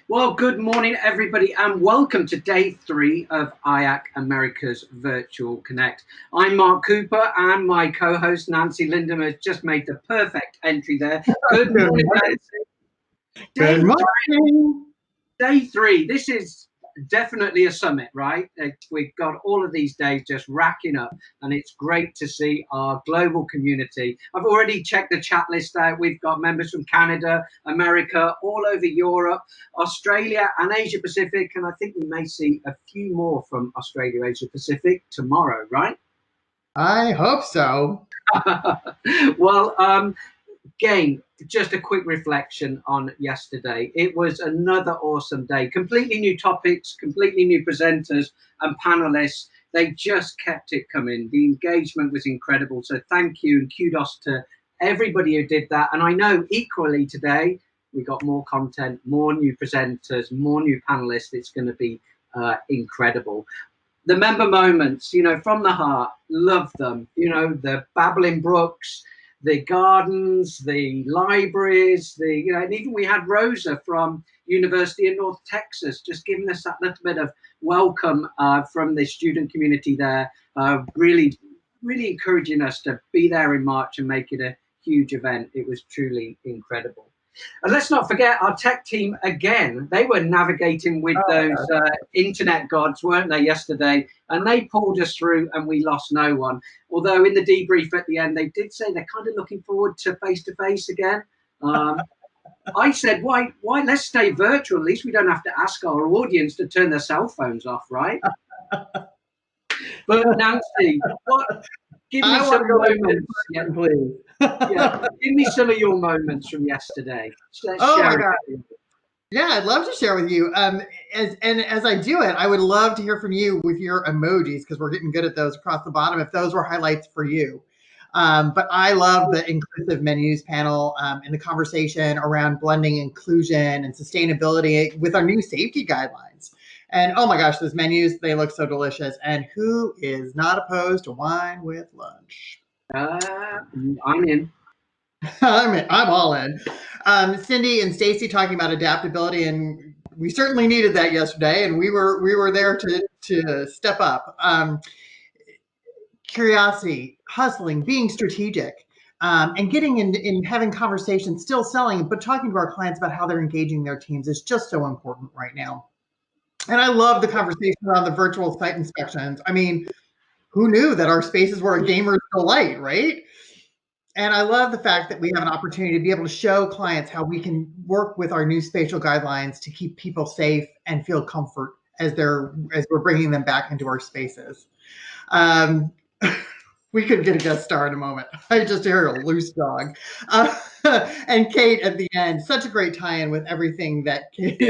Well, good morning, everybody, and welcome to day 3 of IAC America's Virtual Connect. I'm Mark Cooper, and my co-host Nancy Lindham has just made the perfect entry there. Good morning, Nancy. Good morning. Day 3. This is definitely a summit, right? We've got all of these days just racking up, and it's great to see our global community. I've already checked the chat list out. We've got members from Canada, America, all over Europe, Australia, and Asia Pacific, and I think we may see a few more from Australia, Asia Pacific tomorrow, right? I hope so. Well, again, just a quick reflection on yesterday. It was another awesome day. Completely new topics, completely new presenters and panelists. They just kept it coming. The engagement was incredible. So thank you and kudos to everybody who did that. And I know equally today, we got more content, more new presenters, more new panelists. It's going to be incredible. The member moments, from the heart, love them. The babbling brooks, the gardens, the libraries, and even we had Rosa from University of North Texas just giving us that little bit of welcome from the student community there, really, really encouraging us to be there in March and make it a huge event. It was truly incredible. And let's not forget our tech team again. They were navigating with those internet gods, weren't they, yesterday? And they pulled us through and we lost no one. Although in the debrief at the end, they did say they're kind of looking forward to face-to-face again. I said, why let's stay virtual. At least we don't have to ask our audience to turn their cell phones off, right? But Nancy, give me some moments. Please. Give me some of your moments from yesterday. Let's my God. Yeah, I'd love to share with you. As I do it, I would love to hear from you with your emojis because we're getting good at those across the bottom. If those were highlights for you. But I love the inclusive menus panel and the conversation around blending inclusion and sustainability with our new safety guidelines. And oh my gosh, those menus, they look so delicious. And who is not opposed to wine with lunch? I'm in. I'm all in. Cindy and Stacy talking about adaptability, and we certainly needed that yesterday, and we were there to step up. Curiosity, hustling, being strategic, and getting in having conversations, still selling, but talking to our clients about how they're engaging their teams is just so important right now. And I love the conversation around the virtual site inspections. I mean, who knew that our spaces were a gamer's delight, right? And I love the fact that we have an opportunity to be able to show clients how we can work with our new spatial guidelines to keep people safe and feel comfort as we're bringing them back into our spaces. We could get a guest star in a moment. I just heard a loose dog. And Kate at the end, such a great tie-in with everything that Kate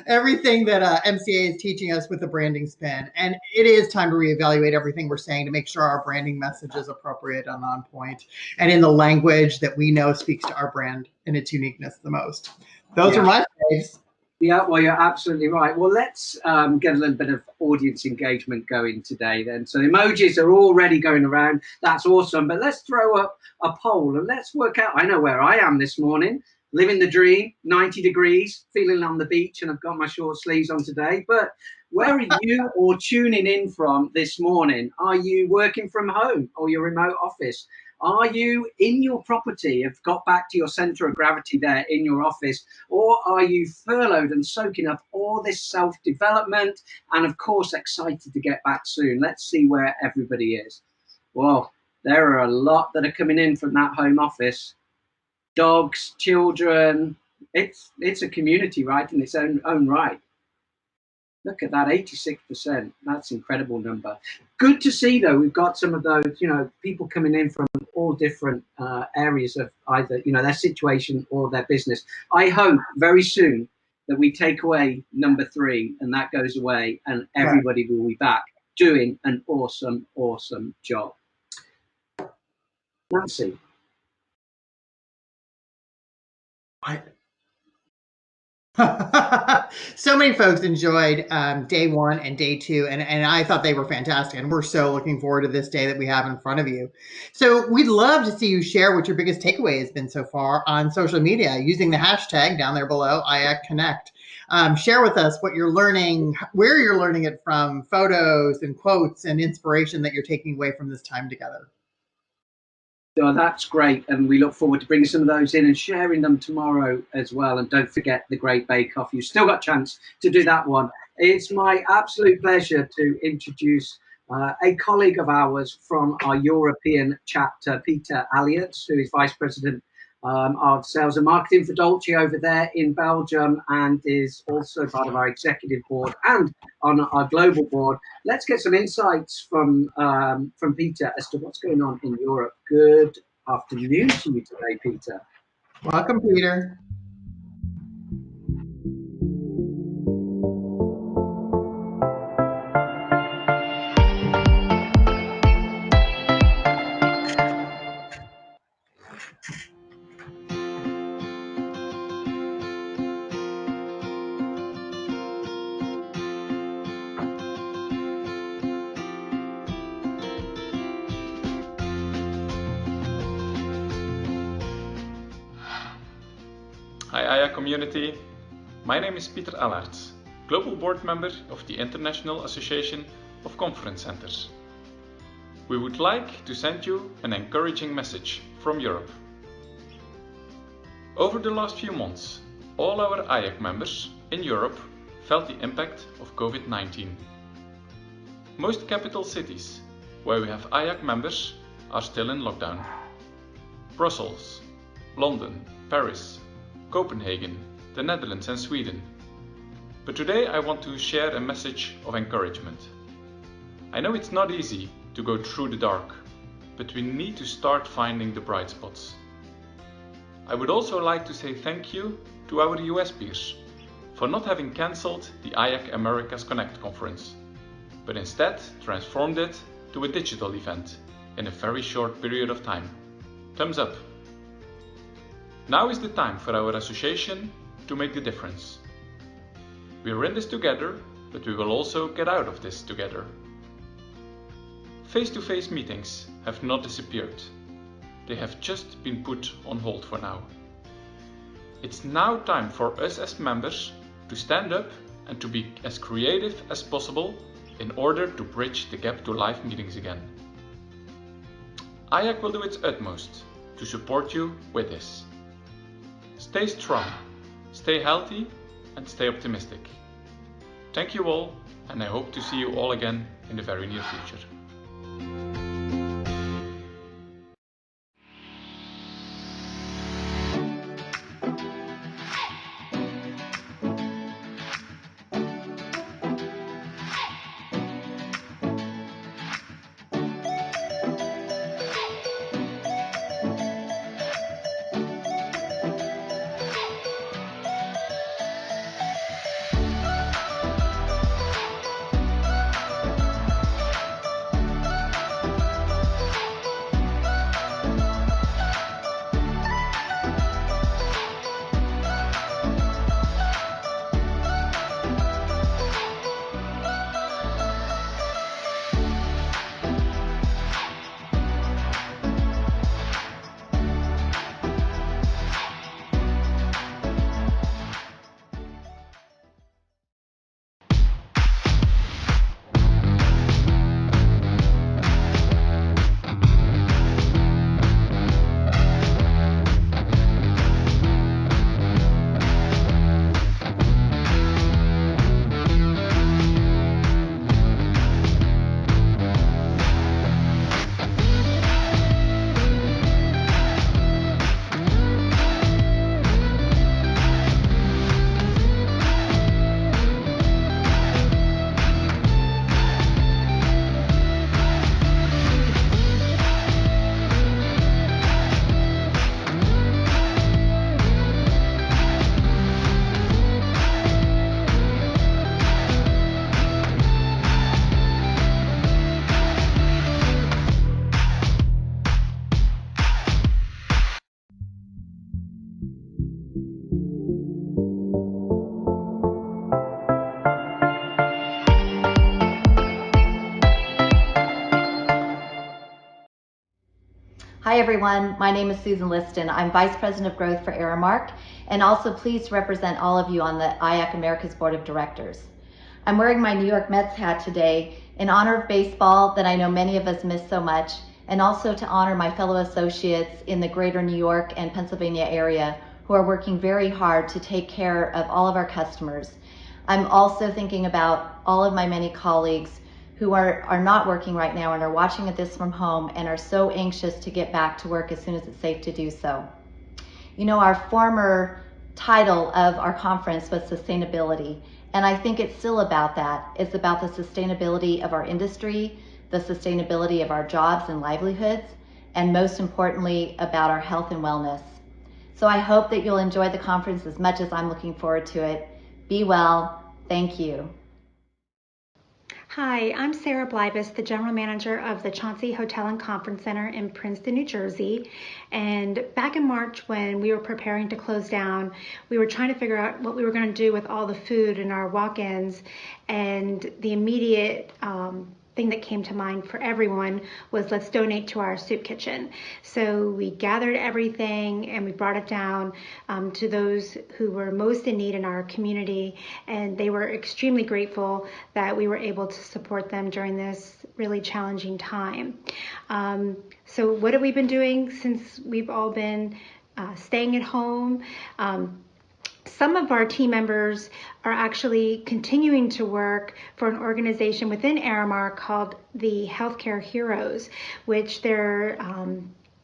everything that MCA is teaching us with the branding spin. And it is time to reevaluate everything we're saying to make sure our branding message is appropriate and on point and in the language that we know speaks to our brand and its uniqueness the most. Those are my faves. Yeah, well, you're absolutely right. Well, let's get a little bit of audience engagement going today then. So emojis are already going around. That's awesome. But let's throw up a poll and let's work out. I know where I am this morning. Living the dream, 90 degrees, feeling on the beach, and I've got my short sleeves on today. But where are you all tuning in from this morning? Are you working from home or your remote office? Are you in your property, have got back to your center of gravity there in your office, or are you furloughed and soaking up all this self-development and, of course, excited to get back soon? Let's see where everybody is. Well, there are a lot that are coming in from that home office. Dogs, children, it's a community, right, in its own right. Look at that, 86%. That's an incredible number. Good to see, though, we've got some of those, people coming in from all different areas of either, their situation or their business. I hope very soon that we take away number 3 and that goes away and everybody will be back doing an awesome, awesome job. Nancy. So many folks enjoyed day one and day two, and I thought they were fantastic. And we're so looking forward to this day that we have in front of you. So we'd love to see you share what your biggest takeaway has been so far on social media using the hashtag down there below, IAC Connect. Share with us what you're learning, where you're learning it from, photos and quotes and inspiration that you're taking away from this time together. So that's great, and we look forward to bringing some of those in and sharing them tomorrow as well. And don't forget the Great Bake Off. You've still got a chance to do that one. It's my absolute pleasure to introduce a colleague of ours from our European chapter, Peter Alliotz, who is Vice President of Sales and Marketing for Dolce over there in Belgium, and is also part of our executive board and on our global board. Let's get some insights from Peter as to what's going on in Europe. Good afternoon to you today, Peter. Welcome, Peter. Hi IACC community, my name is Peter Alliotz, Global Board Member of the International Association of Conference Centers. We would like to send you an encouraging message from Europe. Over the last few months, all our IACC members in Europe felt the impact of COVID-19. Most capital cities where we have IACC members are still in lockdown. Brussels, London, Paris, Copenhagen, the Netherlands and Sweden. But today I want to share a message of encouragement. I know it's not easy to go through the dark, but we need to start finding the bright spots. I would also like to say thank you to our US peers for not having cancelled the IACC Americas Connect conference, but instead transformed it to a digital event in a very short period of time. Thumbs up! Now is the time for our association to make the difference. We are in this together, but we will also get out of this together. Face-to-face meetings have not disappeared. They have just been put on hold for now. It's now time for us as members to stand up and to be as creative as possible in order to bridge the gap to live meetings again. IACC will do its utmost to support you with this. Stay strong, stay healthy, and stay optimistic. Thank you all, and I hope to see you all again in the very near future. Hi everyone, my name is Susan Liston. I'm Vice President of Growth for Aramark and also pleased to represent all of you on the IAC America's Board of Directors. I'm wearing my New York Mets hat today in honor of baseball that I know many of us miss so much, and also to honor my fellow associates in the greater New York and Pennsylvania area who are working very hard to take care of all of our customers. I'm also thinking about all of my many colleagues who are not working right now and are watching this from home and are so anxious to get back to work as soon as it's safe to do so. You know, our former title of our conference was sustainability, and I think it's still about that. It's about the sustainability of our industry, the sustainability of our jobs and livelihoods, and most importantly, about our health and wellness. So I hope that you'll enjoy the conference as much as I'm looking forward to it. Be well. Thank you. Hi, I'm Sarah Bleibus, the General Manager of the Chauncey Hotel and Conference Center in Princeton, New Jersey. And back in March, when we were preparing to close down, we were trying to figure out what we were going to do with all the food in our walk-ins. And the immediate thing that came to mind for everyone was, let's donate to our soup kitchen. So we gathered everything and we brought it down to those who were most in need in our community, and they were extremely grateful that we were able to support them during this really challenging time. So what have we been doing since we've all been staying at home? Some of our team members are actually continuing to work for an organization within Aramark called the Healthcare Heroes, which they're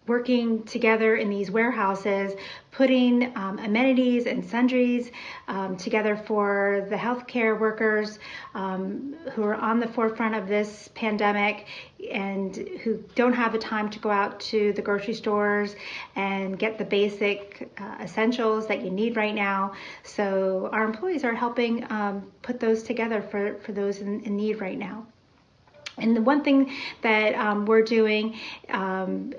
working together in these warehouses, putting amenities and sundries together for the healthcare workers who are on the forefront of this pandemic and who don't have the time to go out to the grocery stores and get the basic essentials that you need right now. So our employees are helping put those together for those in need right now. And the one thing that we're doing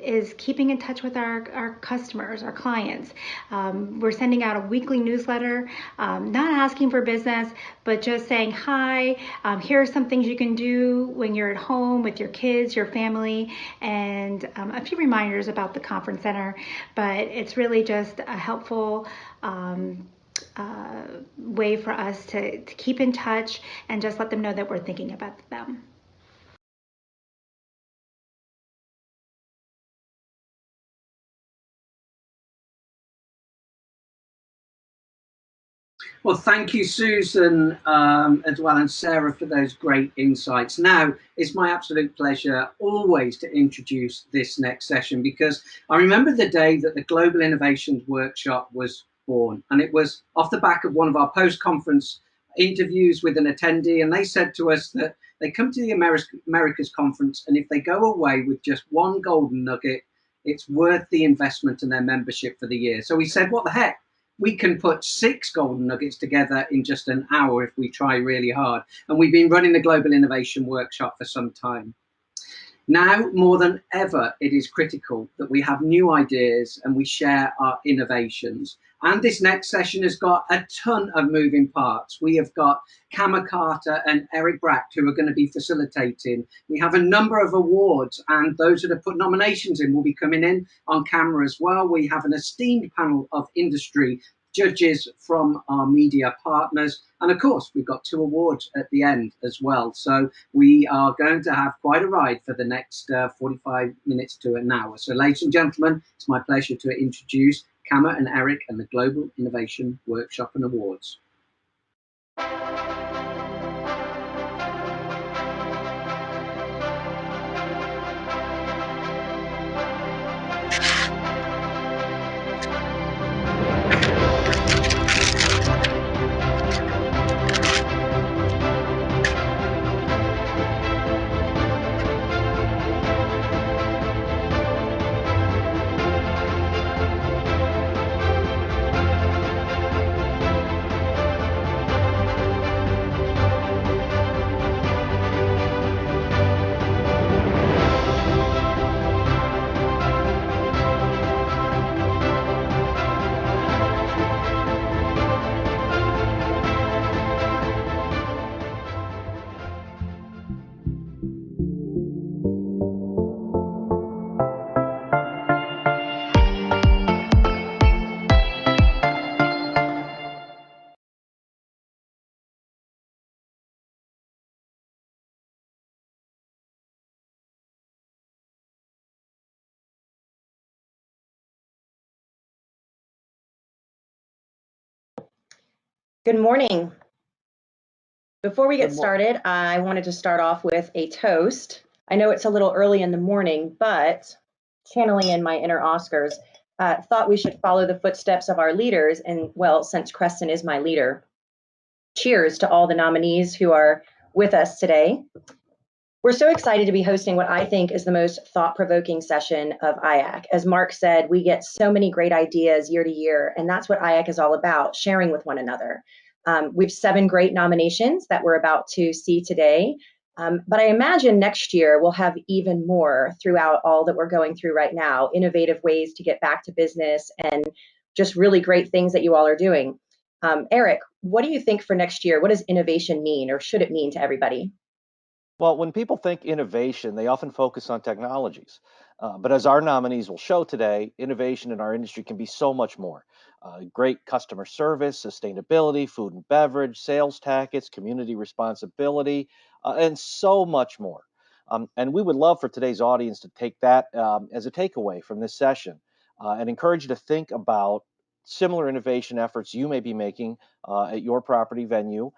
is keeping in touch with our customers, our clients. We're sending out a weekly newsletter, not asking for business, but just saying, hi, here are some things you can do when you're at home with your kids, your family, and a few reminders about the conference center. But it's really just a helpful way for us to keep in touch and just let them know that we're thinking about them. Well, thank you, Susan, as well, and Sarah, for those great insights. Now, it's my absolute pleasure always to introduce this next session, because I remember the day that the Global Innovations Workshop was born, and it was off the back of one of our post-conference interviews with an attendee, and they said to us that they come to the Americas conference, and if they go away with just one golden nugget, it's worth the investment in their membership for the year. So we said, what the heck? We can put 6 golden nuggets together in just an hour if we try really hard. And we've been running the Global Innovation Workshop for some time. Now, more than ever, it is critical that we have new ideas and we share our innovations. And this next session has got a ton of moving parts. We have got Kama Carter and Eric Brack, who are going to be facilitating. We have a number of awards, and those that have put nominations in will be coming in on camera as well. We have an esteemed panel of industry judges from our media partners. And of course, we've got 2 awards at the end as well. So we are going to have quite a ride for the next 45 minutes to an hour. So ladies and gentlemen, it's my pleasure to introduce Kama and Eric and the Global Innovation Workshop and Awards. Good morning. Before we get Good mo- started, I wanted to start off with a toast. I know it's a little early in the morning, but channeling in my inner Oscars, thought we should follow the footsteps of our leaders. And well, since Creston is my leader, cheers to all the nominees who are with us today. We're so excited to be hosting what I think is the most thought-provoking session of IAC. As Mark said, we get so many great ideas year to year, and that's what IAC is all about, sharing with one another. We have 7 great nominations that we're about to see today, but I imagine next year we'll have even more throughout all that we're going through right now, innovative ways to get back to business and just really great things that you all are doing. Eric, what do you think for next year? What does innovation mean, or should it mean to everybody? Well, when people think innovation, they often focus on technologies. But as our nominees will show today, innovation in our industry can be so much more. Great customer service, sustainability, food and beverage, sales tactics, community responsibility, and so much more. And we would love for today's audience to take that as a takeaway from this session and encourage you to think about similar innovation efforts you may be making at your property venue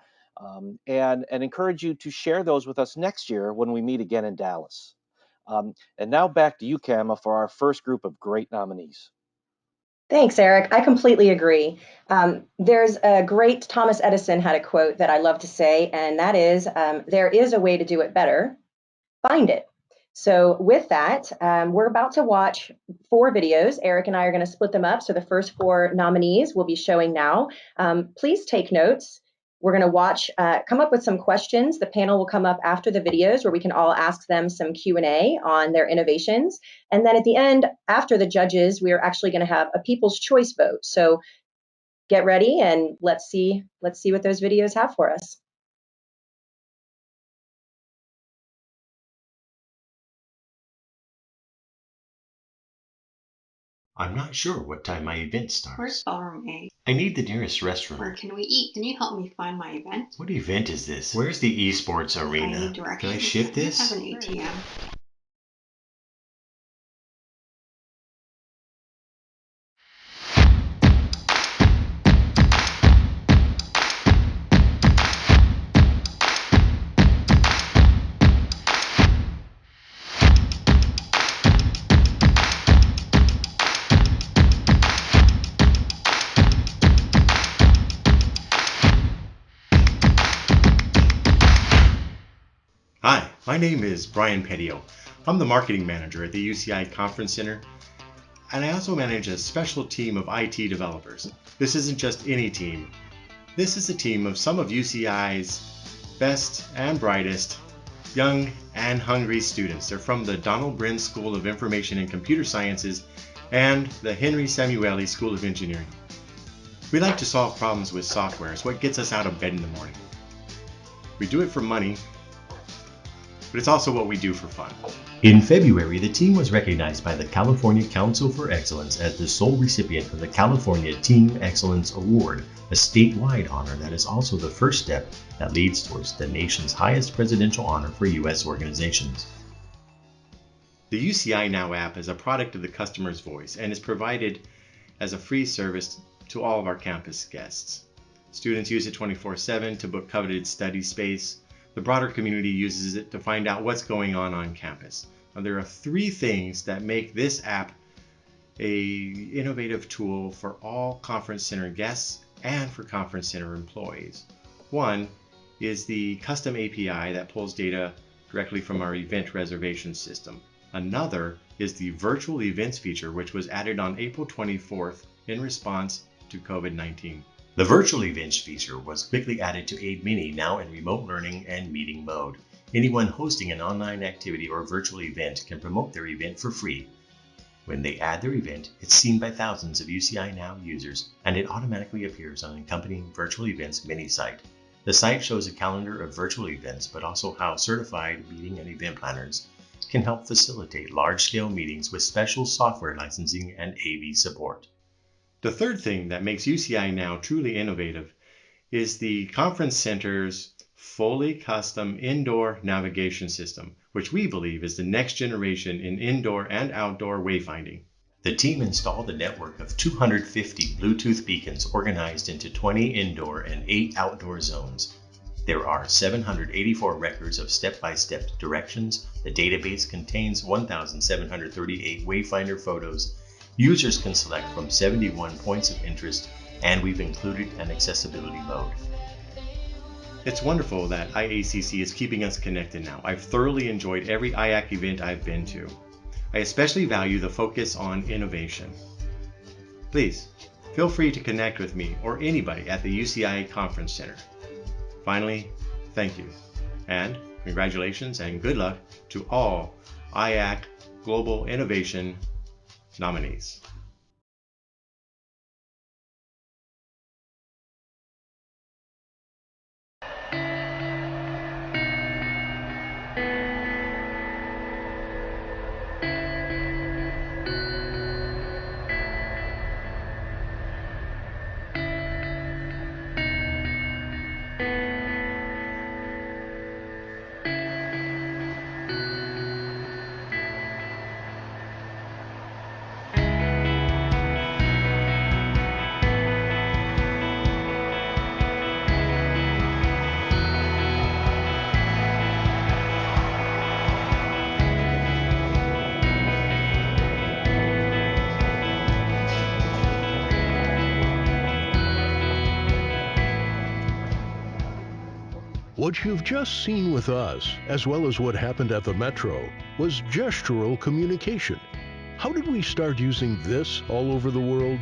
and encourage you to share those with us next year when we meet again in Dallas. And now back to you, Kama, for our first group of great nominees. Thanks, Eric. I completely agree. There's a great Thomas Edison had a quote that I love to say, and that is, there is a way to do it better. Find it. So with that, we're about to watch 4 videos. Eric and I are going to split them up. So the first 4 nominees will be showing now. Please take notes. We're going to watch, come up with some questions. The panel will come up after the videos where we can all ask them some Q&A on their innovations. And then at the end, after the judges, we are actually going to have a people's choice vote. So get ready and let's see what those videos have for us. I'm not sure what time my event starts. Where's ballroom A? I need the nearest restroom. Where can we eat? Can you help me find my event? What event is this? Where's the esports arena? I need directions. Can I ship this? I have an ATM. Hi, my name is Brian Pettio. I'm the marketing manager at the UCI Conference Center, and I also manage a special team of IT developers. This isn't just any team. This is a team of some of UCI's best and brightest young and hungry students. They're from the Donald Brin School of Information and Computer Sciences and the Henry Samueli School of Engineering. We like to solve problems with software. It's what gets us out of bed in the morning. We do it for money, but it's also what we do for fun. In February, the team was recognized by the California Council for Excellence as the sole recipient of the California Team Excellence Award, a statewide honor that is also the first step that leads towards the nation's highest presidential honor for U.S. organizations. The UCI Now app is a product of the customer's voice and is provided as a free service to all of our campus guests. Students use it 24/7 to book coveted study space. The broader community uses it to find out what's going on campus. Now, there are 3 things that make this app an innovative tool for all Conference Center guests and for Conference Center employees. One is the custom API that pulls data directly from our event reservation system. Another is the virtual events feature, which was added on April 24th in response to COVID-19. The virtual events feature was quickly added to aid many now in remote learning and meeting mode. Anyone hosting an online activity or virtual event can promote their event for free. When they add their event, it's seen by thousands of UCI Now users, and it automatically appears on an accompanying virtual events mini site. The site shows a calendar of virtual events, but also how certified meeting and event planners can help facilitate large-scale meetings with special software licensing and AV support. The third thing that makes UCI Now truly innovative is the Conference Center's fully custom indoor navigation system, which we believe is the next generation in indoor and outdoor wayfinding. The team installed a network of 250 Bluetooth beacons organized into 20 indoor and 8 outdoor zones. There are 784 records of step-by-step directions. The database contains 1,738 Wayfinder photos. Users can select from 71 points of interest, and we've included an accessibility mode. It's wonderful that IACC is keeping us connected now. I've thoroughly enjoyed every IAC event I've been to. I especially value the focus on innovation. Please, feel free to connect with me or anybody at the UCI Conference Center. Finally, thank you, and congratulations and good luck to all IAC Global Innovation nominees. What you've just seen with us, as well as what happened at the Metro, was gestural communication. How did we start using this all over the world?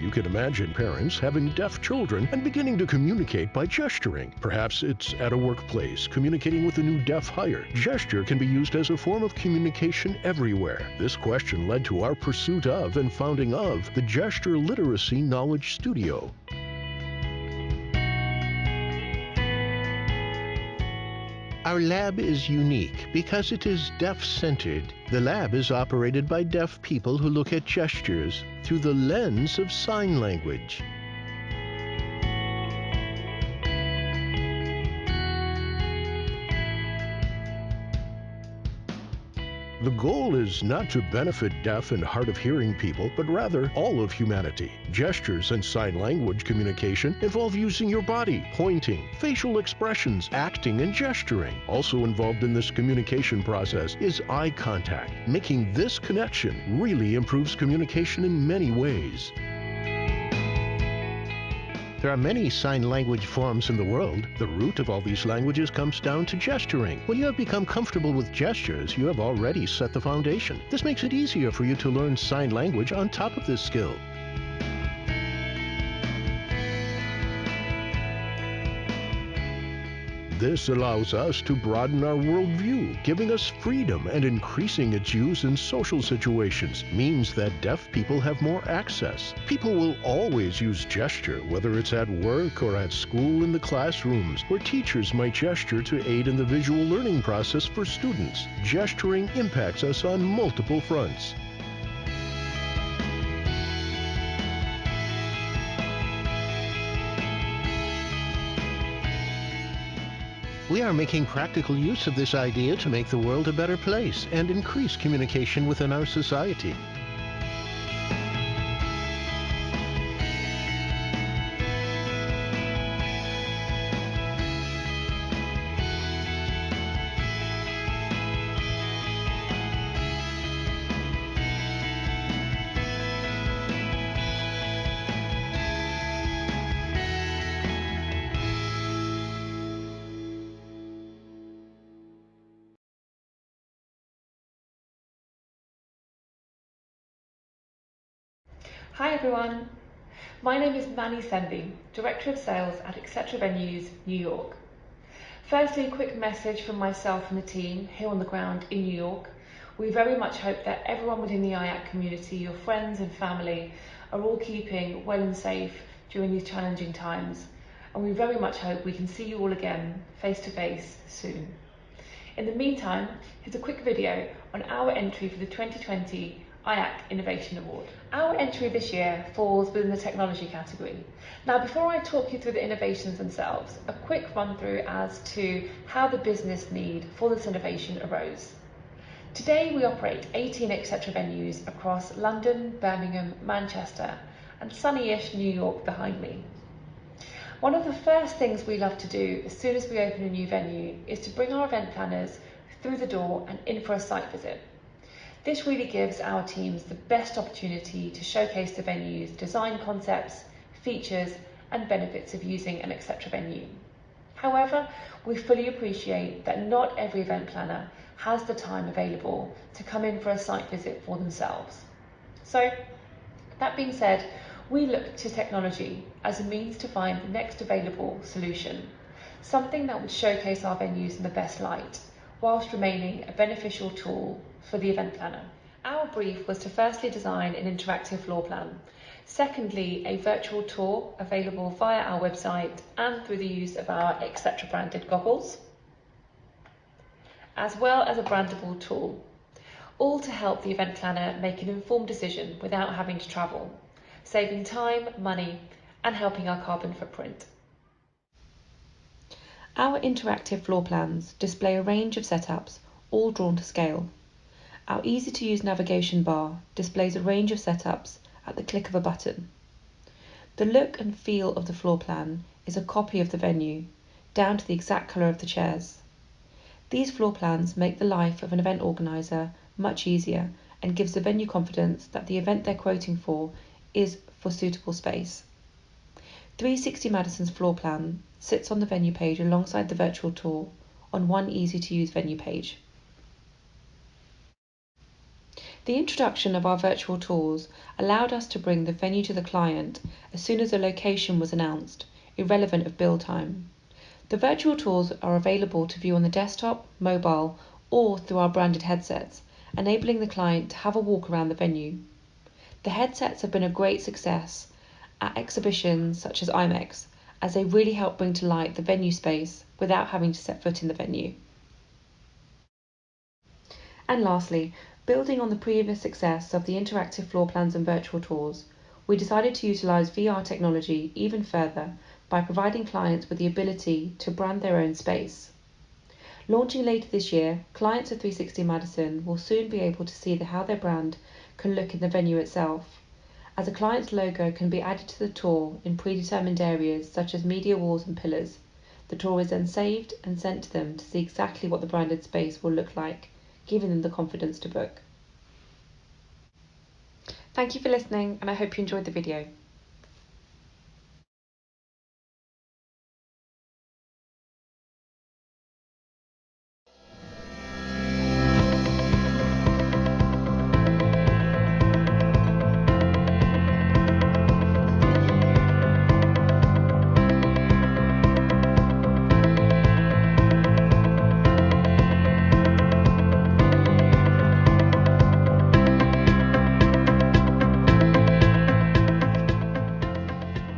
You can imagine parents having deaf children and beginning to communicate by gesturing. Perhaps it's at a workplace, communicating with a new deaf hire. Gesture can be used as a form of communication everywhere. This question led to our pursuit of and founding of the Gesture Literacy Knowledge Studio. Our lab is unique because it is deaf-centered. The lab is operated by deaf people who look at gestures through the lens of sign language. The goal is not to benefit deaf and hard of hearing people, but rather all of humanity. Gestures and sign language communication involve using your body, pointing, facial expressions, acting, and gesturing. Also involved in this communication process is eye contact. Making this connection really improves communication in many ways. There are many sign language forms in the world. The root of all these languages comes down to gesturing. When you have become comfortable with gestures, you have already set the foundation. This makes it easier for you to learn sign language on top of this skill. This allows us to broaden our worldview, giving us freedom and increasing its use in social situations. Means that deaf people have more access. People will always use gesture, whether it's at work or at school in the classrooms, where teachers might gesture to aid in the visual learning process for students. Gesturing impacts us on multiple fronts. We are making practical use of this idea to make the world a better place and increase communication within our society. Hi everyone, my name is Manny Semby, Director of Sales at Etc. Venues, New York. Firstly, a quick message from myself and the team here on the ground in New York. We very much hope that everyone within the IAC community, your friends and family, are all keeping well and safe during these challenging times. And we very much hope we can see you all again face to face soon. In the meantime, here's a quick video on our entry for the 2020 IACC Innovation Award. Our entry this year falls within the technology category. Now, before I talk you through the innovations themselves, a quick run through as to how the business need for this innovation arose. Today we operate 18 etc. venues across London, Birmingham, Manchester and sunny-ish New York behind me. One of the first things we love to do as soon as we open a new venue is to bring our event planners through the door and in for a site visit. This really gives our teams the best opportunity to showcase the venue's design concepts, features and benefits of using an etc. venue. However, we fully appreciate that not every event planner has the time available to come in for a site visit for themselves. So, that being said, we look to technology as a means to find the next available solution, something that would showcase our venues in the best light, whilst remaining a beneficial tool for the event planner. Our brief was to firstly design an interactive floor plan, secondly a virtual tour available via our website and through the use of our etc. branded goggles, as well as a brandable tool, all to help the event planner make an informed decision without having to travel, saving time, money and helping our carbon footprint. Our interactive floor plans display a range of setups, all drawn to scale. Our easy-to-use navigation bar displays a range of setups at the click of a button. The look and feel of the floor plan is a copy of the venue, down to the exact colour of the chairs. These floor plans make the life of an event organiser much easier and gives the venue confidence that the event they're quoting for is for suitable space. 360 Madison's floor plan sits on the venue page alongside the virtual tour on one easy-to-use venue page. The introduction of our virtual tours allowed us to bring the venue to the client as soon as a location was announced, irrelevant of build time. The virtual tours are available to view on the desktop, mobile, or through our branded headsets, enabling the client to have a walk around the venue. The headsets have been a great success at exhibitions such as IMEX, as they really help bring to light the venue space without having to set foot in the venue. And lastly, building on the previous success of the interactive floor plans and virtual tours, we decided to utilise VR technology even further by providing clients with the ability to brand their own space. Launching later this year, clients of 360 Madison will soon be able to see how their brand can look in the venue itself, as a client's logo can be added to the tour in predetermined areas such as media walls and pillars. The tour is then saved and sent to them to see exactly what the branded space will look like, giving them the confidence to book. Thank you for listening, and I hope you enjoyed the video.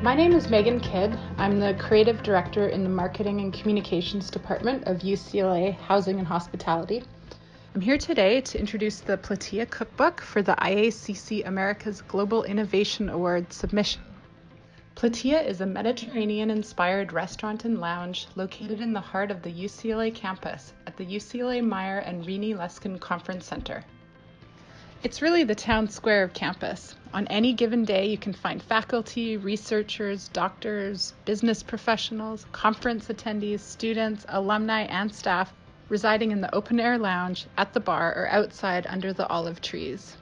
My name is Megan Kidd. I'm the Creative Director in the Marketing and Communications Department of UCLA Housing and Hospitality. I'm here today to introduce the Platea Cookbook for the IACC America's Global Innovation Award submission. Platea is a Mediterranean-inspired restaurant and lounge located in the heart of the UCLA campus at the UCLA Meyer and Rennie Luskin Conference Center. It's really the town square of campus. On any given day, you can find faculty, researchers, doctors, business professionals, conference attendees, students, alumni, and staff residing in the open-air lounge, at the bar, or outside under the olive trees.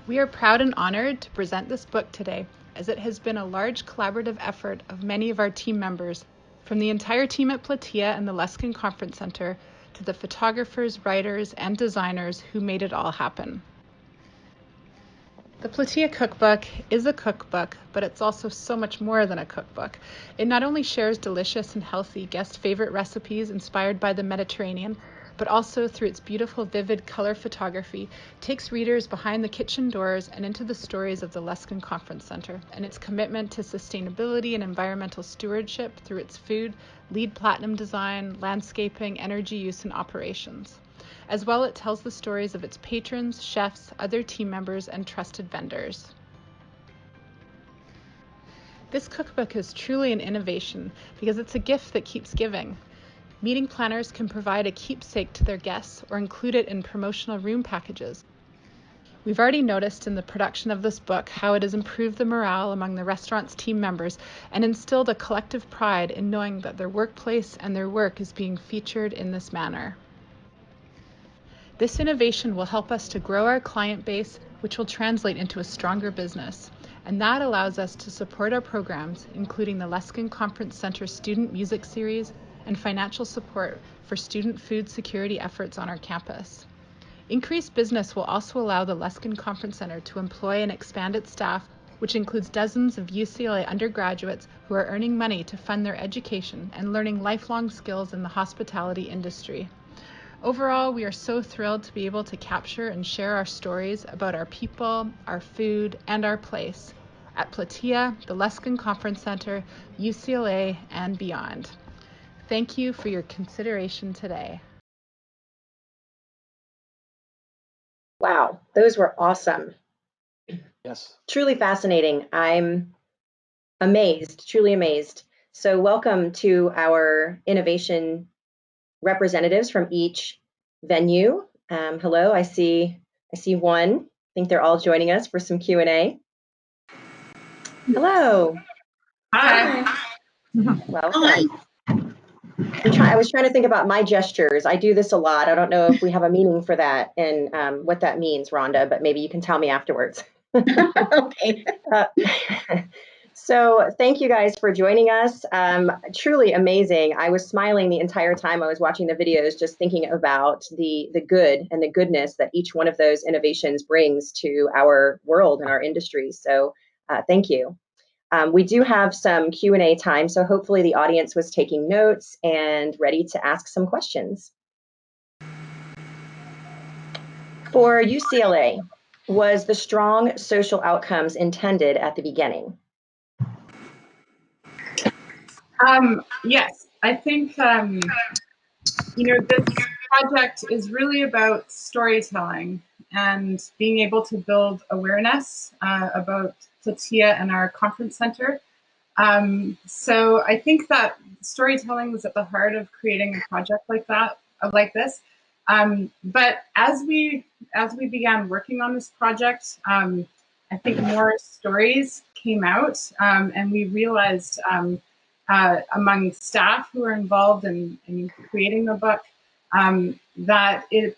We are proud and honored to present this book today, as it has been a large collaborative effort of many of our team members, from the entire team at Platea and the Luskin Conference Center to the photographers, writers, and designers who made it all happen. The Platea Cookbook is a cookbook, but it's also so much more than a cookbook. It not only shares delicious and healthy guest favorite recipes inspired by the Mediterranean, but also through its beautiful, vivid color photography, takes readers behind the kitchen doors and into the stories of the Luskin Conference Center and its commitment to sustainability and environmental stewardship through its food, LEED Platinum design, landscaping, energy use, and operations. As well, it tells the stories of its patrons, chefs, other team members, and trusted vendors. This cookbook is truly an innovation because it's a gift that keeps giving. Meeting planners can provide a keepsake to their guests or include it in promotional room packages. We've already noticed in the production of this book how it has improved the morale among the restaurant's team members and instilled a collective pride in knowing that their workplace and their work is being featured in this manner. This innovation will help us to grow our client base, which will translate into a stronger business. And that allows us to support our programs, including the Luskin Conference Center Student Music Series and financial support for student food security efforts on our campus. Increased business will also allow the Luskin Conference Center to employ and expand its staff, which includes dozens of UCLA undergraduates who are earning money to fund their education and learning lifelong skills in the hospitality industry. Overall, we are so thrilled to be able to capture and share our stories about our people, our food, and our place at Platea, the Luskin Conference Center, UCLA, and beyond. Thank you for your consideration today. Wow, those were awesome. Yes. Truly fascinating. I'm amazed, truly amazed. So welcome to our innovation representatives from each venue. Hello, I see one. I think they're all joining us for some Q&A. Hello. Hi. Welcome. I was trying to think about my gestures. I do this a lot. I don't know if we have a meaning for that and what that means, Rhonda, but maybe you can tell me afterwards. Okay. So thank you guys for joining us. Truly amazing. I was smiling the entire time I was watching the videos, just thinking about the good and the goodness that each one of those innovations brings to our world and our industry. So thank you. We do have some Q&A time, so hopefully the audience was taking notes and ready to ask some questions. For UCLA, was the strong social outcomes intended at the beginning? Yes, I think, this project is really about storytelling and being able to build awareness about Platea and our conference center. So I think that storytelling was at the heart of creating a project like this. But as we began working on this project, I think more stories came out, and we realized among staff who were involved in creating the book that it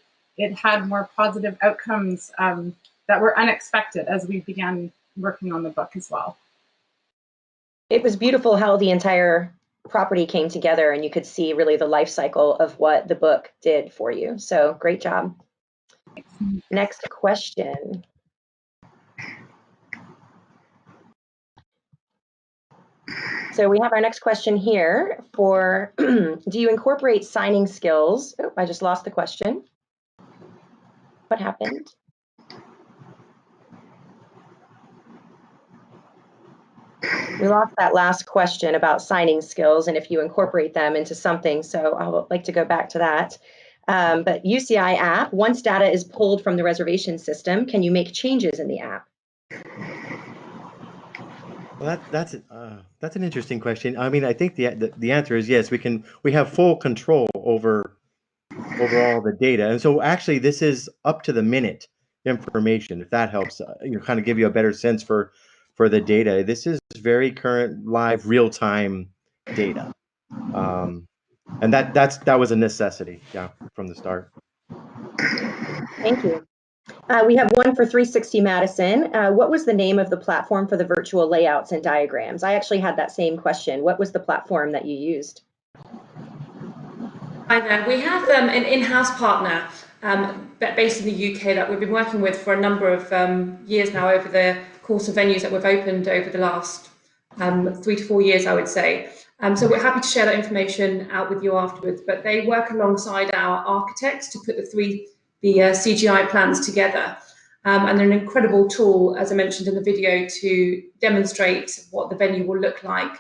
had more positive outcomes that were unexpected as we began working on the book as well. It was beautiful how the entire property came together and you could see really the life cycle of what the book did for you. So great job. Next question. So we have our next question here for, do you incorporate signing skills? Oh, I just lost the question. What happened? We lost that last question about signing skills and if you incorporate them into something. So I would like to go back to that. But UCI app, once data is pulled from the reservation system, can you make changes in the app? Well, that's an interesting question. I mean, I think the answer is yes. We have full control over all the data, and so actually, this is up to the minute information. If that helps, kind of give you a better sense for the data. This is very current, live, real time data, and that was a necessity, yeah, from the start. Thank you. We have one for 360 Madison. What was the name of the platform for the virtual layouts and diagrams? I actually had that same question. What was the platform that you used? Hi there. We have an in-house partner based in the UK that we've been working with for a number of years now over the course of venues that we've opened over the last 3 to 4 years, I would say. So we're happy to share that information out with you afterwards, but they work alongside our architects to put the CGI plans together. And they're an incredible tool, as I mentioned in the video, to demonstrate what the venue will look like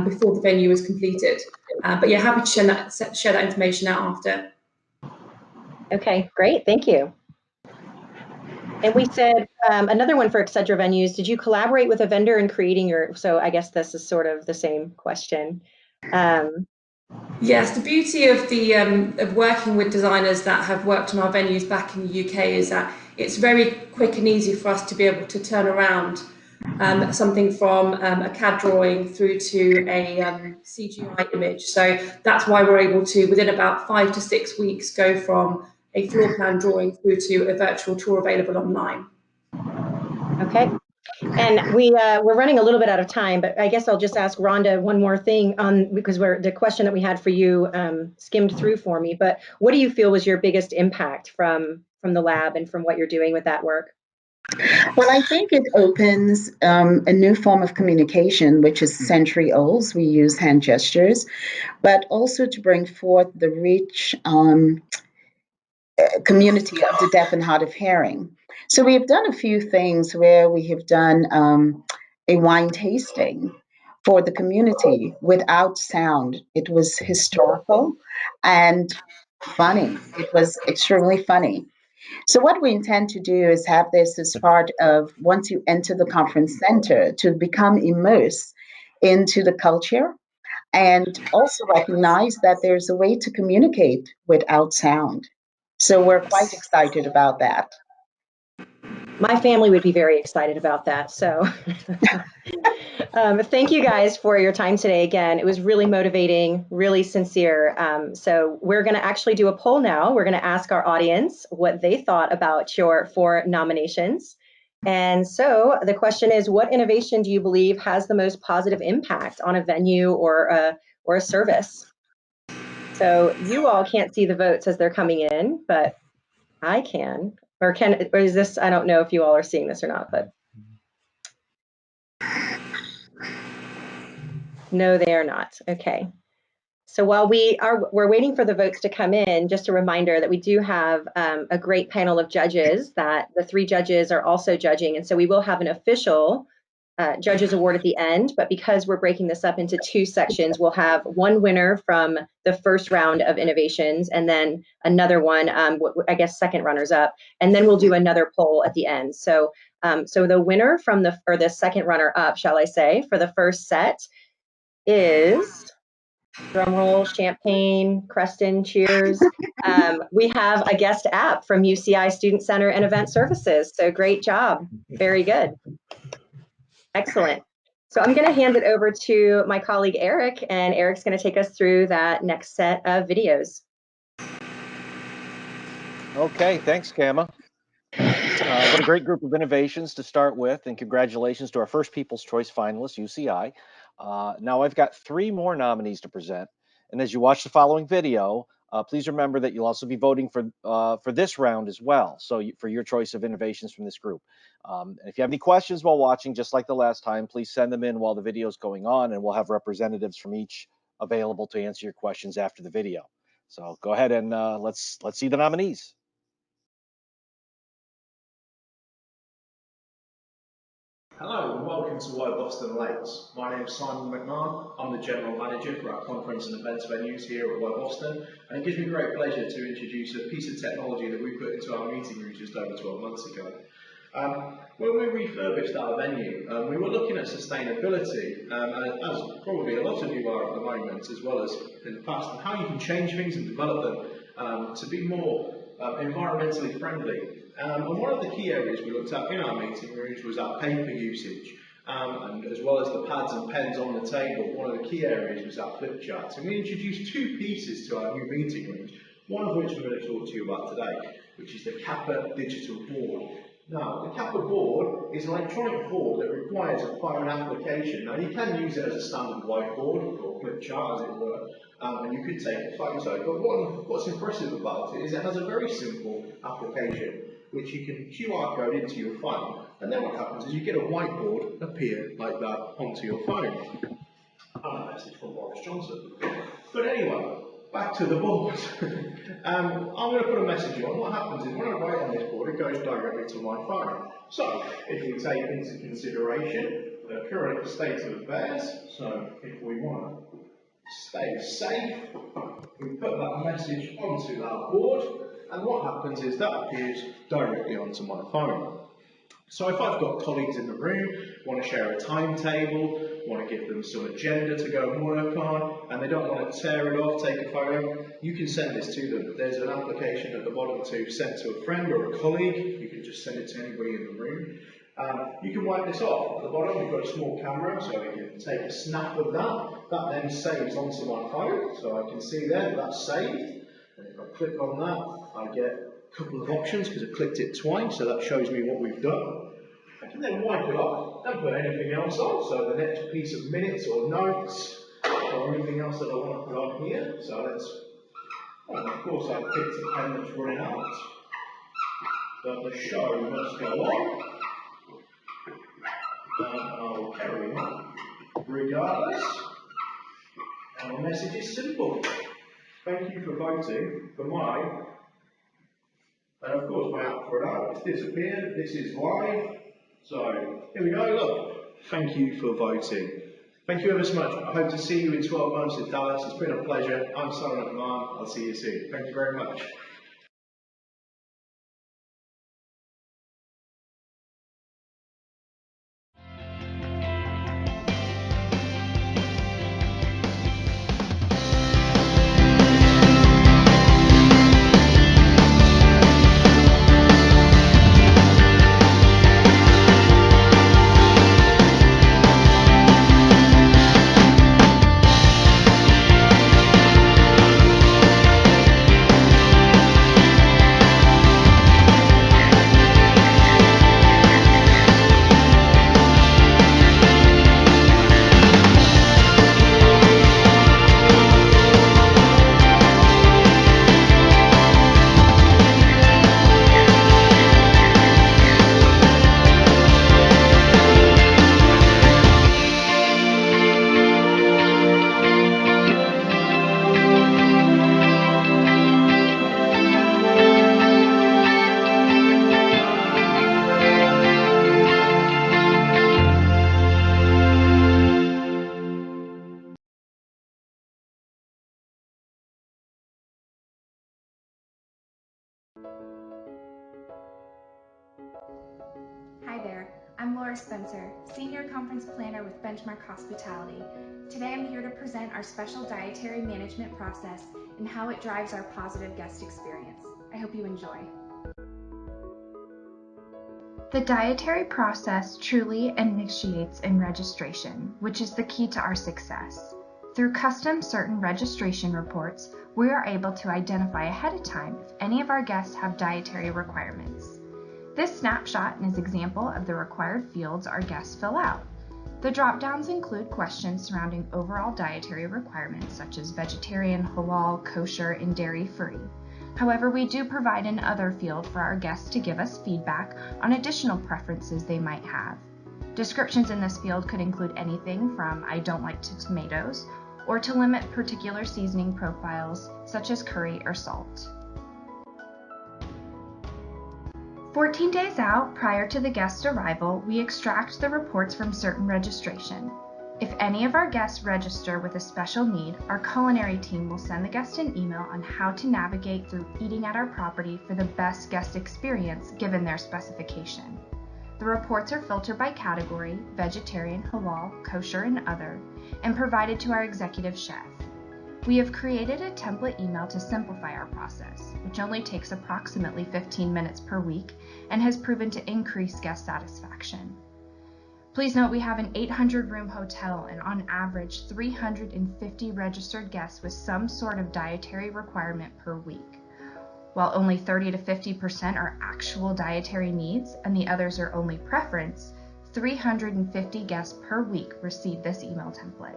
before the venue is completed. But yeah, happy to share that information out after. Okay, great, thank you. And we said another one for Excedra venues. Did you collaborate with a vendor in creating your? So I guess this is sort of the same question. Yes, the beauty of the of working with designers that have worked on our venues back in the UK is that it's very quick and easy for us to be able to turn around something from a CAD drawing through to a CGI image. So that's why we're able to, within about 5 to 6 weeks, go from a floor plan drawing through to a virtual tour available online. Okay. And we're running a little bit out of time, but I guess I'll just ask Rhonda one more thing because the question that we had for you skimmed through for me. But what do you feel was your biggest impact from the lab and from what you're doing with that work? Well, I think it opens a new form of communication, which is century old. We use hand gestures, but also to bring forth the rich community of the deaf and hard of hearing. So we have done a few things where we have done a wine tasting for the community without sound. It was historical and funny. It was extremely funny. So what we intend to do is have this as part of, once you enter the conference center, to become immersed into the culture and also recognize that there's a way to communicate without sound. So we're quite excited about that. My family would be very excited about that. So thank you guys for your time today. Again, it was really motivating, really sincere. So we're going to actually do a poll now. We're going to ask our audience what they thought about your 4 nominations. And so the question is, what innovation do you believe has the most positive impact on a venue or a service? So you all can't see the votes as they're coming in, but I can. Or is this, I don't know if you all are seeing this or not, but no, they are not. Okay. So while we're waiting for the votes to come in, just a reminder that we do have a great panel of judges that the 3 judges are also judging. And so we will have an official judges award at the end, but because we're breaking this up into 2 sections, we'll have one winner from the first round of innovations and then another one, I guess second runners up, and then we'll do another poll at the end. So so the winner from the second runner up, shall I say, for the first set is, drumroll, champagne, Creston, cheers. We have a guest app from UCI Student Center and Event Services. So great job. Very good. Excellent. So I'm going to hand it over to my colleague, Eric, and Eric's going to take us through that next set of videos. Okay, thanks, Gamma. What a great group of innovations to start with, and congratulations to our first People's Choice finalist, UCI. Now I've got 3 more nominees to present, and as you watch the following video, please remember that you'll also be voting for this round as well, so for your choice of innovations from this group. And if you have any questions while watching, just like the last time, please send them in while the video is going on, and we'll have representatives from each available to answer your questions after the video. So go ahead and let's see the nominees. Hello and welcome to White Boston Lakes. My name is Simon McMahon. I'm the General Manager for our conference and events venues here at White Boston, and it gives me great pleasure to introduce a piece of technology that we put into our meeting room just over 12 months ago. When we refurbished our venue, we were looking at sustainability, as probably a lot of you are at the moment, as well as in the past, and how you can change things and develop them to be more environmentally friendly. And one of the key areas we looked at in our meeting rooms was our paper usage. And as well as the pads and pens on the table, one of the key areas was our flip charts. And we introduced 2 pieces to our new meeting rooms, one of which I'm going to talk to you about today, which is the Kappa digital board. Now, the Kappa board is an electronic board that requires a phone application. Now, you can use it as a standard whiteboard or flip chart, as it were, and you could take a photo. But what's impressive about it is it has a very simple application, which you can QR code into your phone, and then what happens is you get a whiteboard appear like that onto your phone. And a message from Boris Johnson. But anyway, back to the board. I'm going to put a message on. What happens is when I write on this board, it goes directly to my phone. So if we take into consideration the current state of affairs, so if we want to stay safe, we put that message onto that board, and what happens is that appears directly onto my phone. So if I've got colleagues in the room, want to share a timetable, want to give them some agenda to go and work on, and they don't want to tear it off, take a photo, you can send this to them. There's an application at the bottom to send to a friend or a colleague. You can just send it to anybody in the room. You can wipe this off. At the bottom we've got a small camera, so we can take a snap of that. That then saves onto my phone, so I can see there that that's saved. And if I click on that, I get a couple of options because I clicked it twice, so that shows me what we've done. I can then wipe it off. Don't put anything else on, so the next piece of minutes or notes or anything else that I want to put on here. So and of course I've picked a pen that's running out. But the show must go on. And I'll carry on regardless. And the message is simple. Thank you for voting for mine. And of course my app for that has disappeared. This is live. So here we go, look. Thank you for voting. Thank you ever so much. I hope to see you in 12 months in Dallas. It's been a pleasure. I'm Simon McMahon. I'll see you soon. Thank you very much. Hi there, I'm Laura Spencer, Senior Conference Planner with Benchmark Hospitality. Today I'm here to present our special dietary management process and how it drives our positive guest experience. I hope you enjoy. The dietary process truly initiates in registration, which is the key to our success. Through custom certain registration reports, we are able to identify ahead of time if any of our guests have dietary requirements. This snapshot is an example of the required fields our guests fill out. The drop-downs include questions surrounding overall dietary requirements such as vegetarian, halal, kosher, and dairy-free. However, we do provide an other field for our guests to give us feedback on additional preferences they might have. Descriptions in this field could include anything from I don't like tomatoes or to limit particular seasoning profiles such as curry or salt. 14 days out prior to the guest arrival, we extract the reports from certain registration. If any of our guests register with a special need, our culinary team will send the guest an email on how to navigate through eating at our property for the best guest experience given their specification. The reports are filtered by category, vegetarian, halal, kosher, and other, and provided to our executive chef. We have created a template email to simplify our process, which only takes approximately 15 minutes per week and has proven to increase guest satisfaction. Please note we have an 800-room hotel and on average 350 registered guests with some sort of dietary requirement per week. While only 30 to 50% are actual dietary needs and the others are only preference, 350 guests per week receive this email template.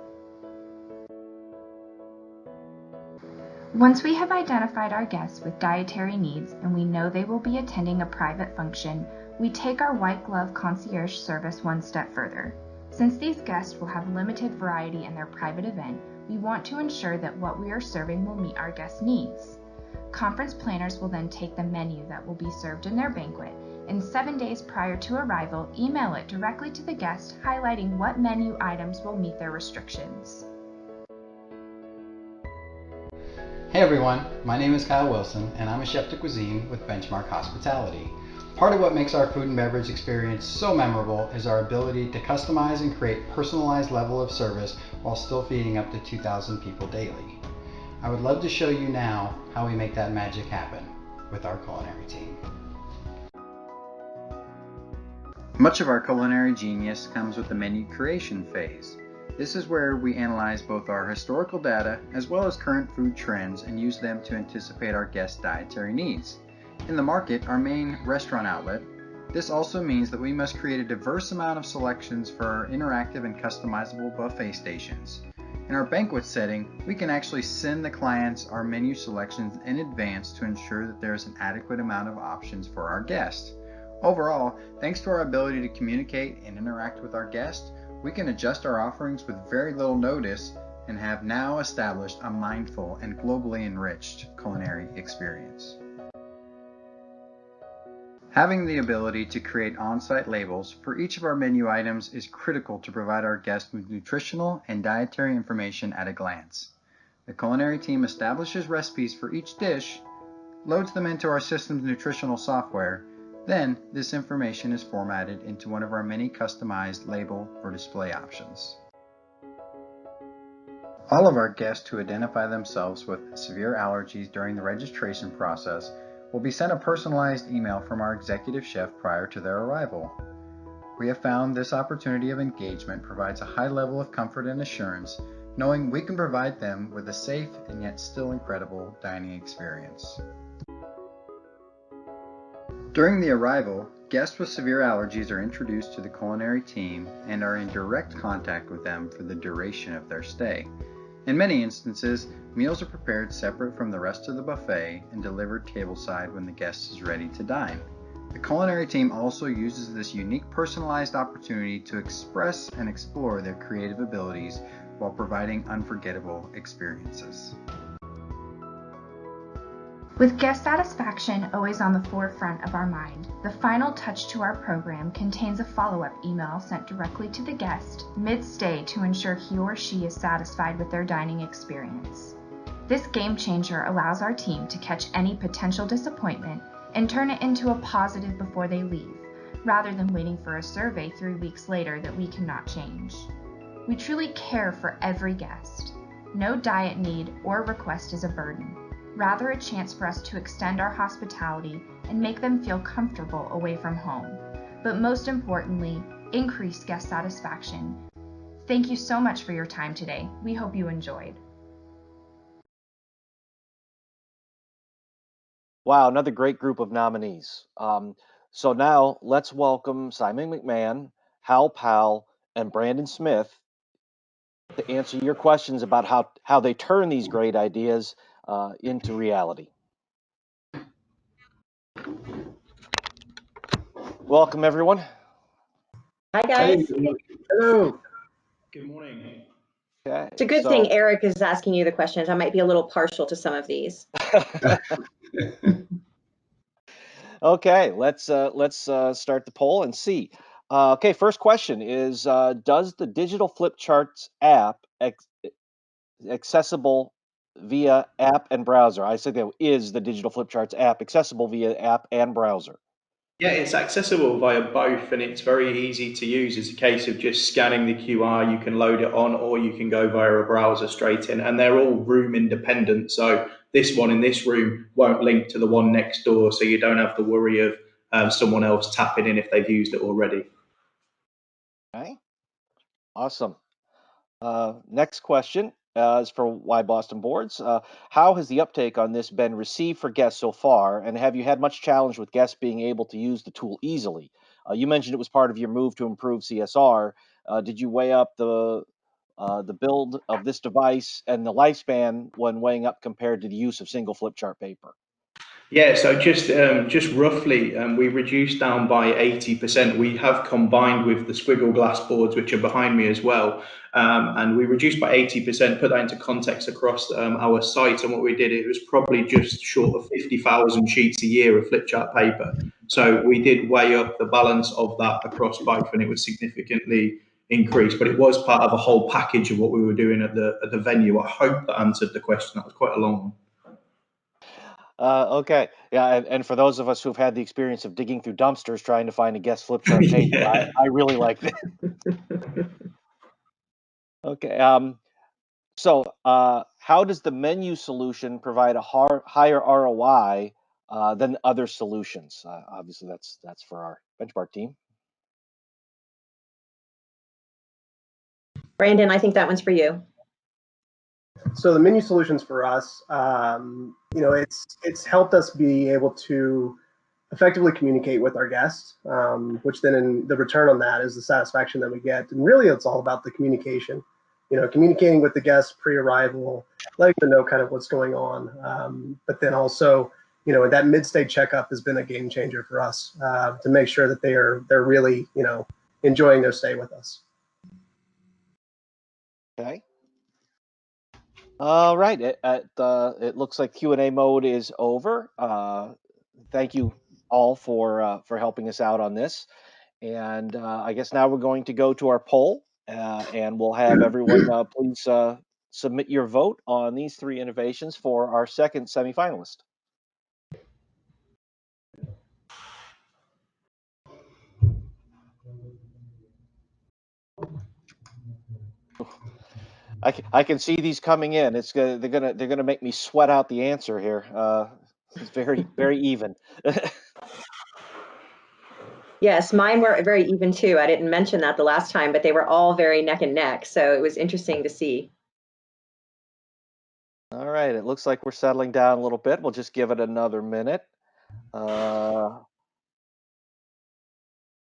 Once we have identified our guests with dietary needs and we know they will be attending a private function, we take our white glove concierge service one step further. Since these guests will have limited variety in their private event, we want to ensure that what we are serving will meet our guests' needs. Conference planners will then take the menu that will be served in their banquet and 7 days prior to arrival, email it directly to the guest, highlighting what menu items will meet their restrictions. Hey everyone, my name is Kyle Wilson and I'm a chef de cuisine with Benchmark Hospitality. Part of what makes our food and beverage experience so memorable is our ability to customize and create personalized level of service while still feeding up to 2,000 people daily. I would love to show you now how we make that magic happen with our culinary team. Much of our culinary genius comes with the menu creation phase. This is where we analyze both our historical data as well as current food trends and use them to anticipate our guests' dietary needs. In the market, our main restaurant outlet, this also means that we must create a diverse amount of selections for our interactive and customizable buffet stations. In our banquet setting, we can actually send the clients our menu selections in advance to ensure that there is an adequate amount of options for our guests. Overall, thanks to our ability to communicate and interact with our guests, we can adjust our offerings with very little notice and have now established a mindful and globally enriched culinary experience. Having the ability to create on-site labels for each of our menu items is critical to provide our guests with nutritional and dietary information at a glance. The culinary team establishes recipes for each dish, loads them into our system's nutritional software. Then, this information is formatted into one of our many customized label or display options. All of our guests who identify themselves with severe allergies during the registration process will be sent a personalized email from our executive chef prior to their arrival. We have found this opportunity of engagement provides a high level of comfort and assurance, knowing we can provide them with a safe and yet still incredible dining experience. During the arrival, guests with severe allergies are introduced to the culinary team and are in direct contact with them for the duration of their stay. In many instances, meals are prepared separate from the rest of the buffet and delivered tableside when the guest is ready to dine. The culinary team also uses this unique personalized opportunity to express and explore their creative abilities while providing unforgettable experiences. With guest satisfaction always on the forefront of our mind, the final touch to our program contains a follow-up email sent directly to the guest mid-stay to ensure he or she is satisfied with their dining experience. This game changer allows our team to catch any potential disappointment and turn it into a positive before they leave, rather than waiting for a survey 3 weeks later that we cannot change. We truly care for every guest. No diet need or request is a burden. Rather a chance for us to extend our hospitality and make them feel comfortable away from home. But most importantly, increase guest satisfaction. Thank you so much for your time today. We hope you enjoyed. Wow, another great group of nominees. So now let's welcome Simon McMahon, Hal Powell, and Brandon Smith to answer your questions about how they turn these great ideas into reality. Welcome, everyone. Hi, guys. Hello. Good morning. Okay, It's a good thing Eric is asking you the questions. I might be a little partial to some of these. Okay, let's start the poll and see. Okay, first question is: does the digital flip charts app accessible via app and browser? I say that is the digital flip charts app accessible via app and browser. Yeah, it's accessible via both and it's very easy to use. It's a case of just scanning the QR, you can load it on or you can go via a browser straight in and they're all room independent. So this one in this room won't link to the one next door, so you don't have to worry of someone else tapping in if they've used it already. Okay, awesome. Next question is for Why Boston Boards. How has the uptake on this been received for guests so far, and have you had much challenge with guests being able to use the tool easily? You mentioned it was part of your move to improve CSR. Did you weigh up the build of this device and the lifespan when weighing up compared to the use of single flip chart paper? Yeah, so just roughly, we reduced down by 80%. We have combined with the squiggle glass boards, which are behind me as well, and we reduced by 80%. Put that into context across our site, and what we did, it was probably just short of 50,000 sheets a year of flip chart paper. So we did weigh up the balance of that across both, and it was significantly increased. But it was part of a whole package of what we were doing at the venue. I hope that answered the question. That was quite a long one. Okay. Yeah, and for those of us who've had the experience of digging through dumpsters trying to find a guest flip chart paper, Yeah. I really like that. Okay. So, how does the menu solution provide a higher ROI than other solutions? Obviously, that's for our benchmark team. Brandon, I think that one's for you. So the menu solutions for us, it's helped us be able to effectively communicate with our guests, which then in the return on that is the satisfaction that we get. And really, it's all about the communication. Communicating with the guests pre-arrival, letting them know kind of what's going on. But then also, that mid-stage checkup has been a game changer for us to make sure that they're really, enjoying their stay with us. Okay. All right. It looks like Q&A mode is over. Thank you all for helping us out on this. And I guess now we're going to go to our poll, and we'll have everyone please submit your vote on these three innovations for our second semifinalist. I can see these coming in. They're gonna make me sweat out the answer here. It's very even. Yes, mine were very even too. I didn't mention that the last time, but they were all very neck and neck. So it was interesting to see. All right, it looks like we're settling down a little bit. We'll just give it another minute.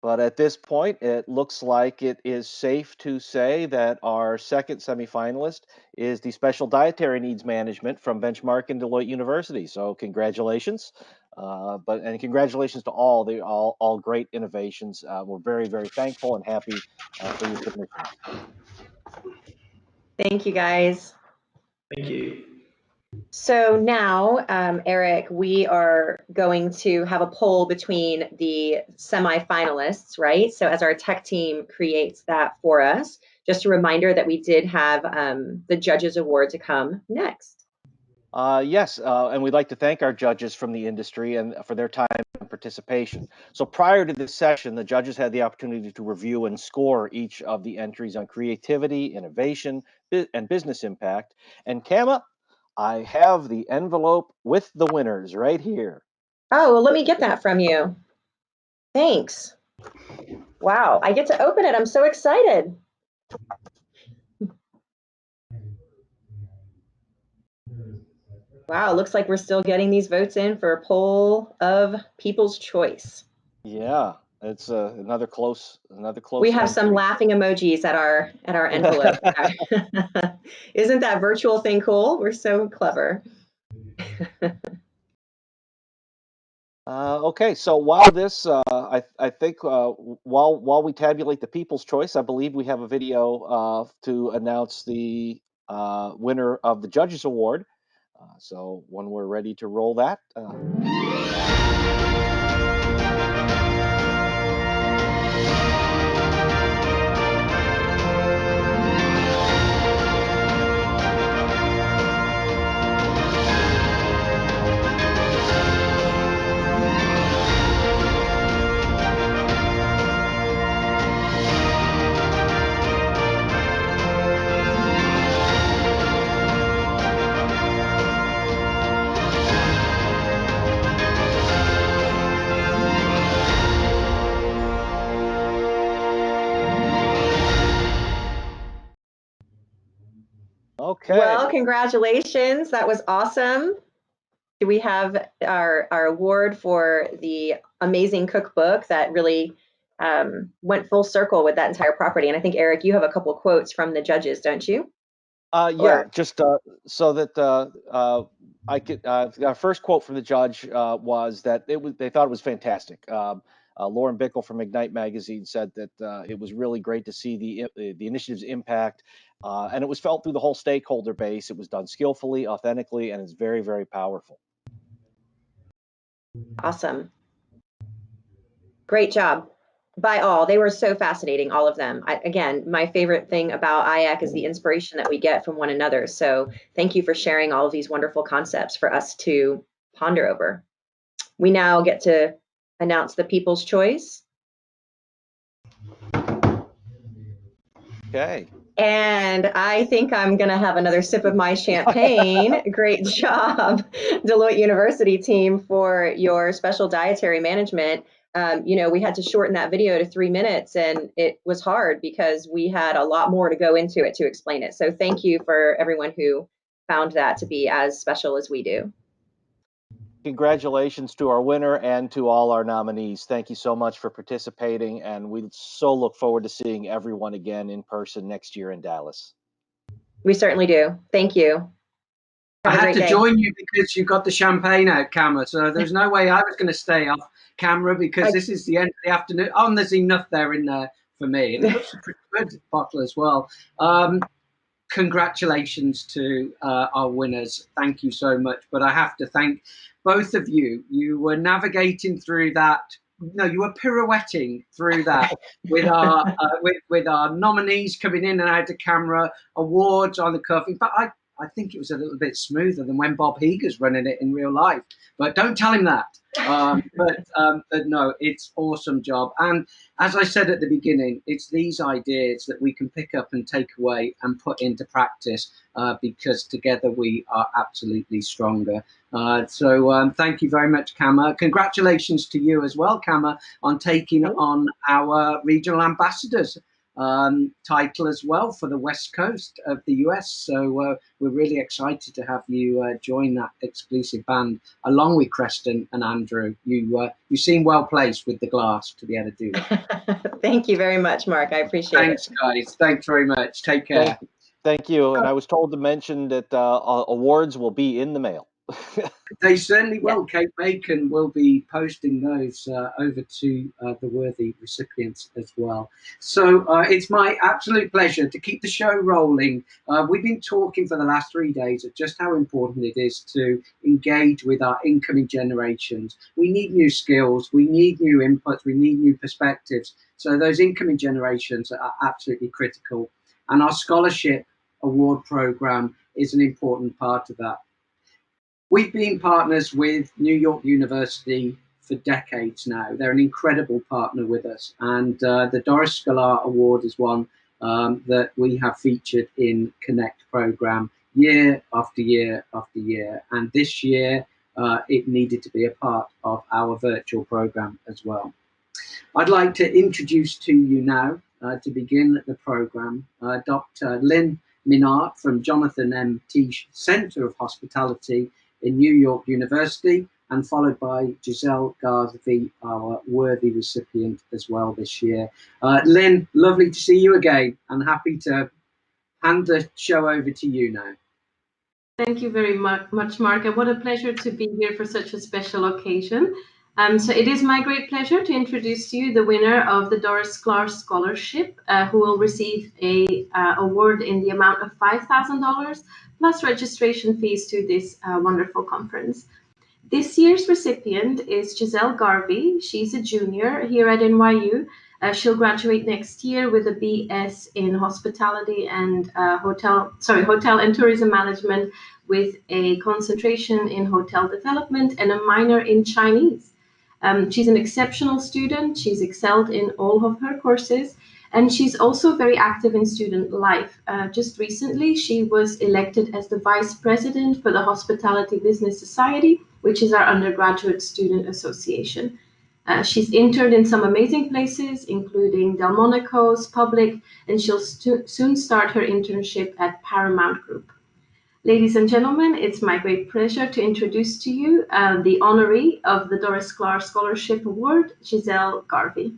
But at this point, it looks like it is safe to say that our second semifinalist is the Special Dietary Needs Management from Benchmark and Deloitte University. So congratulations. And congratulations to all great innovations. We're very thankful and happy for your submissions. Thank you, guys. Thank you. So now, Eric, we are going to have a poll between the semifinalists, right? So as our tech team creates that for us, just a reminder that we did have the Judges Award to come next. Yes, and we'd like to thank our judges from the industry and for their time and participation. So prior to this session, the judges had the opportunity to review and score each of the entries on creativity, innovation, and business impact. And Kama, I have the envelope with the winners right here. Oh, well, let me get that from you. Thanks. Wow, I get to open it. I'm so excited. Wow, looks like we're still getting these votes in for a poll of People's Choice. Yeah, it's another close. We have entry. some laughing emojis at our envelope. Isn't that virtual thing cool? We're so clever. Okay, so while this, I think while we tabulate the People's Choice, I believe we have a video to announce the winner of the Judges Award. So when we're ready to roll that. Okay. Well, congratulations. That was awesome. Do we have our award for the amazing cookbook that really went full circle with that entire property? And I think, Eric, you have a couple of quotes from the judges, don't you? Yeah, just so that I could. Our first quote from the judge was that they thought it was fantastic. Lauren Bickel from Ignite Magazine said that it was really great to see the initiative's impact, and it was felt through the whole stakeholder base. It was done skillfully, authentically, and it's very powerful. Awesome. Great job by all. They were so fascinating, all of them. Again, my favorite thing about IAC is the inspiration that we get from one another. So thank you for sharing all of these wonderful concepts for us to ponder over. We now get to announce the People's Choice. Okay. And I think I'm going to have another sip of my champagne. Great job, Deloitte University team, for your special dietary management. We had to shorten that video to 3 minutes, and it was hard because we had a lot more to go into it to explain it. So thank you for everyone who found that to be as special as we do. Congratulations to our winner and to all our nominees. Thank you so much for participating, and we so look forward to seeing everyone again in person next year in Dallas. We certainly do. Thank you. I had to join you because you got the champagne out, camera. So there's no way I was going to stay off camera because this is the end of the afternoon. Oh, and there's enough there in there for me. And it looks a pretty good bottle as well. Congratulations to our winners. Thank you so much. But I have to thank both of you. You were navigating through that. No, you were pirouetting through that with our with our nominees coming in and out of camera, awards on the cuff. In fact, I think it was a little bit smoother than when Bob Heger's running it in real life. But don't tell him that. But no, it's awesome job. And as I said at the beginning, it's these ideas that we can pick up and take away and put into practice because together we are absolutely stronger. So thank you very much, Kama. Congratulations to you as well, Kama, on taking on our regional ambassadors title as well for the West Coast of the US. So we're really excited to have you join that exclusive band along with Creston and Andrew. You seem well placed with the glass to be able to do that. Thank you very much, Mark. I appreciate it. Thanks, guys. Thanks very much. Take care. Thank you. And I was told to mention that awards will be in the mail. They certainly will. Kate Bacon will be posting those over to the worthy recipients as well. So it's my absolute pleasure to keep the show rolling. We've been talking for the last 3 days of just how important it is to engage with our incoming generations. We need new skills, we need new inputs, we need new perspectives. So those incoming generations are absolutely critical. And our scholarship award program is an important part of that. We've been partners with New York University for decades now. They're an incredible partner with us. And the Doris Scholar Award is one that we have featured in Connect program year after year after year. And this year, it needed to be a part of our virtual program as well. I'd like to introduce to you now, to begin the program, Dr. Lynn Minart from Jonathan M. Tisch Center of Hospitality in New York University, and followed by Giselle Garvey, our worthy recipient as well this year. Lynn, lovely to see you again, and happy to hand the show over to you now. Thank you very much, Mark, and what a pleasure to be here for such a special occasion. So it is my great pleasure to introduce to you the winner of the Doris Sklar Scholarship, who will receive a award in the amount of $5,000 plus registration fees to this wonderful conference. This year's recipient is Giselle Garvey. She's a junior here at NYU. She'll graduate next year with a BS in hospitality and hotel and tourism management, with a concentration in hotel development and a minor in Chinese. She's an exceptional student. She's excelled in all of her courses, and she's also very active in student life. Just recently, she was elected as the vice president for the Hospitality Business Society, which is our undergraduate student association. She's interned in some amazing places, including Delmonico's, Public, and she'll soon start her internship at Paramount Group. Ladies and gentlemen, it's my great pleasure to introduce to you the honoree of the Doris Sklar Scholarship Award, Giselle Garvey.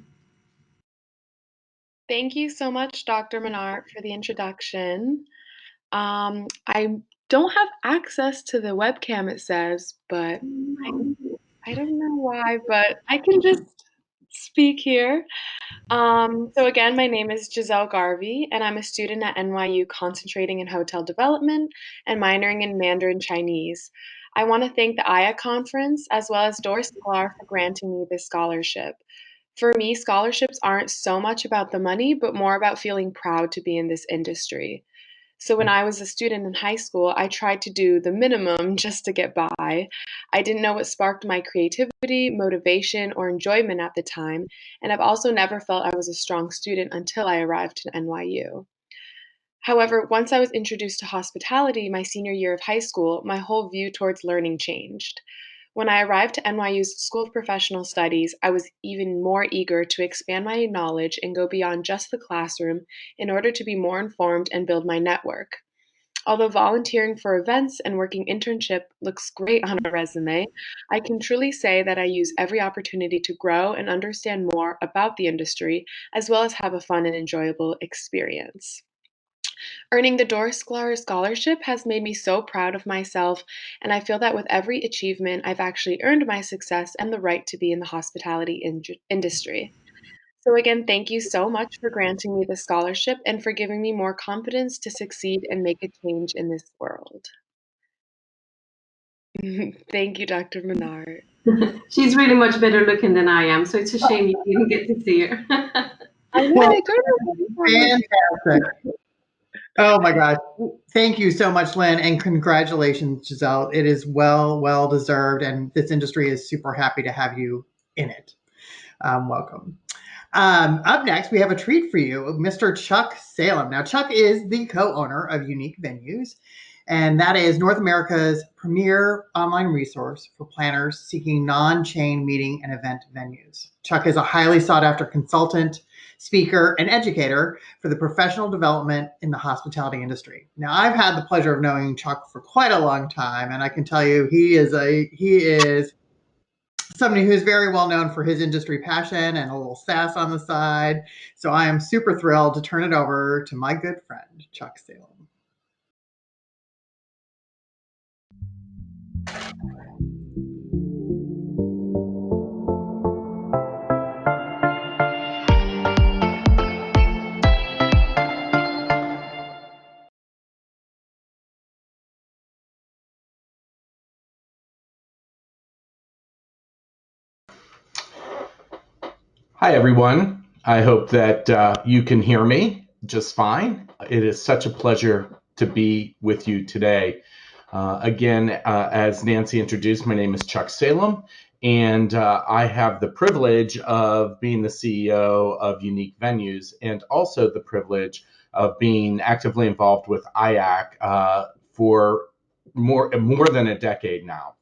Thank you so much, Dr. Minart, for the introduction. I don't have access to the webcam, it says, but I don't know why, but I can just speak here. So again, my name is Giselle Garvey, and I'm a student at NYU concentrating in hotel development and minoring in Mandarin Chinese. I want to thank the IACC conference as well as Doris Sklar for granting me this scholarship. For me, scholarships aren't so much about the money, but more about feeling proud to be in this industry. So when I was a student in high school, I tried to do the minimum just to get by. I didn't know what sparked my creativity, motivation, or enjoyment at the time, and I've also never felt I was a strong student until I arrived to NYU. However, once I was introduced to hospitality my senior year of high school, my whole view towards learning changed. When I arrived to NYU's School of Professional Studies, I was even more eager to expand my knowledge and go beyond just the classroom in order to be more informed and build my network. Although volunteering for events and working internship looks great on a resume, I can truly say that I use every opportunity to grow and understand more about the industry, as well as have a fun and enjoyable experience. Earning the Doris Sklar Scholarship has made me so proud of myself, and I feel that with every achievement, I've actually earned my success and the right to be in the hospitality industry. So, again, thank you so much for granting me the scholarship and for giving me more confidence to succeed and make a change in this world. Thank you, Dr. Menard. She's really much better looking than I am, so it's a shame you didn't get to see her. I know, Well, I don't know. fantastic. Oh my gosh. Thank you so much, Lynn, and congratulations, Giselle. It is well deserved, and this industry is super happy to have you in it. Welcome. Up next, we have a treat for you, Mr. Chuck Salem. Now, Chuck is the co-owner of Unique Venues, and that is North America's premier online resource for planners seeking non-chain meeting and event venues. Chuck is a highly sought-after consultant, speaker, and educator for the professional development in the hospitality industry. Now, I've had the pleasure of knowing Chuck for quite a long time, and I can tell you he is somebody who's very well known for his industry passion and a little sass on the side. So I am super thrilled to turn it over to my good friend, Chuck Salem. Hi, everyone. I hope that you can hear me just fine. It is such a pleasure to be with you today. Again, as Nancy introduced, my name is Chuck Salem, and I have the privilege of being the CEO of Unique Venues and also the privilege of being actively involved with IACC for more than a decade now.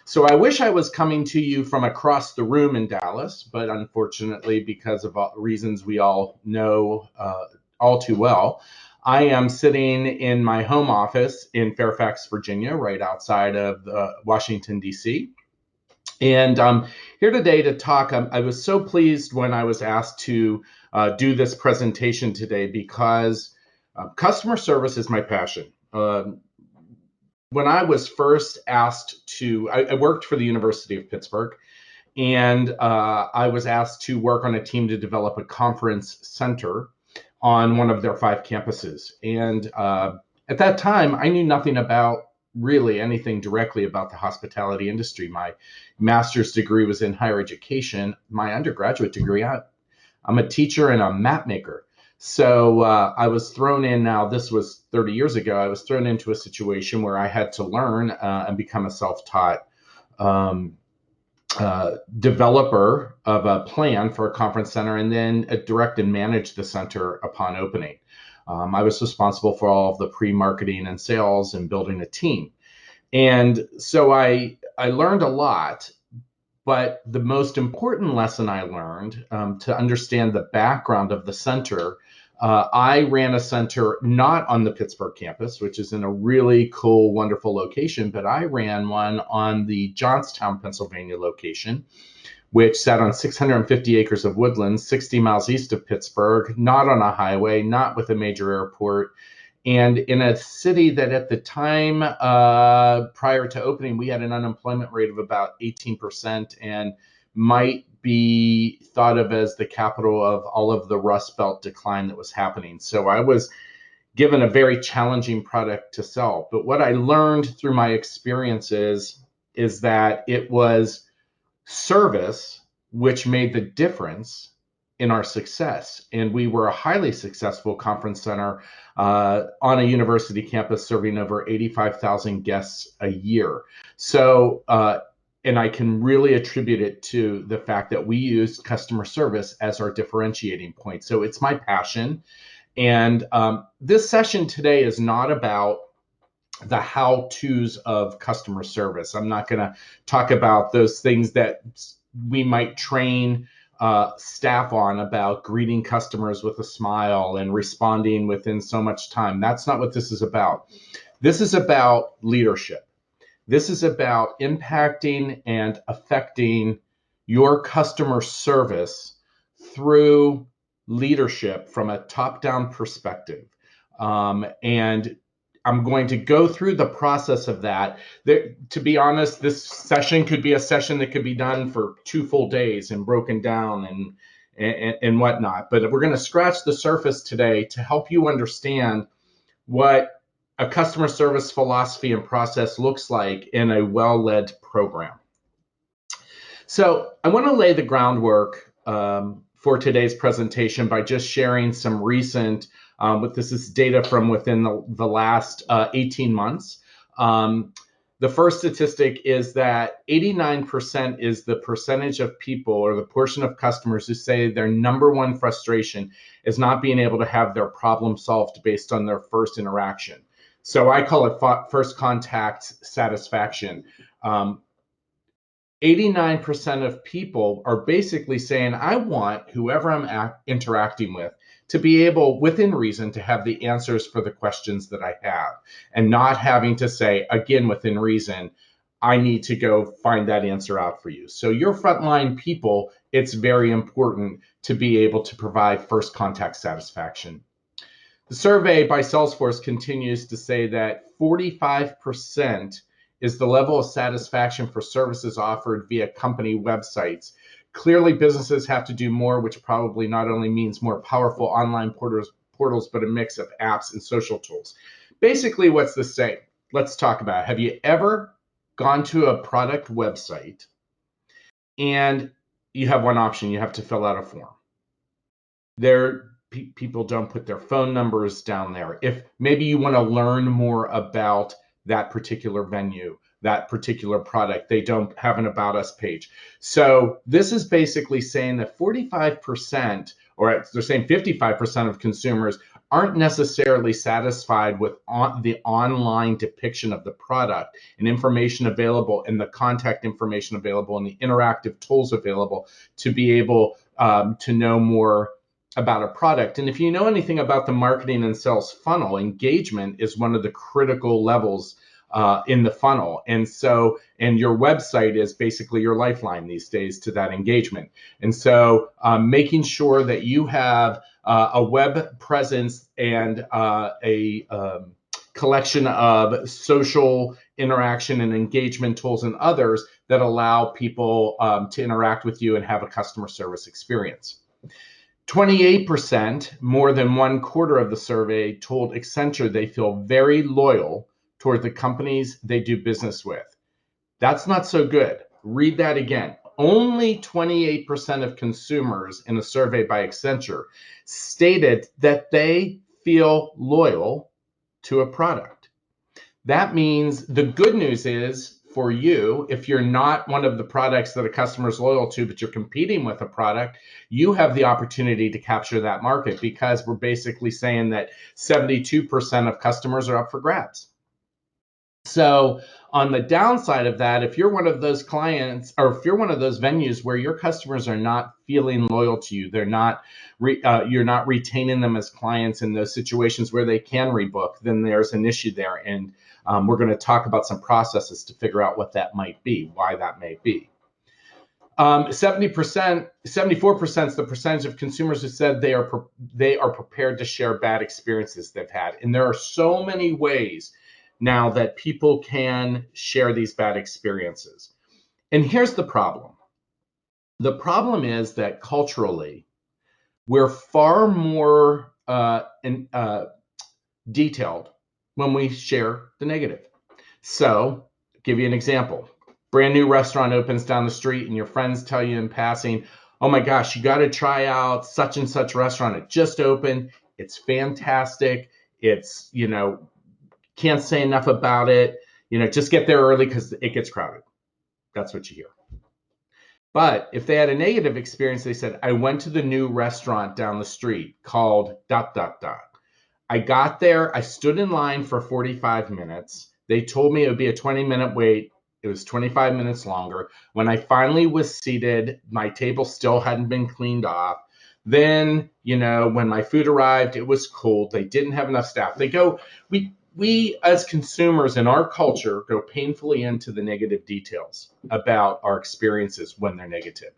So I wish I was coming to you from across the room in Dallas, but unfortunately, because of reasons we all know all too well, I am sitting in my home office in Fairfax, Virginia, right outside of Washington, D.C. And I'm here today to talk. I was so pleased when I was asked to do this presentation today because customer service is my passion. When I was first asked to, I worked for the University of Pittsburgh, and I was asked to work on a team to develop a conference center on one of their 5 campuses. And at that time, I knew nothing about really anything directly about the hospitality industry. My master's degree was in higher education. My undergraduate degree, I'm a teacher and a map maker. So I was thrown in, now this was 30 years ago, I was thrown into a situation where I had to learn and become a self-taught developer of a plan for a conference center and then direct and manage the center upon opening. I was responsible for all of the pre-marketing and sales and building a team. And so I learned a lot. But the most important lesson I learned to understand the background of the center, I ran a center not on the Pittsburgh campus, which is in a really cool, wonderful location, but I ran one on the Johnstown, Pennsylvania location, which sat on 650 acres of woodlands, 60 miles east of Pittsburgh, not on a highway, not with a major airport, and in a city that at the time prior to opening, we had an unemployment rate of about 18% and might be thought of as the capital of all of the Rust Belt decline that was happening. So I was given a very challenging product to sell. But what I learned through my experiences is that it was service which made the difference in our success. And we were a highly successful conference center on a university campus serving over 85,000 guests a year. So, and I can really attribute it to the fact that we used customer service as our differentiating point. So it's my passion. And this session today is not about the how-tos of customer service. I'm not going to talk about those things that we might train staff on, about greeting customers with a smile and responding within so much time. That's not what this is about. This is about leadership. This is about impacting and affecting your customer service through leadership from a top-down perspective. And I'm going to go through the process of that. To be honest, this session could be a session that could be done for 2 full days and broken down and whatnot. But we're going to scratch the surface today to help you understand what a customer service philosophy and process looks like in a well-led program. So I want to lay the groundwork for today's presentation by just sharing some recent, this is data from within the last 18 months. The first statistic is that 89% is the percentage of people, or the portion of customers, who say their number one frustration is not being able to have their problem solved based on their first interaction. So I call it first contact satisfaction. 89% of people are basically saying, I want whoever I'm interacting with to be able, within reason, to have the answers for the questions that I have, and not having to say, again, within reason, I need to go find that answer out for you. So your frontline people, it's very important to be able to provide first contact satisfaction. The survey by Salesforce continues to say that 45% is the level of satisfaction for services offered via company websites. Clearly, businesses have to do more, which probably not only means more powerful online portals, but a mix of apps and social tools. Basically, what's this saying? Let's talk about it. Have you ever gone to a product website and you have one option? You have to fill out a form. People don't put their phone numbers down there. If maybe you want to learn more about that particular venue, that particular product, they don't have an About Us page. So this is basically saying that 45%, or they're saying 55% of consumers aren't necessarily satisfied with the online depiction of the product and information available, and the contact information available, and the interactive tools available to be able to know more about a product. And if you know anything about the marketing and sales funnel, engagement is one of the critical levels in the funnel. And so, and your website is basically your lifeline these days to that engagement. And so making sure that you have a web presence and a collection of social interaction and engagement tools and others that allow people to interact with you and have a customer service experience. 28%, more than 1/4 of the survey, told Accenture they feel very loyal toward the companies they do business with. That's not so good. Read that again. Only 28% of consumers in a survey by Accenture stated that they feel loyal to a product. That means the good news is, for you, if you're not one of the products that a customer is loyal to, but you're competing with a product, you have the opportunity to capture that market, because we're basically saying that 72% of customers are up for grabs. So on the downside of that, if you're one of those clients, or if you're one of those venues where your customers are not feeling loyal to you, they're not you're not retaining them as clients in those situations where they can rebook, then there's an issue there. And we're going to talk about some processes to figure out what that might be, why that may be. 70%, 74% is the percentage of consumers who said they are prepared to share bad experiences they've had. And there are so many ways now that people can share these bad experiences. And here's the problem. The problem is that culturally, we're far more detailed when we share the negative. So, I'll give you an example. Brand new restaurant opens down the street and your friends tell you in passing, oh my gosh, you got to try out such and such restaurant. It just opened. It's fantastic. It's, can't say enough about it. Just get there early because it gets crowded. That's what you hear. But if they had a negative experience, they said, I went to the new restaurant down the street called ... I got there, I stood in line for 45 minutes. They told me it would be a 20-minute wait. It was 25 minutes longer. When I finally was seated, my table still hadn't been cleaned off. Then, when my food arrived, it was cold. They didn't have enough staff. We as consumers in our culture go painfully into the negative details about our experiences when they're negative.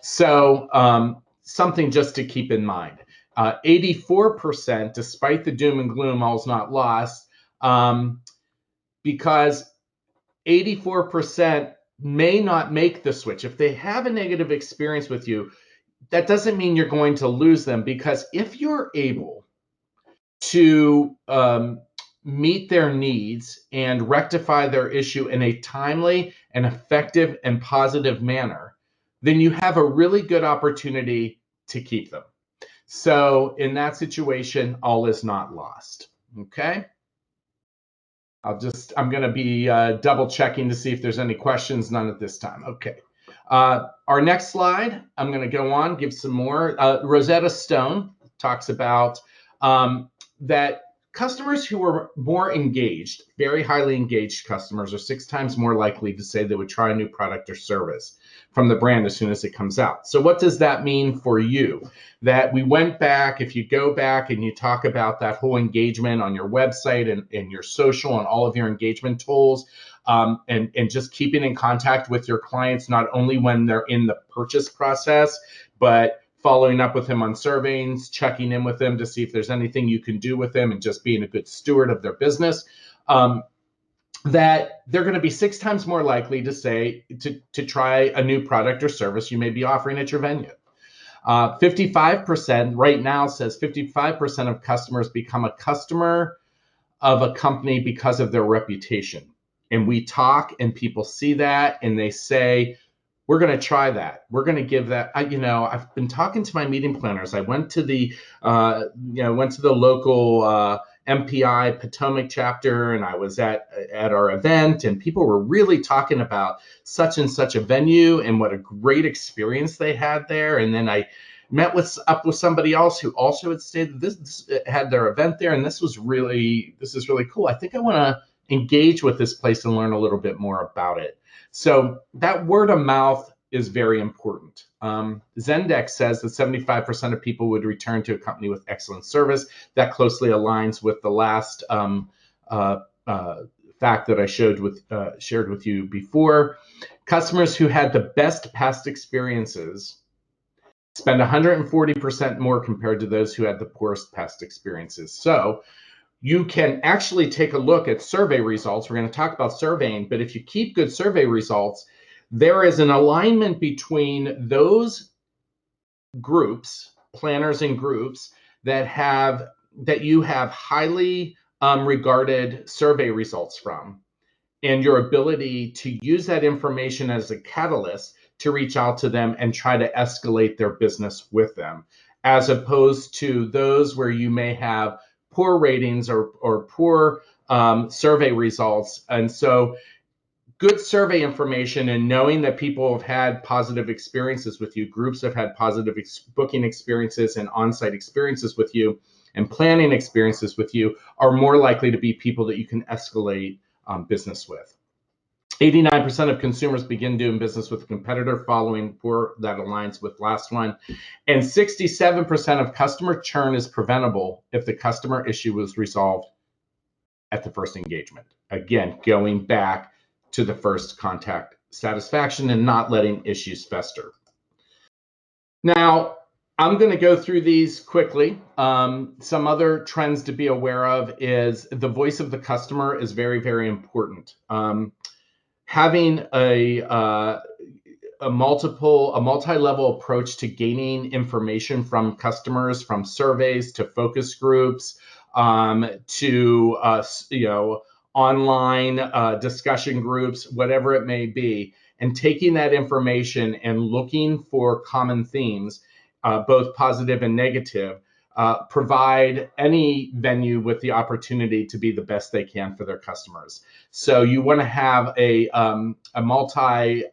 So something just to keep in mind. 84%, despite the doom and gloom, all's not lost, because 84% may not make the switch. If they have a negative experience with you, that doesn't mean you're going to lose them, because if you're able to meet their needs and rectify their issue in a timely and effective and positive manner, then you have a really good opportunity to keep them. So in that situation, all is not lost. Okay. I'm going to be double checking to see if there's any questions. None at this time. Okay. Our next slide, I'm going to go on, give some more. Rosetta Stone talks about that customers who are more engaged, very highly engaged customers, are 6 times more likely to say they would try a new product or service from the brand as soon as it comes out. So what does that mean for you? That we went back, if you go back and you talk about that whole engagement on your website and your social and all of your engagement tools, and just keeping in contact with your clients, not only when they're in the purchase process, but following up with them on surveys, checking in with them to see if there's anything you can do with them, and just being a good steward of their business, that they're going to be 6 times more likely to say to try a new product or service you may be offering at your venue. 55% right now says 55% of customers become a customer of a company because of their reputation. And we talk and people see that and they say, we're going to try that. We're going to give that. I've been talking to my meeting planners. I went to the, local MPI Potomac chapter, and I was at our event, and people were really talking about such and such a venue and what a great experience they had there. And then I met with somebody else who also had stated this had their event there, and this is really cool. I think I want to engage with this place and learn a little bit more about it. So that word of mouth is very important. Zendesk says that 75% of people would return to a company with excellent service. That closely aligns with the last fact that I shared with you before. Customers who had the best past experiences spend 140% more compared to those who had the poorest past experiences. So you can actually take a look at survey results. We're going to talk about surveying, but if you keep good survey results, there is an alignment between those groups, planners and groups, that you have highly regarded survey results from, and your ability to use that information as a catalyst to reach out to them and try to escalate their business with them, as opposed to those where you may have poor ratings or poor survey results. And so good survey information and knowing that people have had positive experiences with you, groups have had positive booking experiences and on-site experiences with you, and planning experiences with you, are more likely to be people that you can escalate business with. 89% of consumers begin doing business with a competitor following poor, that aligns with last one. And 67% of customer churn is preventable if the customer issue was resolved at the first engagement. Again, going back to the first contact satisfaction and not letting issues fester. Now, I'm going to go through these quickly. Some other trends to be aware of is the voice of the customer is very, very important. Having a multi-level approach to gaining information from customers, from surveys to focus groups, to online discussion groups, whatever it may be, and taking that information and looking for common themes, both positive and negative, provide any venue with the opportunity to be the best they can for their customers. So you want to have a multi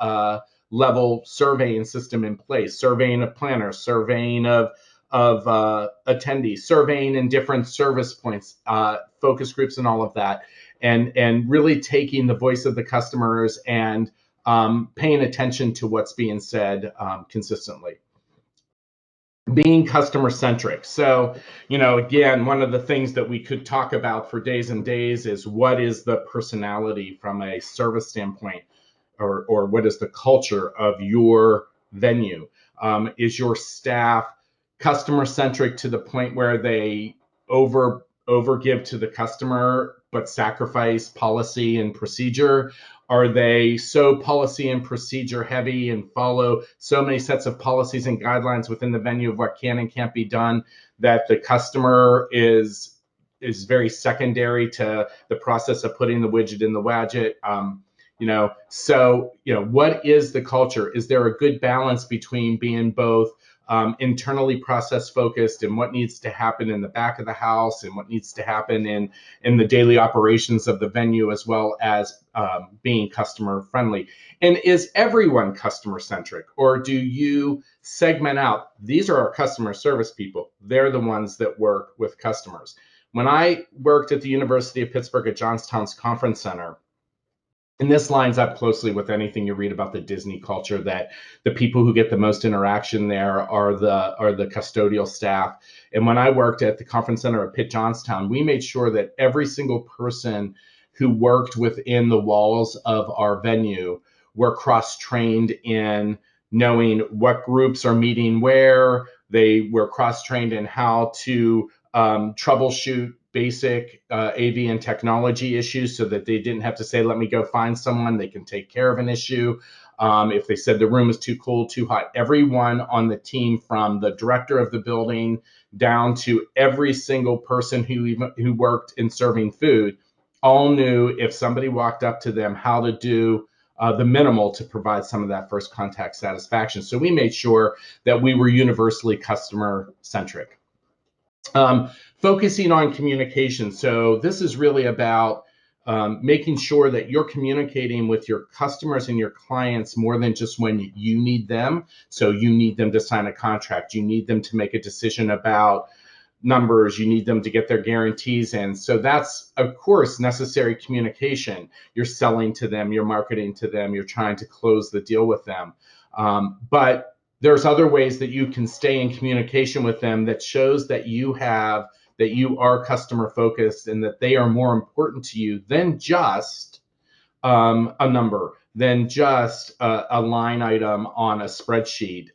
level surveying system in place, surveying of planners, surveying of attendees, surveying in different service points, focus groups, and all of that, and really taking the voice of the customers and paying attention to what's being said consistently. Being customer centric. So, again, one of the things that we could talk about for days and days is what is the personality from a service standpoint, or what is the culture of your venue? Is your staff customer centric to the point where they overgive to the customer but sacrifice policy and procedure? Are they so policy and procedure heavy and follow so many sets of policies and guidelines within the venue of what can and can't be done that the customer is very secondary to the process of putting the widget in the Wadget? What is the culture? Is there a good balance between being both internally process focused and what needs to happen in the back of the house and what needs to happen in the daily operations of the venue, as well as being customer friendly? And is everyone customer centric, or do you segment out? These are our customer service people. They're the ones that work with customers. When I worked at the University of Pittsburgh at Johnstown's Conference Center, and this lines up closely with anything you read about the Disney culture, that the people who get the most interaction there are the custodial staff. And when I worked at the Conference Center at Pitt Johnstown, we made sure that every single person who worked within the walls of our venue were cross-trained in knowing what groups are meeting where. They were cross-trained in how to troubleshoot basic AV and technology issues, so that they didn't have to say, let me go find someone. They can take care of an issue. If they said the room is too cold, too hot, everyone on the team, from the director of the building down to every single person who worked in serving food, all knew if somebody walked up to them how to do the minimal to provide some of that first contact satisfaction. So we made sure that we were universally customer centric. Focusing on communication. So this is really about making sure that you're communicating with your customers and your clients more than just when you need them. So you need them to sign a contract. You need them to make a decision about numbers. You need them to get their guarantees in. So that's, of course, necessary communication. You're selling to them, you're marketing to them, you're trying to close the deal with them. But there's other ways that you can stay in communication with them that shows that you are customer focused and that they are more important to you than just a number, than just a line item on a spreadsheet.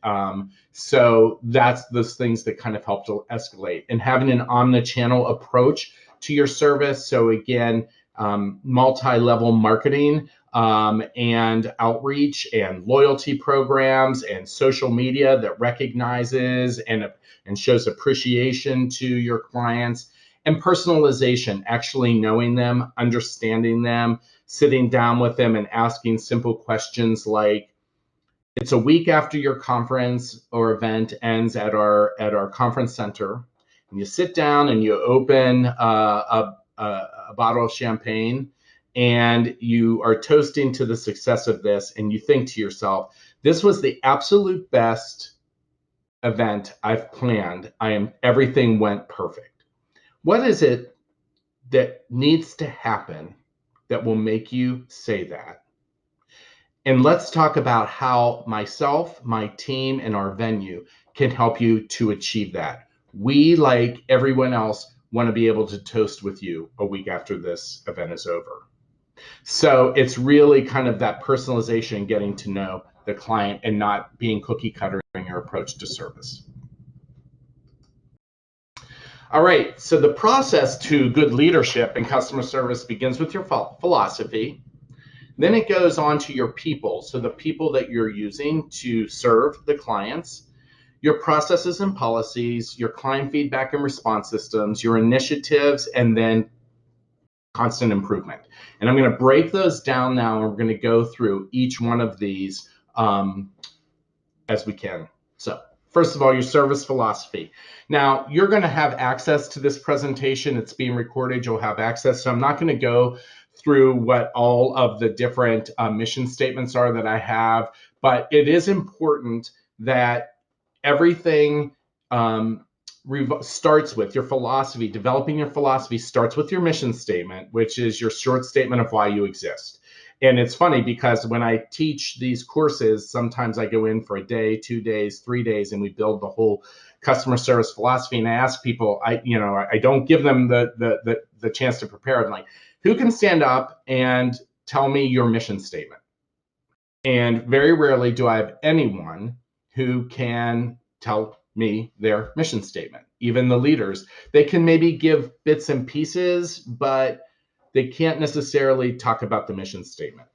So that's those things that kind of help to escalate, and having an omni-channel approach to your service. So again, multi-level marketing and outreach and loyalty programs and social media that recognizes and shows appreciation to your clients, and personalization, actually knowing them, understanding them, sitting down with them and asking simple questions like, it's a week after your conference or event ends at our conference center, and you sit down and you open a bottle of champagne and you are toasting to the success of this, and you think to yourself, this was the absolute best event I've planned. Everything went perfect. What is it that needs to happen that will make you say that? And let's talk about how myself, my team, and our venue can help you to achieve that. We, like everyone else, want to be able to toast with you a week after this event is over. So it's really kind of that personalization, getting to know the client and not being cookie cutter in your approach to service. All right, so the process to good leadership and customer service begins with your philosophy. Then it goes on to your people, so the people that you're using to serve the clients, your processes and policies, your client feedback and response systems, your initiatives, and then constant improvement. And I'm going to break those down now, and we're going to go through each one of these as we can. So first of all, your service philosophy. Now, you're going to have access to this presentation. It's being recorded. You'll have access. So I'm not going to go through what all of the different mission statements are that I have, but it is important that everything starts with your philosophy. Developing your philosophy starts with your mission statement, which is your short statement of why you exist. And it's funny because when I teach these courses, sometimes I go in for a day, 2 days, 3 days, and we build the whole customer service philosophy. And I ask people, I don't give them the chance to prepare. I'm like, who can stand up and tell me your mission statement? And very rarely do I have anyone who can tell me their mission statement. Even the leaders, they can maybe give bits and pieces, but they can't necessarily talk about the mission statement.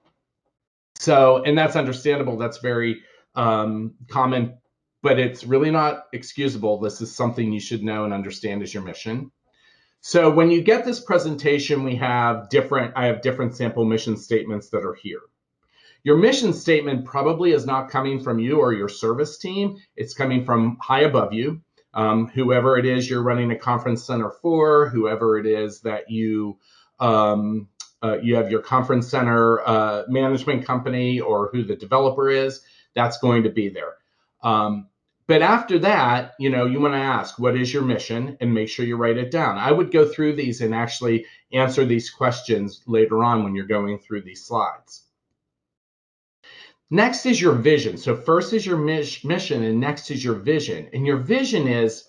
So, and that's understandable. That's very common, but it's really not excusable. This is something you should know and understand as your mission. So when you get this presentation, I have different sample mission statements that are here. Your mission statement probably is not coming from you or your service team. It's coming from high above you, whoever it is you're running a conference center for, whoever it is that you have your conference center management company, or who the developer is, that's going to be there. But after that, you want to ask, what is your mission? And make sure you write it down. I would go through these and actually answer these questions later on when you're going through these slides. Next is your vision. So first is your mission, and next is your vision. And your vision is,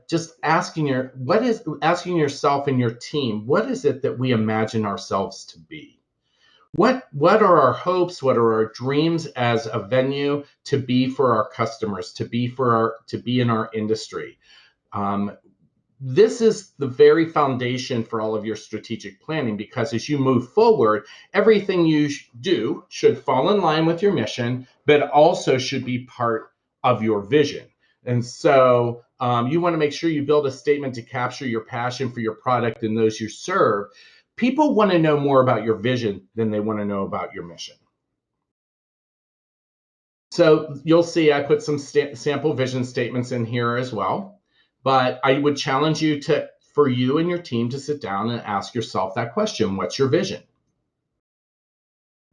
just asking yourself and your team, what is it that we imagine ourselves to be? What are our hopes? What are our dreams as a venue to be for our customers, to be in our industry? This is the very foundation for all of your strategic planning, because as you move forward, everything you do should fall in line with your mission, but also should be part of your vision. And so you want to make sure you build a statement to capture your passion for your product and those you serve. People want to know more about your vision than they want to know about your mission. So you'll see I put some sample vision statements in here as well, but I would challenge you for you and your team to sit down and ask yourself that question: what's your vision?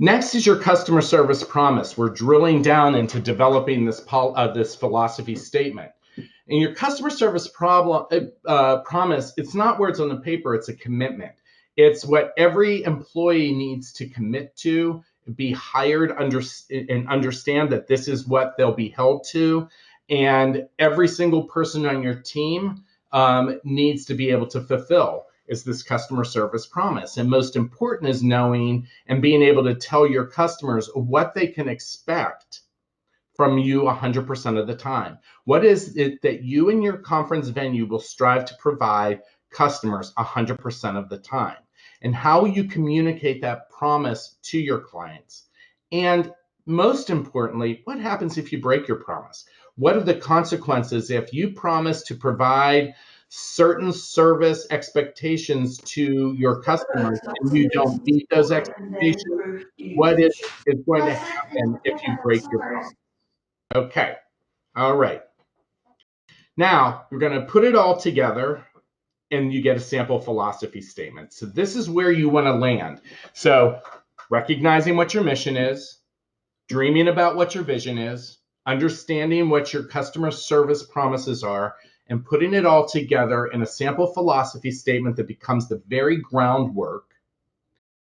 Next is your customer service promise. We're drilling down into developing this philosophy statement. And your customer service promise, it's not words on the paper, it's a commitment. It's what every employee needs to commit to, be hired and understand that this is what they'll be held to. And every single person on your team needs to be able to fulfill is this customer service promise. And most important is knowing and being able to tell your customers what they can expect from you 100% of the time. What is it that you and your conference venue will strive to provide customers 100% of the time? And how you communicate that promise to your clients? And most importantly, what happens if you break your promise? What are the consequences if you promise to provide certain service expectations to your customers and you don't meet those expectations? What is going to happen if you break your promise? Okay, all right. Now we're going to put it all together and you get a sample philosophy statement. So this is where you want to land. So recognizing what your mission is, dreaming about what your vision is, understanding what your customer service promises are, and putting it all together in a sample philosophy statement that becomes the very groundwork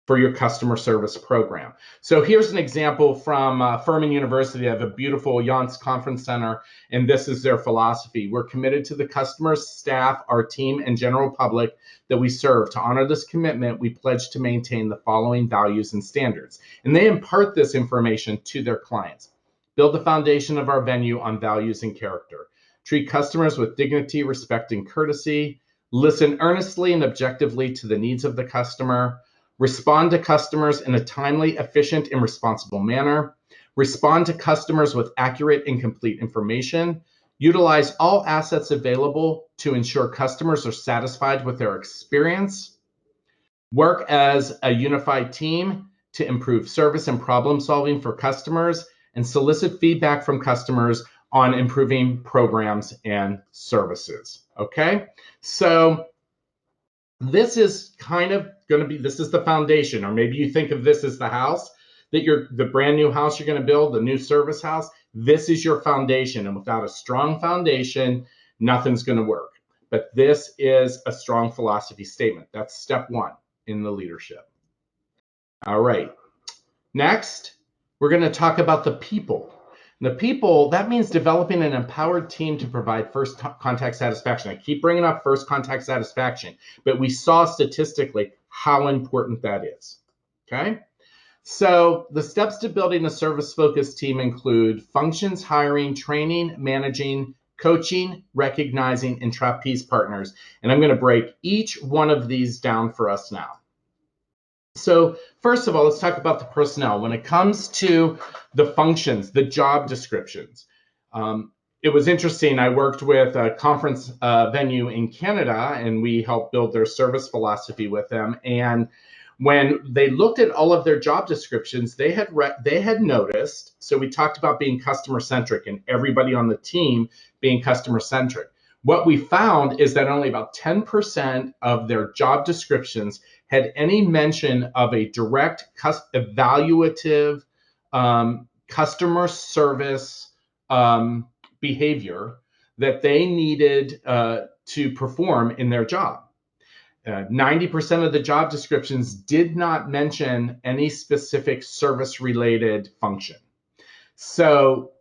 for your customer service program. So here's an example from Furman University. They have a beautiful Yance Conference Center, and this is their philosophy. We're committed to the customers, staff, our team, and general public that we serve. To honor this commitment, we pledge to maintain the following values and standards. And they impart this information to their clients. Build the foundation of our venue on values and character. Treat customers with dignity, respect, and courtesy. Listen earnestly and objectively to the needs of the customer. Respond to customers in a timely, efficient, and responsible manner. Respond to customers with accurate and complete information. Utilize all assets available to ensure customers are satisfied with their experience. Work as a unified team to improve service and problem solving for customers, and solicit feedback from customers on improving programs and services. Okay, so this is kind of going to be, this is the foundation, or maybe you think of this as the house that the brand new house you're going to build, the new service house. This is your foundation, and without a strong foundation, nothing's going to work. But this is a strong philosophy statement. That's step one in the leadership. All right. Next, we're going to talk about the people. And the people, that means developing an empowered team to provide first contact satisfaction. I keep bringing up first contact satisfaction, but we saw statistically how important that is. Okay? So the steps to building a service-focused team include functions, hiring, training, managing, coaching, recognizing, and trapeze partners. And I'm going to break each one of these down for us now. So first of all, let's talk about the personnel. When it comes to the functions, the job descriptions, it was interesting. I worked with a conference venue in Canada, and we helped build their service philosophy with them. And when they looked at all of their job descriptions, they had noticed, so we talked about being customer centric and everybody on the team being customer centric. What we found is that only about 10% of their job descriptions had any mention of a direct evaluative customer service behavior that they needed to perform in their job. 90% of the job descriptions did not mention any specific service-related function. So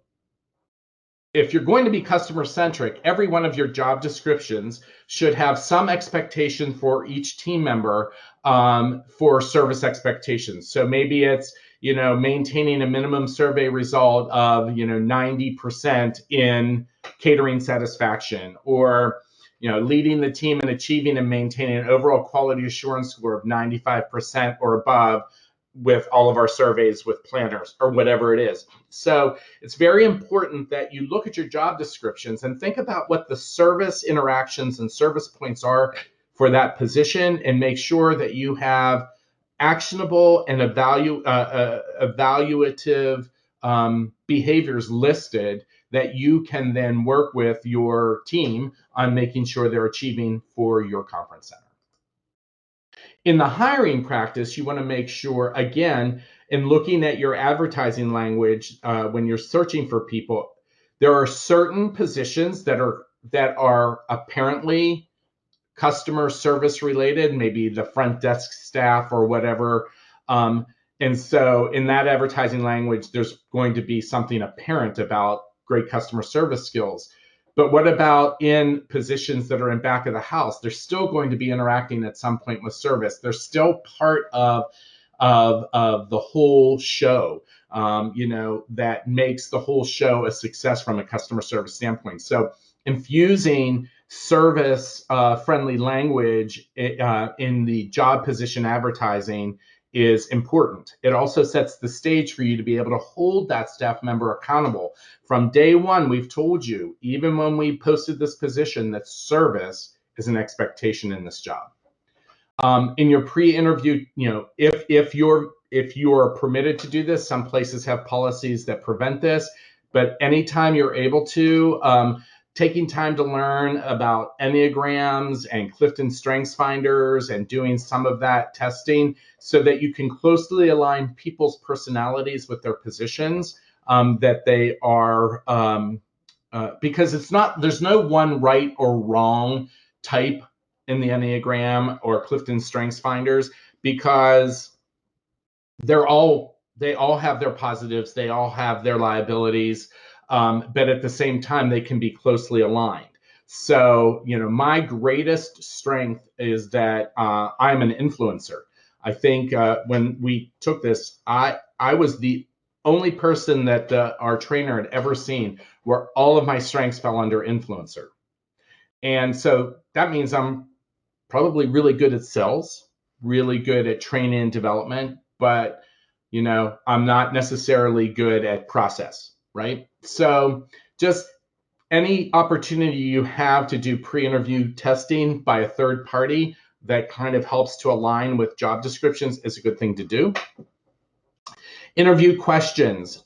if you're going to be customer-centric, every one of your job descriptions should have some expectation for each team member for service expectations. So maybe it's, maintaining a minimum survey result of, 90% in catering satisfaction, or, leading the team in achieving and maintaining an overall quality assurance score of 95% or above with all of our surveys with planners, or whatever it is. So it's very important that you look at your job descriptions and think about what the service interactions and service points are for that position, and make sure that you have actionable and evaluative behaviors listed that you can then work with your team on making sure they're achieving for your conference center. In the hiring practice, you want to make sure, again, in looking at your advertising language, when you're searching for people, there are certain positions that are apparently customer service related, maybe the front desk staff or whatever. And so in that advertising language, there's going to be something apparent about great customer service skills. But what about in positions that are in back of the house? They're still going to be interacting at some point with service. They're still part of the whole show, that makes the whole show a success from a customer service standpoint. So infusing service friendly language in the job position advertising is important. It also sets the stage for you to be able to hold that staff member accountable. From day one, we've told you, even when we posted this position, that service is an expectation in this job. In your pre-interview, if you're permitted to do this, some places have policies that prevent this, but anytime you're able to, taking time to learn about Enneagrams and Clifton Strengths Finders and doing some of that testing so that you can closely align people's personalities with their positions, that they are, because there's no one right or wrong type in the Enneagram or Clifton Strengths Finders, because they all have their positives, they all have their liabilities, but at the same time, they can be closely aligned. So, my greatest strength is that I'm an influencer. I think when we took this, I was the only person that our trainer had ever seen where all of my strengths fell under influencer. And so that means I'm probably really good at sales, really good at training and development, but I'm not necessarily good at process, right? So just any opportunity you have to do pre-interview testing by a third party, that kind of helps to align with job descriptions is a good thing to do. Interview questions,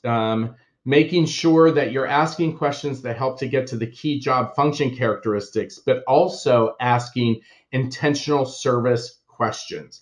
making sure that you're asking questions that help to get to the key job function characteristics, but also asking intentional service questions,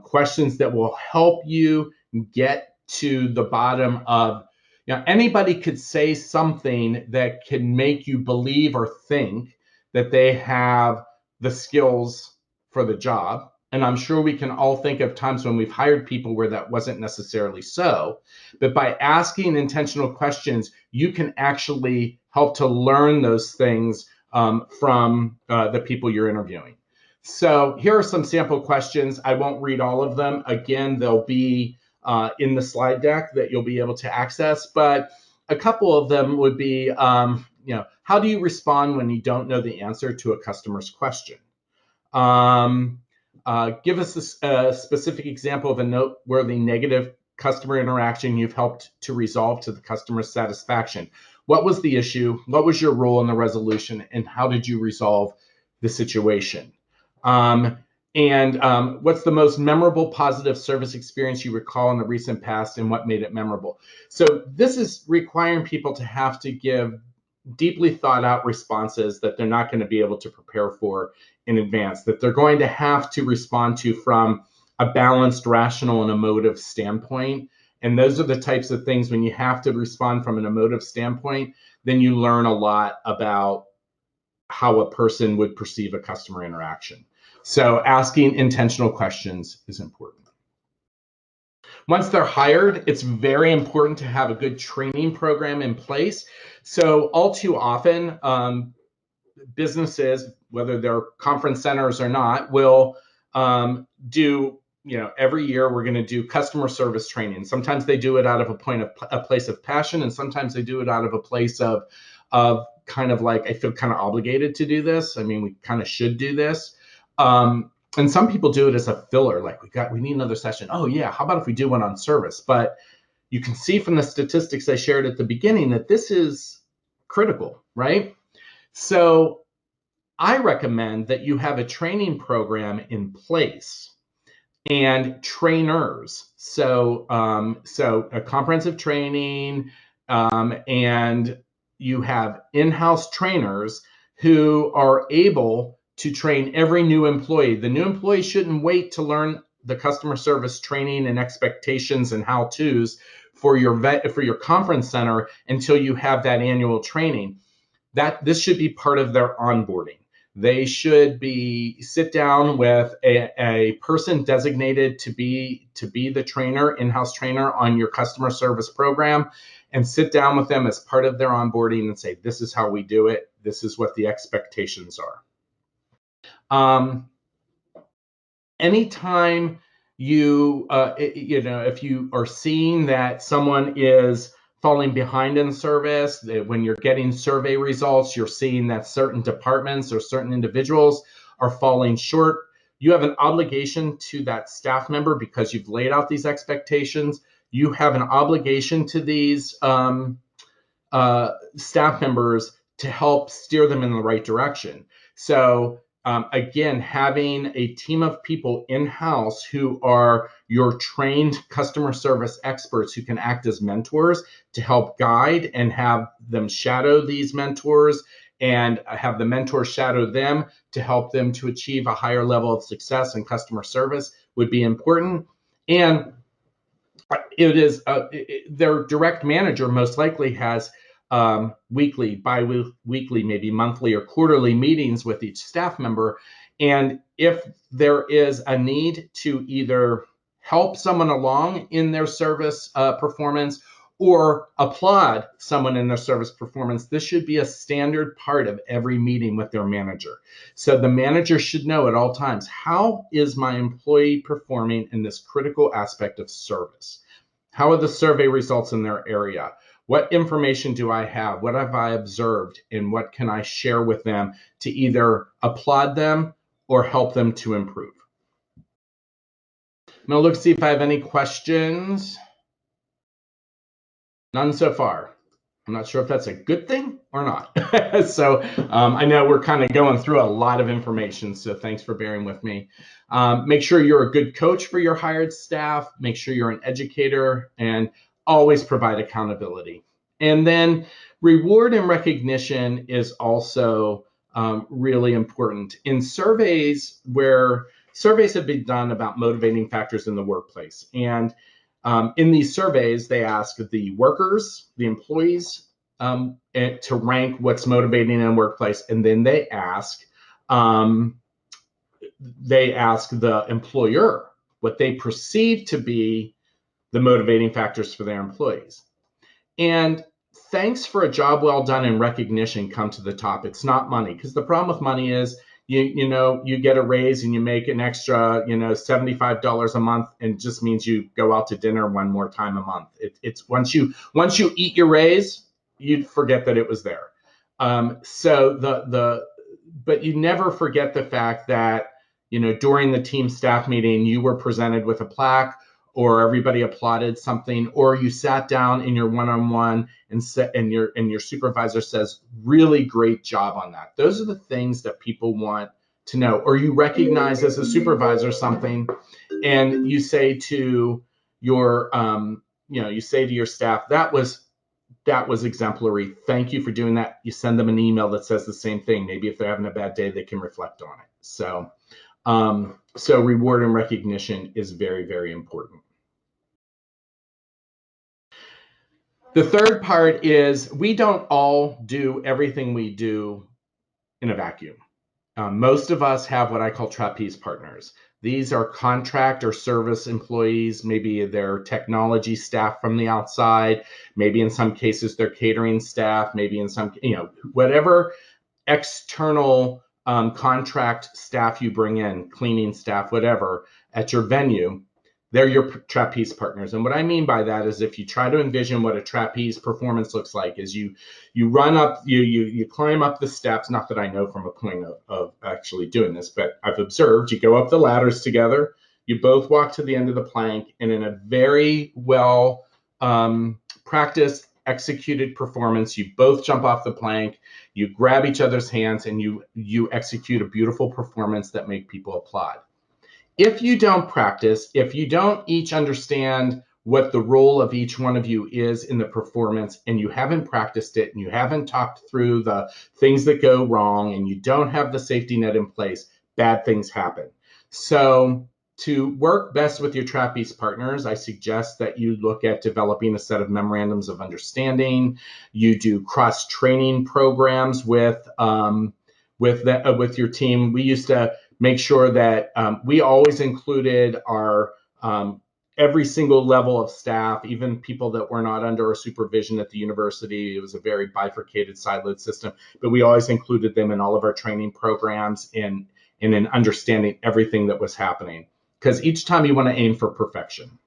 questions that will help you get to the bottom of, anybody could say something that can make you believe or think that they have the skills for the job. And I'm sure we can all think of times when we've hired people where that wasn't necessarily so. But by asking intentional questions, you can actually help to learn those things from the people you're interviewing. So here are some sample questions. I won't read all of them. Again, they'll be in the slide deck that you'll be able to access. But a couple of them would be, how do you respond when you don't know the answer to a customer's question? Give us a specific example of a noteworthy negative customer interaction you've helped to resolve to the customer's satisfaction. What was the issue? What was your role in the resolution? And how did you resolve the situation? What's the most memorable positive service experience you recall in the recent past, and what made it memorable? So this is requiring people to have to give deeply thought out responses that they're not going to be able to prepare for in advance, that they're going to have to respond to from a balanced, rational, and emotive standpoint. And those are the types of things when you have to respond from an emotive standpoint, then you learn a lot about how a person would perceive a customer interaction. So asking intentional questions is important. Once they're hired, it's very important to have a good training program in place. So all too often, businesses, whether they're conference centers or not, will do, every year we're going to do customer service training. Sometimes they do it out of a place of passion, and sometimes they do it out of a place of kind of like, I feel kind of obligated to do this. I mean, we kind of should do this. And some people do it as a filler, like we need another session. Oh yeah, how about if we do one on service? But you can see from the statistics I shared at the beginning that this is critical, right? So I recommend that you have a training program in place and trainers. So a comprehensive training, and you have in-house trainers who are able to train every new employee. The new employee shouldn't wait to learn the customer service training and expectations and how-tos for your conference center until you have that annual training. This should be part of their onboarding. They should sit down with a person designated to be the trainer, in-house trainer on your customer service program, and sit down with them as part of their onboarding and say, this is how we do it. This is what the expectations are. Anytime if you are seeing that someone is falling behind in service, when you're getting survey results, you're seeing that certain departments or certain individuals are falling short, you have an obligation to that staff member because you've laid out these expectations. You have an obligation to these staff members to help steer them in the right direction. So again, having a team of people in-house who are your trained customer service experts who can act as mentors to help guide and have them shadow these mentors and have the mentors shadow them to help them to achieve a higher level of success in customer service would be important. And it is their direct manager most likely has weekly, bi-weekly, maybe monthly or quarterly meetings with each staff member. And if there is a need to either help someone along in their service performance or applaud someone in their service performance, this should be a standard part of every meeting with their manager. So the manager should know at all times, how is my employee performing in this critical aspect of service? How are the survey results in their area? What information do I have? What have I observed? And what can I share with them to either applaud them or help them to improve? I'm going to look to see if I have any questions. None so far. I'm not sure if that's a good thing or not. So I know we're kind of going through a lot of information, so thanks for bearing with me. Make sure you're a good coach for your hired staff. Make sure you're an educator, and always provide accountability. And then reward and recognition is also really important. In surveys have been done about motivating factors in the workplace, and in these surveys, they ask the workers, the employees, to rank what's motivating in a workplace, and then they ask the employer what they perceive to be the motivating factors for their employees. And thanks for a job well done and recognition come to the top. It's not money, because the problem with money is you get a raise and you make an extra $75 a month, and it just means you go out to dinner one more time a month. It's once you eat your raise, you forget that it was there. But you never forget the fact that during the team staff meeting you were presented with a plaque, or everybody applauded something, or you sat down in your one-on-one and your supervisor says, really great job on that. Those are the things that people want to know. Or you recognize as a supervisor something, and you say to your staff, that was exemplary. Thank you for doing that. You send them an email that says the same thing. Maybe if they're having a bad day, they can reflect on it. So reward and recognition is very, very important. The third part is we don't all do everything we do in a vacuum. Most of us have what I call trapeze partners. These are contract or service employees. Maybe they're technology staff from the outside. Maybe in some cases they're catering staff. Maybe in some, whatever external contract staff you bring in, cleaning staff, whatever, at your venue, they're your trapeze partners. And what I mean by that is, if you try to envision what a trapeze performance looks like, is you run up, you climb up the steps. Not that I know from a point of actually doing this, but I've observed you go up the ladders together, you both walk to the end of the plank, and in a very well practiced, executed performance, you both jump off the plank, you grab each other's hands, and you execute a beautiful performance that make people applaud. If you don't practice, if you don't each understand what the role of each one of you is in the performance, and you haven't practiced it, and you haven't talked through the things that go wrong, and you don't have the safety net in place, bad things happen. So to work best with your trapeze partners, I suggest that you look at developing a set of memorandums of understanding. You do cross-training programs with your team. We used to make sure that we always included our every single level of staff, even people that were not under our supervision at the university. It was a very bifurcated, siloed system, but we always included them in all of our training programs and in understanding everything that was happening, because each time you want to aim for perfection.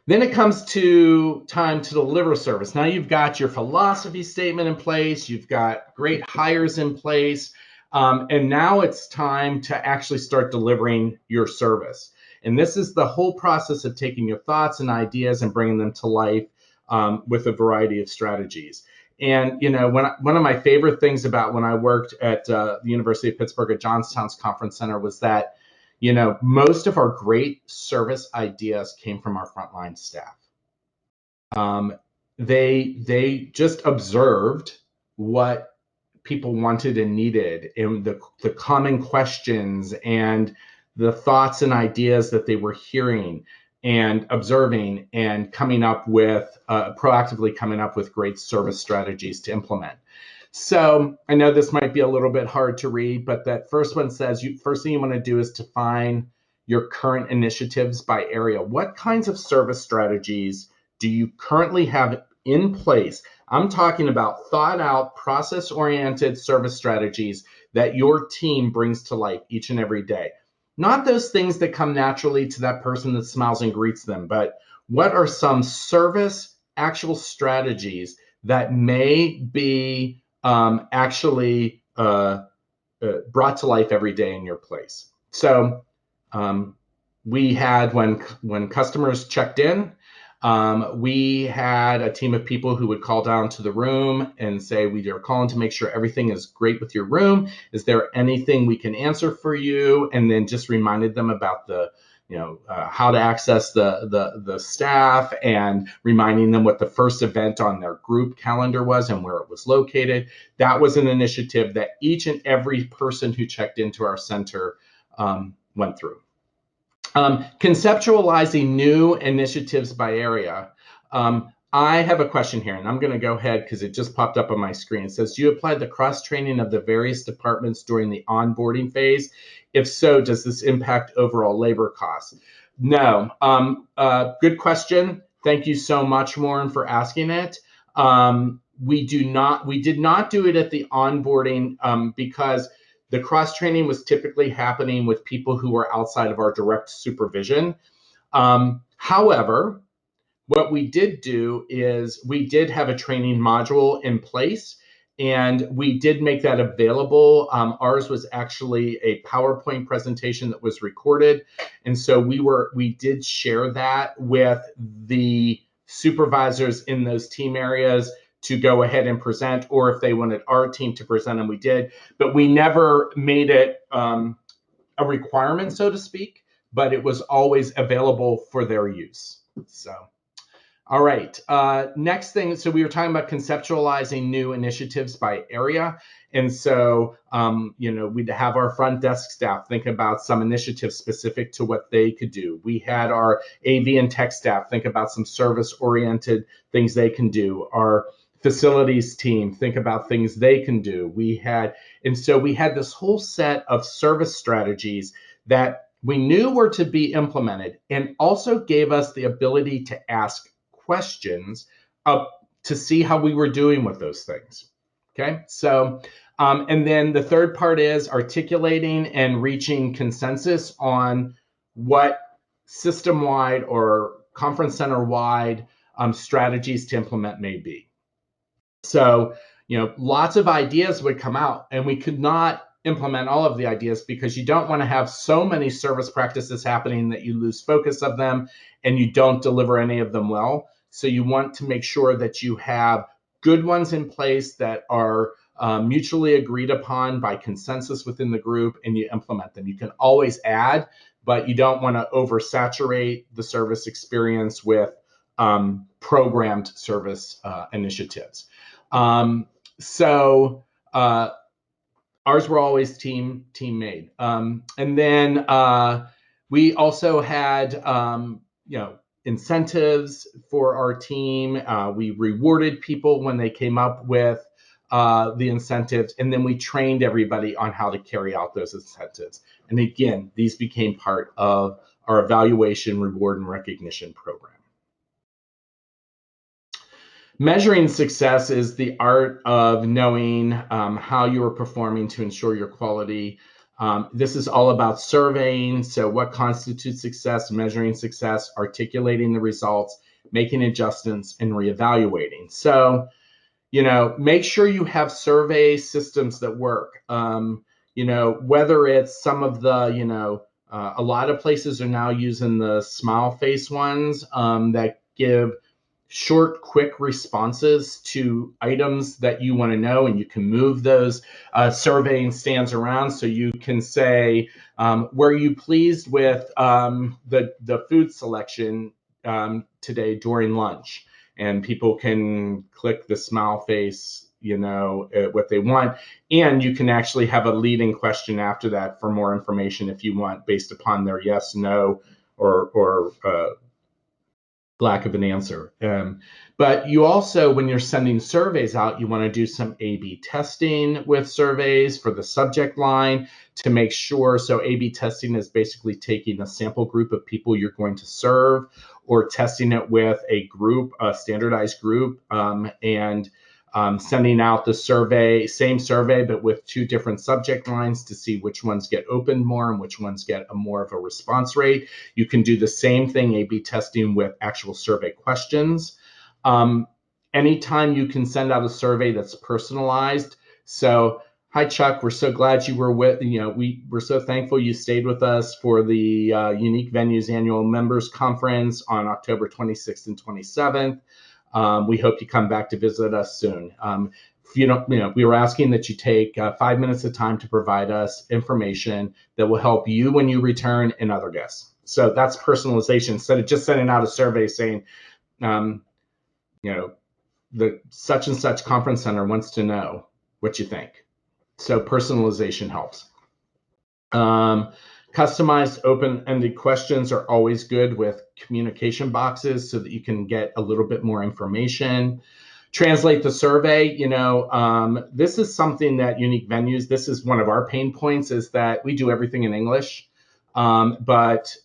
Then it comes to time to deliver service. Now you've got your philosophy statement in place, you've got great hires in place, and now it's time to actually start delivering your service. And this is the whole process of taking your thoughts and ideas and bringing them to life with a variety of strategies. And one of my favorite things about when I worked at the University of Pittsburgh at Johnstown's Conference Center was that most of our great service ideas came from our frontline staff. They just observed what people wanted and needed, and the common questions and the thoughts and ideas that they were hearing and observing, and proactively coming up with great service strategies to implement. So I know this might be a little bit hard to read, but that first one says, first thing you want to do is define your current initiatives by area. What kinds of service strategies do you currently have in place? I'm talking about thought out, process-oriented service strategies that your team brings to life each and every day. Not those things that come naturally to that person that smiles and greets them, but what are some service actual strategies that may be actually brought to life every day in your place? So we had, when customers checked in, We had a team of people who would call down to the room and say, we are calling to make sure everything is great with your room. Is there anything we can answer for you? And then just reminded them about the, how to access the staff, and reminding them what the first event on their group calendar was and where it was located. That was an initiative that each and every person who checked into our center went through. Conceptualizing new initiatives by area. I have a question here, and I'm going to go ahead because it just popped up on my screen. It says, do you apply the cross-training of the various departments during the onboarding phase? If so, does this impact overall labor costs? No. Good question. Thank you so much, Warren, for asking it. We did not do it at the onboarding because the cross-training was typically happening with people who were outside of our direct supervision. However, what we did do is we did have a training module in place, and we did make that available. Ours was actually a PowerPoint presentation that was recorded. And so we did share that with the supervisors in those team areas to go ahead and present, or if they wanted our team to present, and we did. But we never made it a requirement, so to speak, but it was always available for their use. So. All right, next thing, so we were talking about conceptualizing new initiatives by area. And so, we'd have our front desk staff think about some initiatives specific to what they could do. We had our AV and tech staff think about some service-oriented things they can do. Our facilities team think about things they can do. And so we had this whole set of service strategies that we knew were to be implemented, and also gave us the ability to ask questions to see how we were doing with those things. Okay, so and then the third part is articulating and reaching consensus on what system-wide or conference center-wide strategies to implement may be. So, lots of ideas would come out, and we could not implement all of the ideas because you don't want to have so many service practices happening that you lose focus of them and you don't deliver any of them well. So you want to make sure that you have good ones in place that are mutually agreed upon by consensus within the group, and you implement them. You can always add, but you don't want to oversaturate the service experience with programmed service initiatives. Ours were always team made. And then we also had, incentives for our team. We rewarded people when they came up with the incentives, and then we trained everybody on how to carry out those incentives. And again, these became part of our evaluation, reward, and recognition program. Measuring success is the art of knowing how you are performing to ensure your quality. This is all about surveying. So what constitutes success, measuring success, articulating the results, making adjustments, and reevaluating. So, make sure you have survey systems that work. Whether it's some of the, a lot of places are now using the smile face ones that give short, quick responses to items that you want to know, and you can move those surveying stands around. So you can say, were you pleased with the food selection today during lunch? And people can click the smile face, what they want. And you can actually have a leading question after that for more information if you want, based upon their yes, no, or lack of an answer. But you also, when you're sending surveys out, you want to do some A/B testing with surveys for the subject line to make sure. So A/B testing is basically taking a sample group of people you're going to serve, or testing it with a group, a standardized group, and sending out the same survey, but with two different subject lines to see which ones get opened more and which ones get more of a response rate. You can do the same thing, A/B testing, with actual survey questions. Anytime you can send out a survey that's personalized. So Hi, Chuck. We're so glad you were with, we're so thankful you stayed with us for the Unique Venues Annual Members Conference on October 26th and 27th. We hope you come back to visit us soon. If you don't, we were asking that you take 5 minutes of time to provide us information that will help you when you return and other guests. So that's personalization. Instead of just sending out a survey saying, the such and such conference center wants to know what you think. So personalization helps. Customized open-ended questions are always good with communication boxes so that you can get a little bit more information. Translate the survey. This is something that Unique Venues, this is one of our pain points, is that we do everything in English, but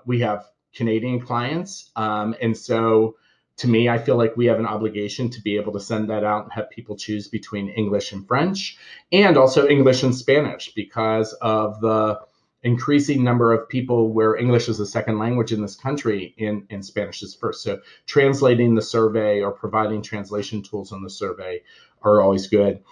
we have Canadian clients. And so to me, I feel like we have an obligation to be able to send that out and have people choose between English and French, and also English and Spanish, because of the increasing number of people where English is a second language in this country and Spanish is first. So translating the survey or providing translation tools on the survey are always good.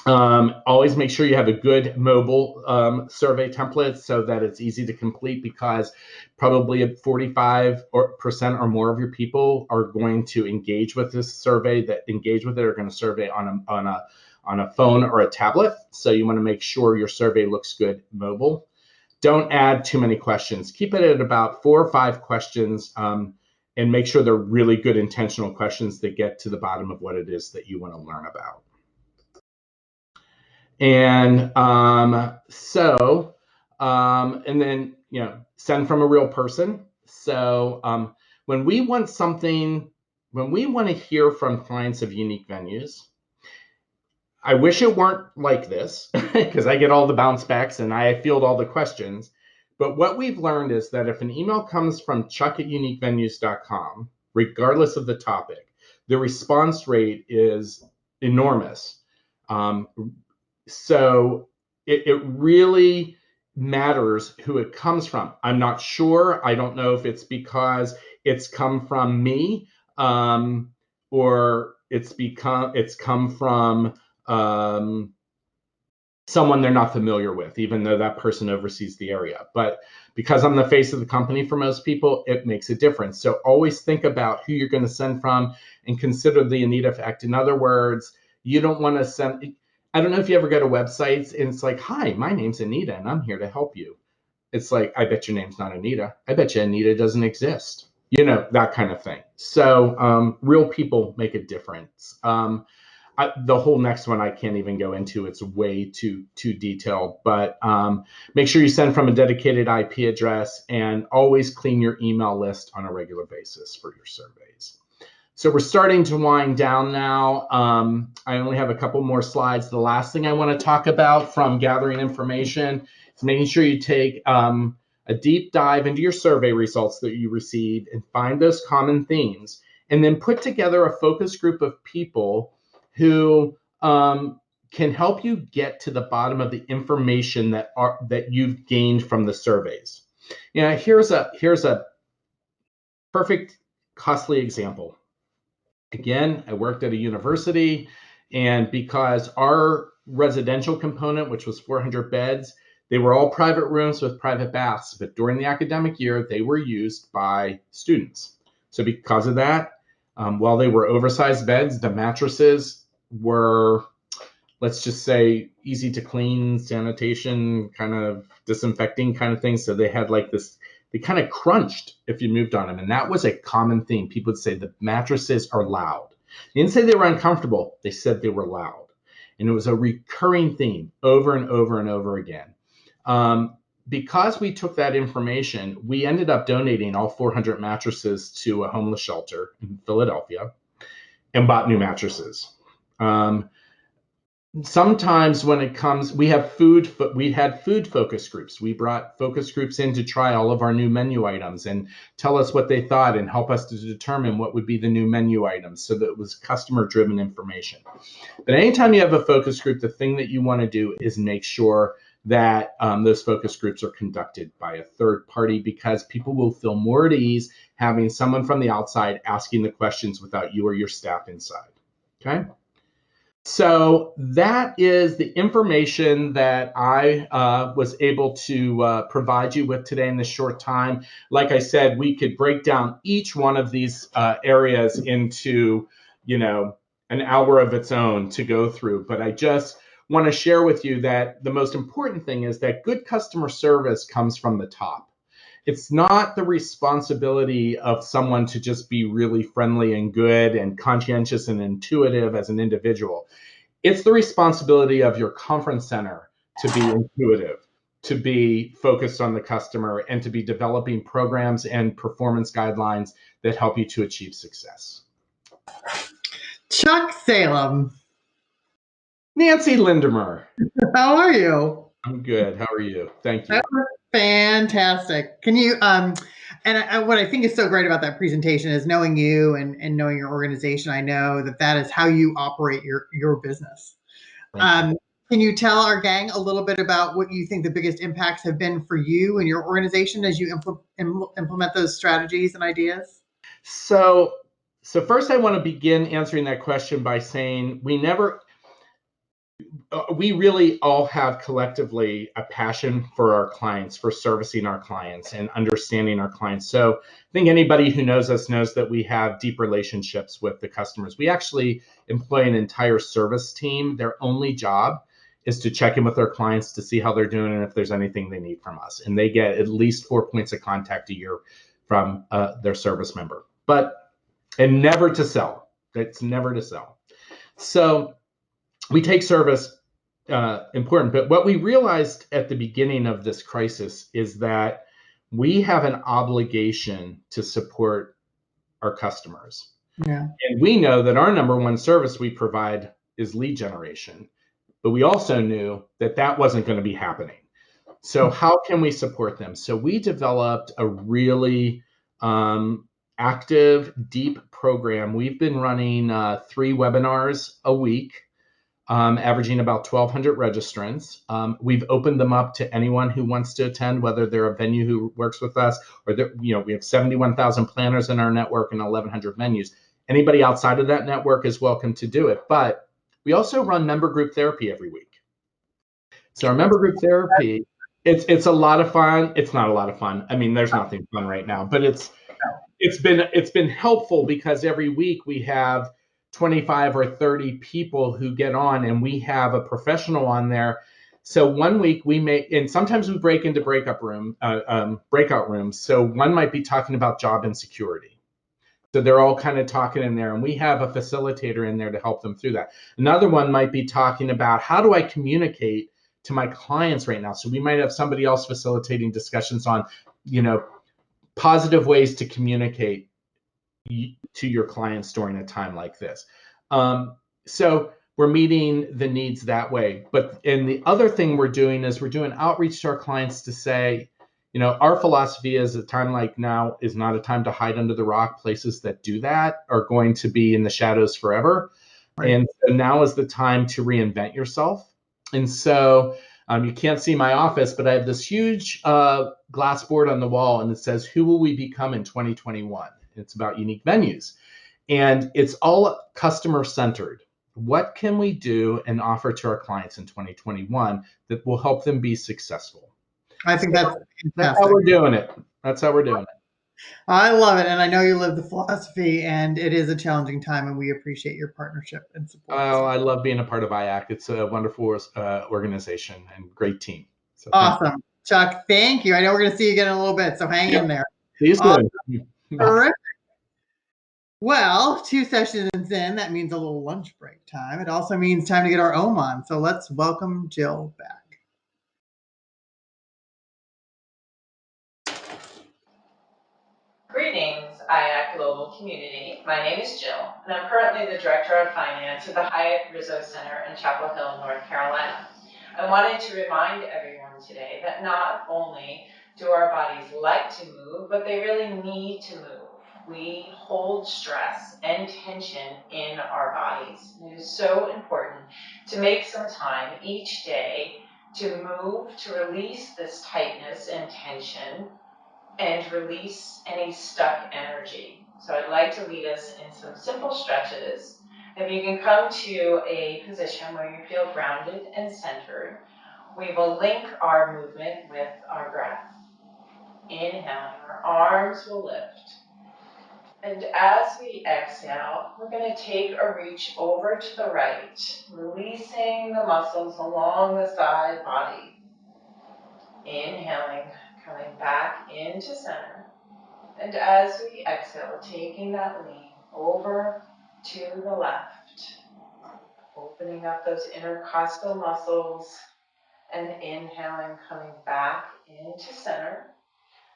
Always make sure you have a good mobile survey template so that it's easy to complete, because probably 45% or more of your people are going to engage with this survey, that engage with it are going to survey on a phone or a tablet. So you want to make sure your survey looks good mobile. Don't add too many questions. Keep it at about 4 or 5 questions, and make sure they're really good intentional questions that get to the bottom of what it is that you want to learn about. And and then, send from a real person. So when we want to hear from clients of Unique Venues, I wish it weren't like this because I get all the bounce backs and I field all the questions. But what we've learned is that if an email comes from chuck@uniquevenues.com, regardless of the topic, the response rate is enormous. So it really matters who it comes from. I'm not sure. I don't know if it's because it's come from me, or it's come from someone they're not familiar with, even though that person oversees the area. But because I'm the face of the company for most people, it makes a difference. So always think about who you're going to send from and consider the Anita effect. In other words, you don't want to send, I don't know if you ever go to websites and it's like, hi, my name's Anita and I'm here to help you. It's like, I bet your name's not Anita. I bet you Anita doesn't exist. That kind of thing. So real people make a difference. The whole next one I can't even go into. It's way too detailed. But make sure you send from a dedicated IP address, and always clean your email list on a regular basis for your surveys. So we're starting to wind down now. I only have a couple more slides. The last thing I want to talk about from gathering information is making sure you take a deep dive into your survey results that you received and find those common themes, and then put together a focus group of people who can help you get to the bottom of the information that you've gained from the surveys. Here's a perfect costly example. Again, I worked at a university, and because our residential component, which was 400 beds, they were all private rooms with private baths, but during the academic year, they were used by students. So because of that, while they were oversized beds, the mattresses were, let's just say, easy to clean, sanitation, kind of disinfecting kind of things. So they had like this, they kind of crunched if you moved on them. And that was a common theme. People would say the mattresses are loud. They didn't say they were uncomfortable. They said they were loud. And it was a recurring theme over and over and over again. Because we took that information, we ended up donating all 400 mattresses to a homeless shelter in Philadelphia and bought new mattresses. Sometimes when it comes, we had food focus groups. We brought focus groups in to try all of our new menu items and tell us what they thought and help us to determine what would be the new menu items, so that it was customer driven information. But anytime you have a focus group, the thing that you want to do is make sure that those focus groups are conducted by a third party, because people will feel more at ease having someone from the outside asking the questions without you or your staff inside. Okay. So that is the information that I was able to provide you with today in this short time. Like I said, we could break down each one of these areas into, an hour of its own to go through. But I just want to share with you that the most important thing is that good customer service comes from the top. It's not the responsibility of someone to just be really friendly and good and conscientious and intuitive as an individual. It's the responsibility of your conference center to be intuitive, to be focused on the customer, and to be developing programs and performance guidelines that help you to achieve success. Chuck Salem. Nancy Lindemer. How are you? I'm good. How are you? Thank you. That was fantastic. Can you what I think is so great about that presentation is knowing you and knowing your organization. I know that is how you operate your business. Can you tell our gang a little bit about what you think the biggest impacts have been for you and your organization as you implement those strategies and ideas? So first I want to begin answering that question by saying we really all have collectively a passion for our clients, for servicing our clients and understanding our clients. So I think anybody who knows us knows that we have deep relationships with the customers. We actually employ an entire service team. Their only job is to check in with their clients to see how they're doing and if there's anything they need from us. And they get at least 4 points of contact a year from their service member, and never to sell. It's never to sell. So we take service important. But what we realized at the beginning of this crisis is that we have an obligation to support our customers. Yeah. And we know that our number one service we provide is lead generation. But we also knew that that wasn't going to be happening. So how can we support them? So we developed a really active, deep program. We've been running 3 webinars a week, averaging about 1,200 registrants. We've opened them up to anyone who wants to attend, whether they're a venue who works with us, or we have 71,000 planners in our network and 1,100 venues. Anybody outside of that network is welcome to do it. But we also run member group therapy every week. So our member group therapy, it's a lot of fun. It's not a lot of fun. I mean, there's nothing fun right now, but it's been helpful because every week we have 25 or 30 people who get on, and we have a professional on there. So one week and sometimes we break into breakout rooms. So one might be talking about job insecurity. So they're all kind of talking in there, and we have a facilitator in there to help them through that. Another one might be talking about how do I communicate to my clients right now? So we might have somebody else facilitating discussions on, positive ways to communicate to your clients during a time like this. So we're meeting the needs that way. And the other thing we're doing is we're doing outreach to our clients to say, our philosophy is a time like now is not a time to hide under the rock. Places that do that are going to be in the shadows forever. Right. And so now is the time to reinvent yourself. And so you can't see my office, but I have this huge glass board on the wall, and it says, "Who will we become in 2021?" It's about unique venues. And it's all customer centered. What can we do and offer to our clients in 2021 that will help them be successful? I think that's fantastic. That's how we're doing it. That's how we're doing it. I love it. And I know you live the philosophy, and it is a challenging time, and we appreciate your partnership and support. Oh, I love being a part of IACC. It's a wonderful organization and great team. So awesome. Chuck, thank you. I know we're going to see you again in a little bit, so hang in there. See you soon. Terrific. Well, 2 sessions in, that means a little lunch break time. It also means time to get our OM on. So let's welcome Jill back. Greetings, IACC Global Community. My name is Jill, and I'm currently the Director of Finance at the Hyatt Rizzo Center in Chapel Hill, North Carolina. I wanted to remind everyone today that not only do our bodies like to move, but they really need to move. We hold stress and tension in our bodies. It is so important to make some time each day to move, to release this tightness and tension, and release any stuck energy. So I'd like to lead us in some simple stretches. If you can come to a position where you feel grounded and centered, we will link our movement with our breath. Inhaling, our arms will lift. And as we exhale, we're going to take a reach over to the right, releasing the muscles along the side body. Inhaling, coming back into center. And as we exhale, taking that lean over to the left, opening up those intercostal muscles, and inhaling, coming back into center.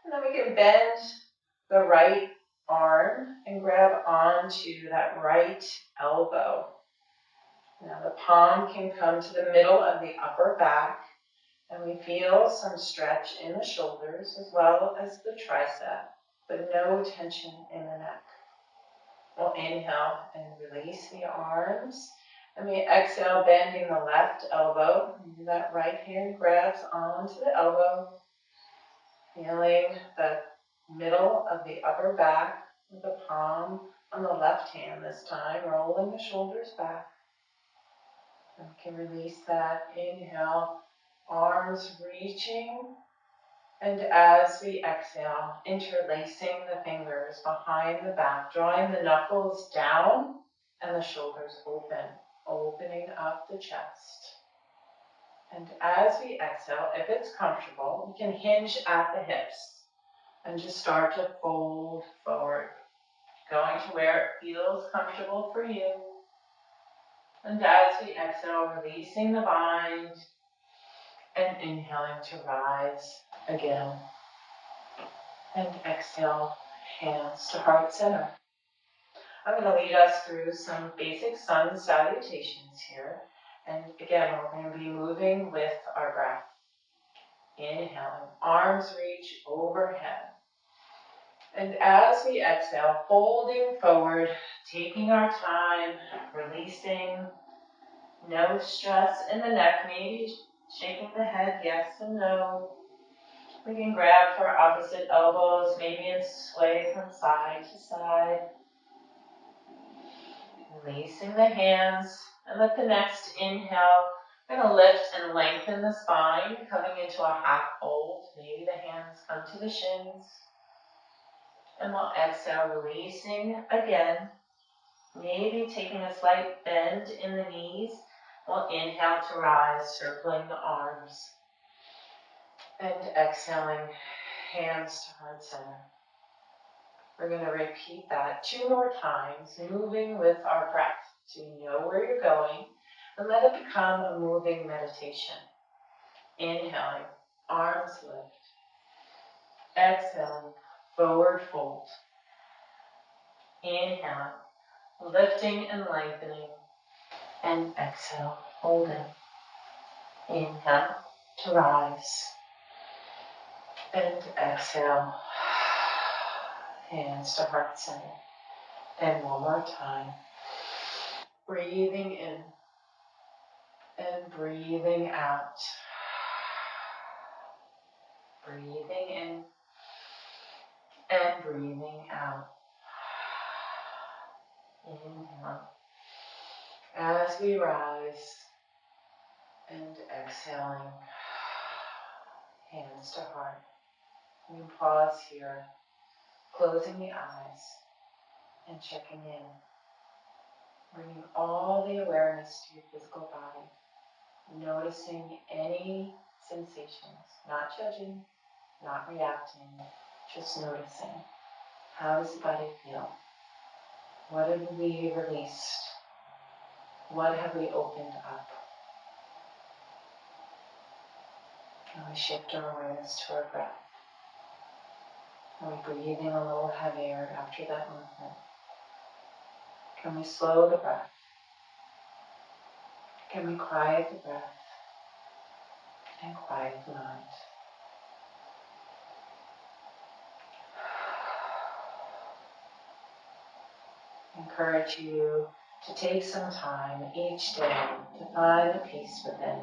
And then we can bend the right arm and grab onto that right elbow. Now the palm can come to the middle of the upper back, and we feel some stretch in the shoulders as well as the tricep, but no tension in the neck. We'll inhale and release the arms, and we exhale, bending the left elbow. And that right hand grabs onto the elbow, feeling the middle of the upper back with the palm on the left hand this time, rolling the shoulders back. And we can release that. Inhale, arms reaching. And as we exhale, interlacing the fingers behind the back, drawing the knuckles down and the shoulders open, opening up the chest. And as we exhale, if it's comfortable, you can hinge at the hips and just start to fold forward, going to where it feels comfortable for you. And as we exhale, releasing the bind and inhaling to rise again. And exhale, hands to heart center. I'm going to lead us through some basic sun salutations here. And again, we're going to be moving with our breath. Inhaling, arms reach overhead. And as we exhale, folding forward, taking our time, releasing, no stress in the neck, maybe shaking the head yes and no. We can grab for opposite elbows, maybe and sway from side to side. Releasing the hands, and let the next inhale, we're going to lift and lengthen the spine, coming into a half fold. Maybe the hands come to the shins. And we'll exhale, releasing again. Maybe taking a slight bend in the knees. We'll inhale to rise, circling the arms. And exhaling, hands to heart center. We're going to repeat that 2 more times, moving with our breath. So you know where you're going, and let it become a moving meditation. Inhaling, arms lift. Exhaling, forward fold. Inhaling, lifting and lengthening. And exhale, holding. Inhale to rise. And exhale, hands to heart center. And one more time. Breathing in and breathing out. Breathing in and breathing out. Inhale. As we rise and exhaling, hands to heart. You can pause here, closing the eyes and checking in. Bringing all the awareness to your physical body. Noticing any sensations, not judging, not reacting, just noticing. How does the body feel? What have we released? What have we opened up? Can we shift our awareness to our breath? Are we breathing a little heavier after that movement? Can we slow the breath? Can we quiet the breath and quiet the mind? Encourage you to take some time each day to find the peace within.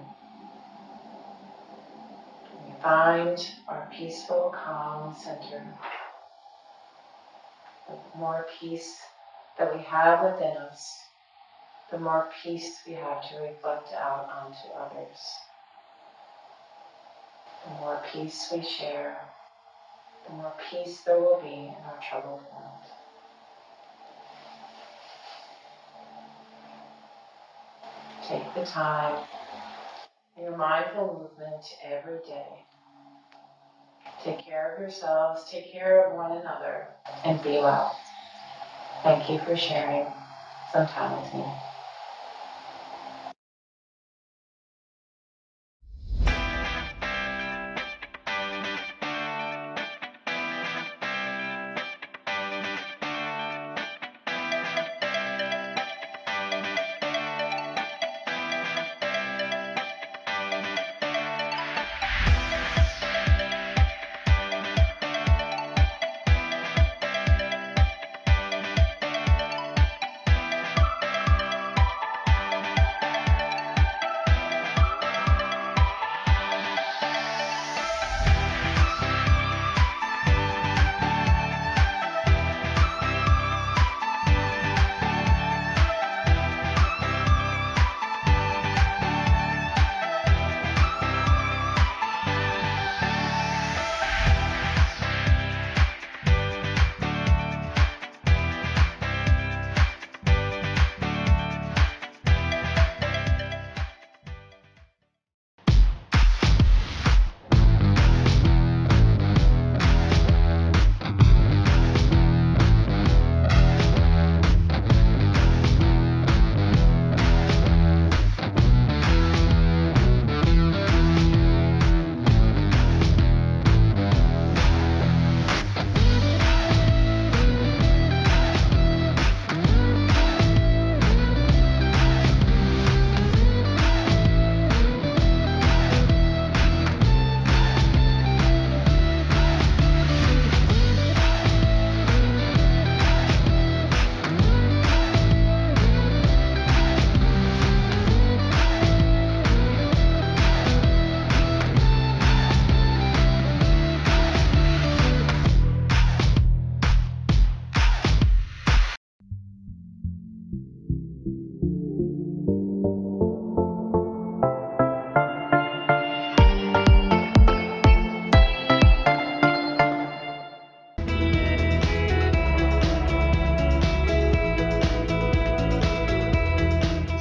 We find our peaceful, calm center. The more peace that we have within us, the more peace we have to reflect out onto others. The more peace we share, the more peace there will be in our troubled world. Take the time, your mindful movement every day. Take care of yourselves, take care of one another, and be well. Thank you for sharing some time with me.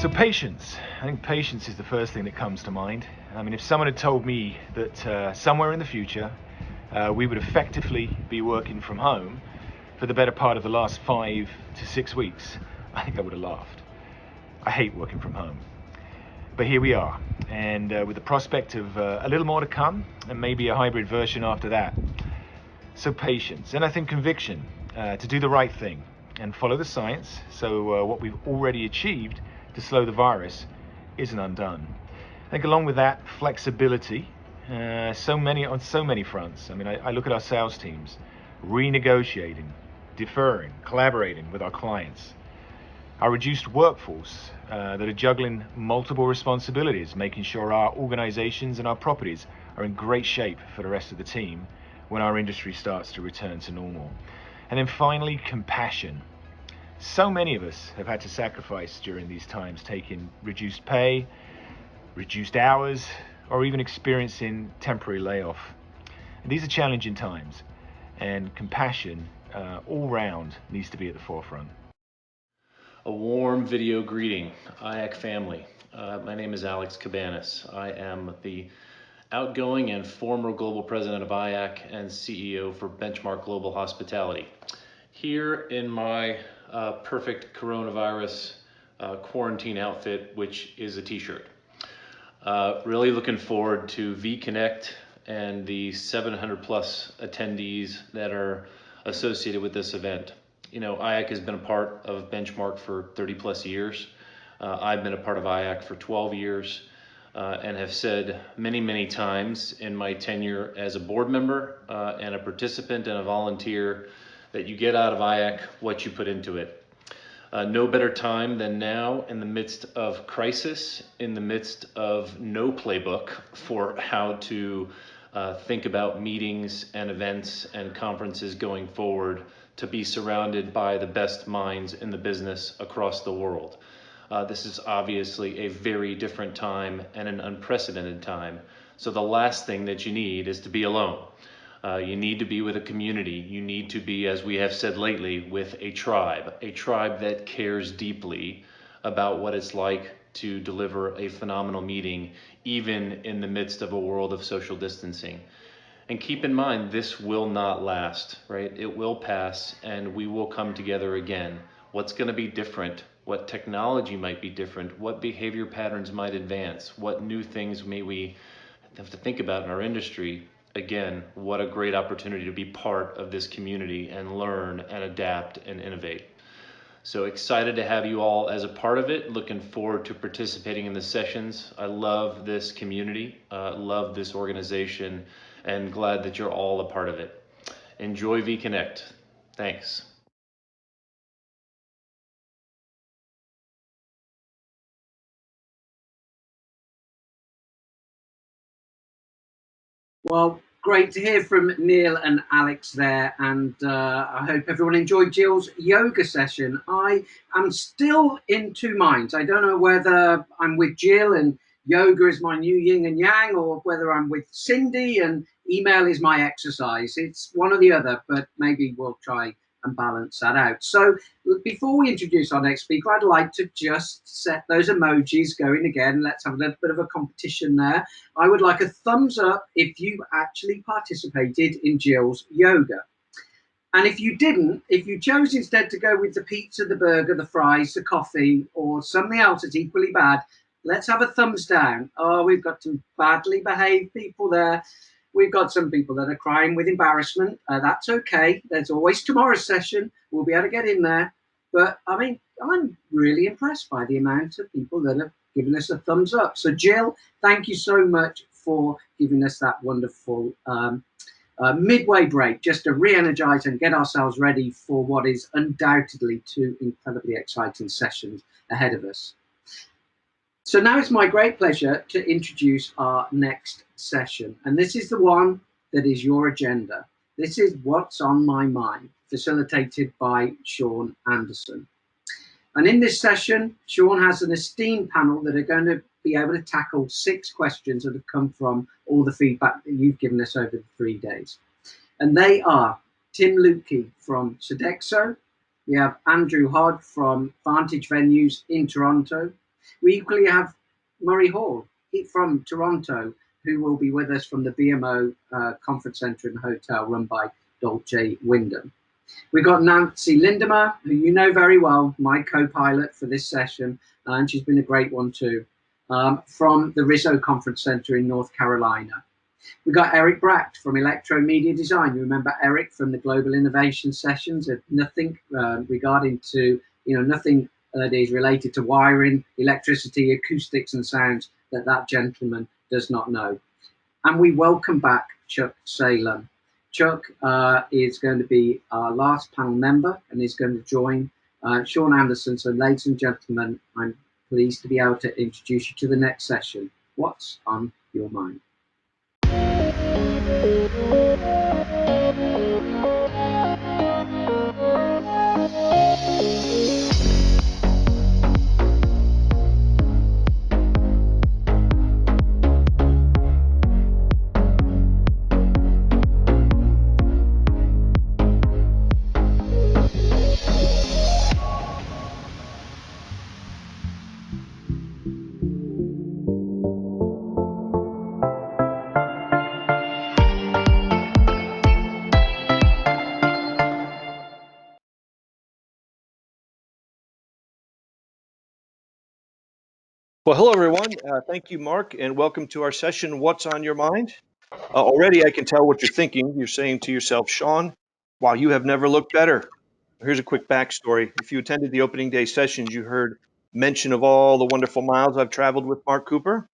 So patience. I think patience is the first thing that comes to mind. I mean, if someone had told me that somewhere in the future we would effectively be working from home for the better part of the last 5 to 6 weeks, I think I would have laughed. I hate working from home. But here we are, and with the prospect of a little more to come, and maybe a hybrid version after that. So patience, and I think conviction to do the right thing and follow the science, so what we've already achieved to slow the virus isn't undone. I think along with that, flexibility, on so many fronts. I mean, I look at our sales teams, renegotiating, deferring, collaborating with our clients. Our reduced workforce that are juggling multiple responsibilities, making sure our organizations and our properties are in great shape for the rest of the team when our industry starts to return to normal. And then finally, compassion. So many of us have had to sacrifice during these times, taking reduced pay, reduced hours, or even experiencing temporary layoff. And these are challenging times, and compassion all round needs to be at the forefront. A warm video greeting, IACC family. My name is Alex Cabanas. I am the outgoing and former global president of IACC and CEO for Benchmark Global Hospitality. Here in my perfect coronavirus quarantine outfit, which is a t-shirt. Really looking forward to V-Connect and the 700 plus attendees that are associated with this event. You know, IACC has been a part of Benchmark for 30 plus years. I've been a part of IACC for 12 years and have said many times in my tenure as a board member and a participant and a volunteer that you get out of IACC what you put into it. No better time than now in the midst of crisis, in the midst of no playbook for how to think about meetings and events and conferences going forward, to be surrounded by the best minds in the business across the world. This is obviously a very different time and an unprecedented time. So the last thing that you need is to be alone. You need to be with a community. You need to be, as we have said lately, with a tribe that cares deeply about what it's like to deliver a phenomenal meeting, even in the midst of a world of social distancing. And keep in mind, this will not last, right? It will pass and we will come together again. What's going to be different? What technology might be different? What behavior patterns might advance? What new things may we have to think about in our industry? Again, what a great opportunity to be part of this community and learn and adapt and innovate. So excited to have you all as a part of it. Looking forward to participating in the sessions. I love this community, love this organization, and glad that you're all a part of it. Enjoy vConnect. Thanks. Well, great to hear from Neil and Alex there, and I hope everyone enjoyed Jill's yoga session. I am still in two minds. I don't know whether I'm with Jill and yoga is my new yin and yang, or whether I'm with Cindy and email is my exercise. It's one or the other, but maybe we'll try and balance that out. So before we introduce our next speaker, I'd like to just set those emojis going again. Let's have a little bit of a competition there. I would like a thumbs up if you actually participated in Jill's yoga. And if you didn't, if you chose instead to go with the pizza, the burger, the fries, the coffee, or something else that's equally bad, let's have a thumbs down. Oh, we've got some badly behaved people there. We've got some people that are crying with embarrassment. That's okay. There's always tomorrow's session. We'll be able to get in there. But I mean, I'm really impressed by the amount of people that have given us a thumbs up. So Jill, thank you so much for giving us that wonderful midway break, just to re-energize and get ourselves ready for what is undoubtedly two incredibly exciting sessions ahead of us. So now it's my great pleasure to introduce our next session. And this is the one that is your agenda. This is What's on My Mind, facilitated by Sean Anderson. And in this session, Sean has an esteemed panel that are going to be able to tackle 6 questions that have come from all the feedback that you've given us over the 3 days. And they are Tim Lukey from Sodexo. We have Andrew Hodd from Vantage Venues in Toronto. We equally have Murray Hall from Toronto, who will be with us from the BMO Conference Centre and Hotel run by Dolce Wyndham. We've got Nancy Lindemer, who you know very well, my co-pilot for this session, and she's been a great one too, from the Rizzo Conference Center in North Carolina. We've got Eric Bracht from Electro Media Design. You remember Eric from the Global Innovation Sessions, nothing regarding to, nothing that is related to wiring, electricity, acoustics and sounds that gentleman does not know. And we welcome back Chuck Salem. Chuck is going to be our last panel member and is going to join Sean Anderson. So ladies and gentlemen, I'm pleased to be able to introduce you to the next session. What's on your mind? Well, hello, everyone. Thank you, Mark, and welcome to our session, What's on Your Mind? Already, I can tell what you're thinking. You're saying to yourself, Sean, wow, you have never looked better. Here's a quick backstory. If you attended the opening day sessions, you heard mention of all the wonderful miles I've traveled with Mark Cooper.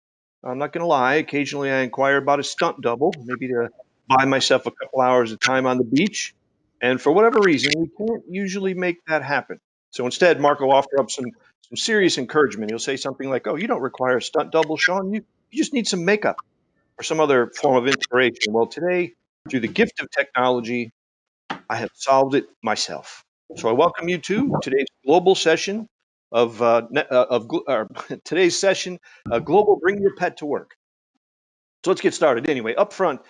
I'm not going to lie. Occasionally, I inquire about a stunt double, maybe to buy myself a couple hours of time on the beach. And for whatever reason, we can't usually make that happen. So instead, Mark will offer up some serious encouragement. He'll say something like, oh, you don't require a stunt double, Sean. You just need some makeup or some other form of inspiration. Well, today, through the gift of technology, I have solved it myself. So I welcome you to today's global session today's session, Global Bring Your Pet to Work. So let's get started. Anyway, up front,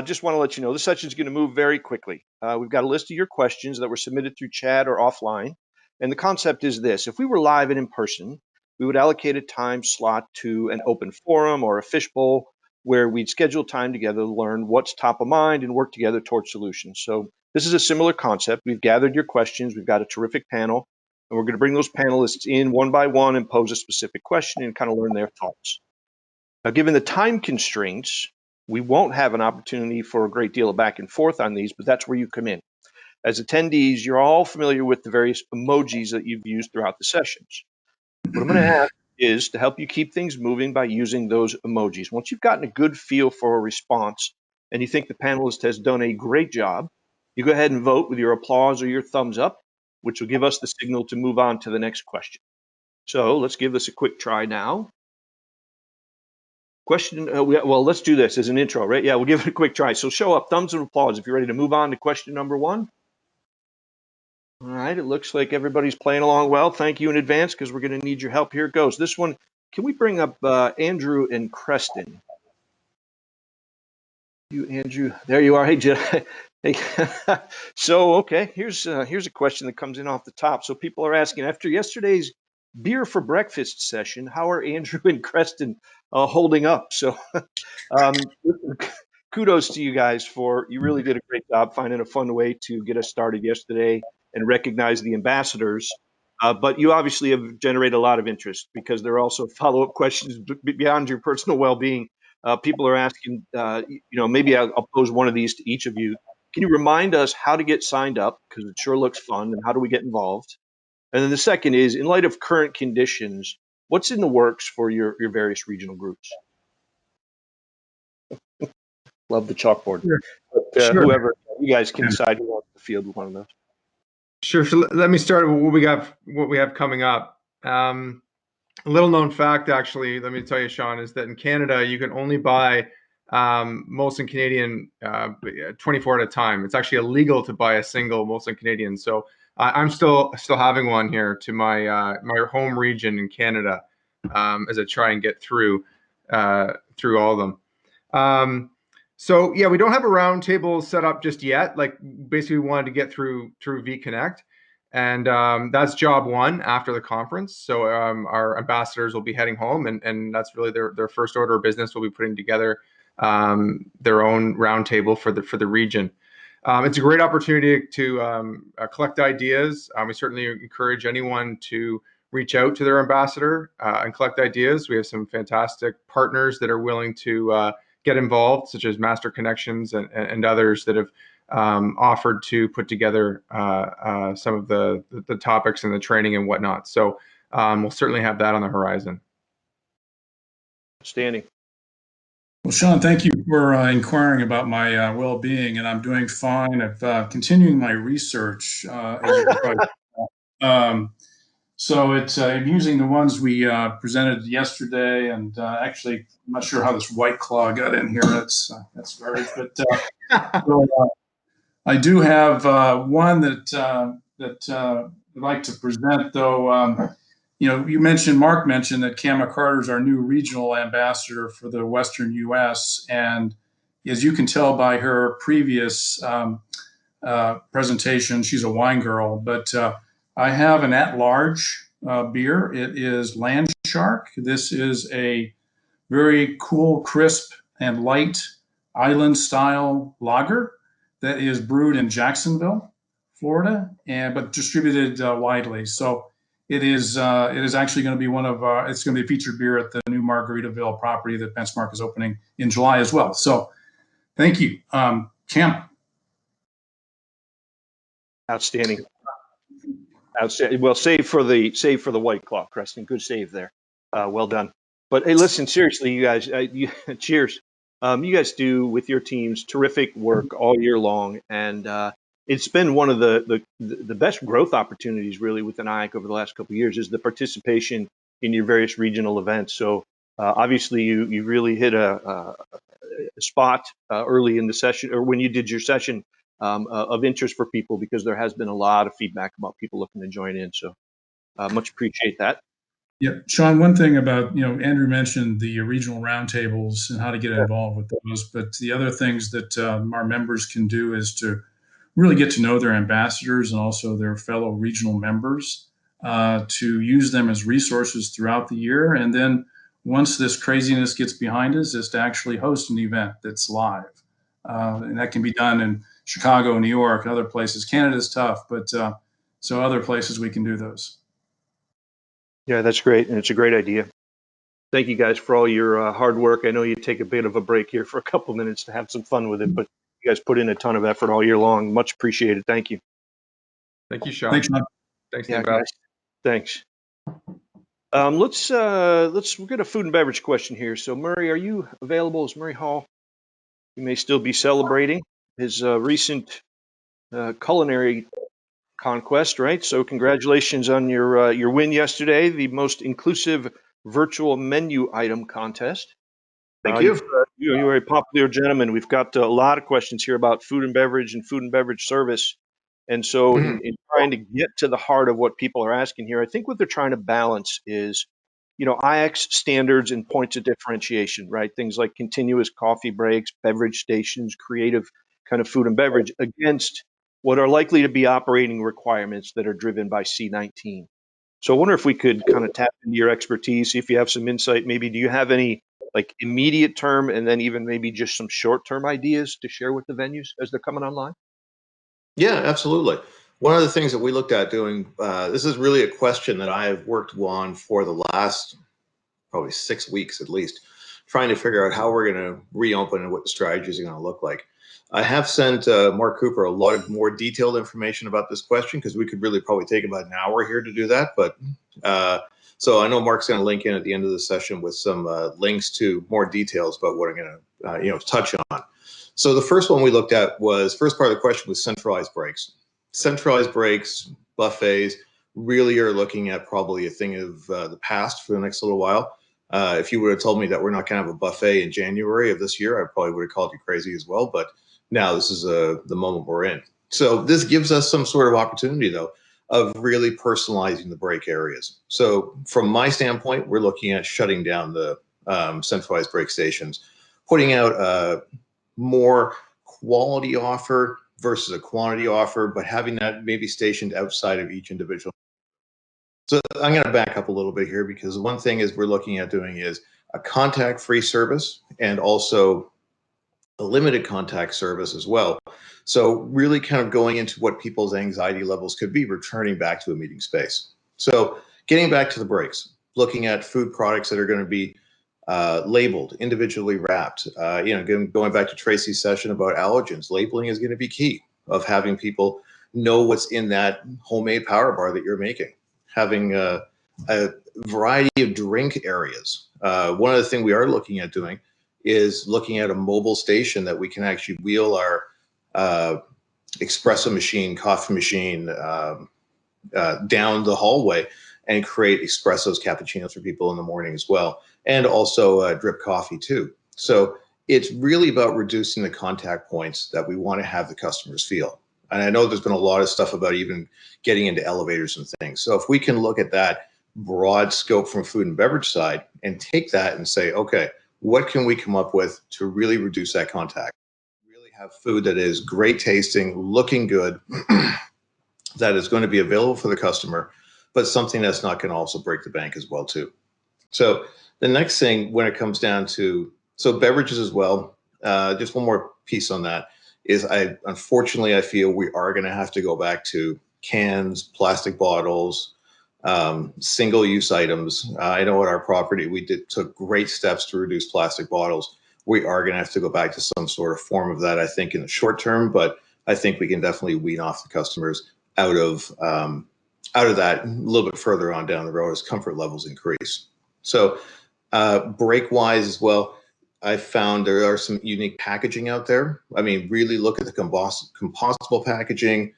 just want to let you know this session is going to move very quickly. We've got a list of your questions that were submitted through chat or offline. And the concept is this: if we were live and in person, we would allocate a time slot to an open forum or a fishbowl where we'd schedule time together to learn what's top of mind and work together towards solutions. So this is a similar concept. We've gathered your questions. We've got a terrific panel, and we're going to bring those panelists in one by one and pose a specific question and kind of learn their thoughts. Now, given the time constraints, we won't have an opportunity for a great deal of back and forth on these, but that's where you come in. As attendees, you're all familiar with the various emojis that you've used throughout the sessions. What I'm going to ask is to help you keep things moving by using those emojis. Once you've gotten a good feel for a response and you think the panelist has done a great job, you go ahead and vote with your applause or your thumbs up, which will give us the signal to move on to the next question. So let's give this a quick try now. Question, well, let's do this as an intro, right? Yeah, we'll give it a quick try. So show up, thumbs and applause if you're ready to move on to question number 1. All right, it looks like everybody's playing along well. Thank you in advance because we're going to need your help. Here it goes. This one, can we bring up Andrew and Creston? You, Andrew, there you are. Hey, Jill. Hey. So, okay, here's a question that comes in off the top. So people are asking, after yesterday's beer for breakfast session, how are Andrew and Creston holding up? So kudos to you guys you really did a great job finding a fun way to get us started yesterday and recognize the ambassadors. But you obviously have generated a lot of interest because there are also follow-up questions beyond your personal well-being. People are asking, maybe I'll pose one of these to each of you. Can you remind us how to get signed up? Because it sure looks fun, and how do we get involved? And then the second is, in light of current conditions, what's in the works for your various regional groups? Love the chalkboard. Sure. But Sure. whoever, you guys can decide who wants to field one of those. Sure. So let me start with what we have coming up. A little known fact, actually, let me tell you, Sean, is that in Canada, you can only buy Molson Canadian 24 at a time. It's actually illegal to buy a single Molson Canadian. So I'm still having one here to my home region in Canada as I try and get through all of them. So yeah, we don't have a roundtable set up just yet. Like basically, we wanted to get through vConnect. And that's job 1 after the conference. So our ambassadors will be heading home, and that's really their first order of business. We'll be putting together their own roundtable for the region. It's a great opportunity to collect ideas. We certainly encourage anyone to reach out to their ambassador and collect ideas. We have some fantastic partners that are willing to get involved, such as Master Connections and others that have offered to put together some of the topics and the training and whatnot. So we'll certainly have that on the horizon. Standing. Well, Sean, thank you for inquiring about my well-being, and I'm doing fine. I'm continuing my research, as you can probably so I'm using the ones we presented yesterday, and actually, I'm not sure how this White Claw got in here. That's garbage, but so, I do have one that I'd like to present, though. Mark mentioned that Kama Carter is our new regional ambassador for the Western U.S., and as you can tell by her previous presentation, she's a wine girl. But I have an at-large beer. It is Land Shark. This is a very cool, crisp, and light island-style lager that is brewed in Jacksonville, Florida, but distributed widely. So it is actually going to be it's going to be a featured beer at the new Margaritaville property that Benchmark is opening in July as well. So thank you. Cam. Outstanding. Well, save for the White Claw, Creston. Good save there. Well done. But hey, listen, seriously, you guys, cheers. You guys do with your teams terrific work all year long, and it's been one of the best growth opportunities really within IACC over the last couple of years is the participation in your various regional events. So obviously, you really hit a spot early in the session, or when you did your session, of interest for people, because there has been a lot of feedback about people looking to join in. So Much appreciate that. Yeah, Sean, one thing about, Andrew mentioned the regional roundtables and how to get involved with those, but the other things that our members can do is to really get to know their ambassadors and also their fellow regional members, to use them as resources throughout the year. And then once this craziness gets behind us, is to actually host an event that's live. And that can be done in Chicago, New York, and other places. Canada's tough, but so other places we can do those. Yeah, that's great, and it's a great idea. Thank you guys for all your hard work. I know you take a bit of a break here for a couple minutes to have some fun with it, but you guys put in a ton of effort all year long. Much appreciated. Thank you. Thank you, Sean. Thanks, Sean. Thanks, Yeah, Dave. guys. Thanks. We'll get a food and beverage question here. So Murray, are you available? Is Murray Hall? You may still be celebrating his recent culinary conquest, right? So congratulations on your win yesterday, the most inclusive virtual menu item contest. Thank you. You're a popular gentleman. We've got a lot of questions here about food and beverage service. And so in trying to get to the heart of what people are asking here, I think what they're trying to balance is, IX standards and points of differentiation, right? Things like continuous coffee breaks, beverage stations, creative kind of food and beverage against what are likely to be operating requirements that are driven by C19. So I wonder if we could kind of tap into your expertise, see if you have some insight. Maybe do you have any like immediate term and then even maybe just some short-term ideas to share with the venues as they're coming online? Yeah, absolutely. One of the things that we looked at doing, this is really a question that I have worked on for the last probably 6 weeks at least, trying to figure out how we're going to reopen and what the strategies are going to look like. I have sent Mark Cooper a lot of more detailed information about this question because we could really probably take about an hour here to do that. But so I know Mark's going to link in at the end of the session with some links to more details about what I'm going to touch on. So the first one we looked at was, first part of the question was centralized breaks. Centralized breaks, buffets, really are looking at probably a thing of the past for the next little while. If you would have told me that we're not going to have a buffet in January of this year, I probably would have called you crazy as well. But now this is the moment we're in. So this gives us some sort of opportunity, though, of really personalizing the break areas. So from my standpoint, we're looking at shutting down the centralized break stations, putting out more quality offer versus a quantity offer, but having that maybe stationed outside of each individual. So I'm going to back up a little bit here because one thing is we're looking at doing is a contact-free service and also a limited contact service as well. So really kind of going into what people's anxiety levels could be returning back to a meeting space. So getting back to the breaks, looking at food products that are going to be labeled, individually wrapped. Going back to Tracy's session about allergens, labeling is going to be key of having people know what's in that homemade power bar that you're making. Having a variety of drink areas. One of the things we are looking at doing is looking at a mobile station that we can actually wheel our espresso machine, coffee machine down the hallway and create espressos, cappuccinos for people in the morning as well. And also drip coffee too. So it's really about reducing the contact points that we want to have the customers feel. And I know there's been a lot of stuff about even getting into elevators and things. So if we can look at that broad scope from food and beverage side and take that and say, okay, what can we come up with to really reduce that contact? Really have food that is great tasting, looking good, that is going to be available for the customer, but something that's not going to also break the bank as well too. So the next thing when it comes down to, so beverages as well, just one more piece on that is unfortunately, I feel we are going to have to go back to cans, plastic bottles, single-use items. I know at our property, we took great steps to reduce plastic bottles. We are going to have to go back to some sort of form of that, I think, in the short term, but I think we can definitely wean off the customers out of that a little bit further on down the road as comfort levels increase. So break-wise as well, I found there are some unique packaging out there. I mean, really look at the compostable packaging,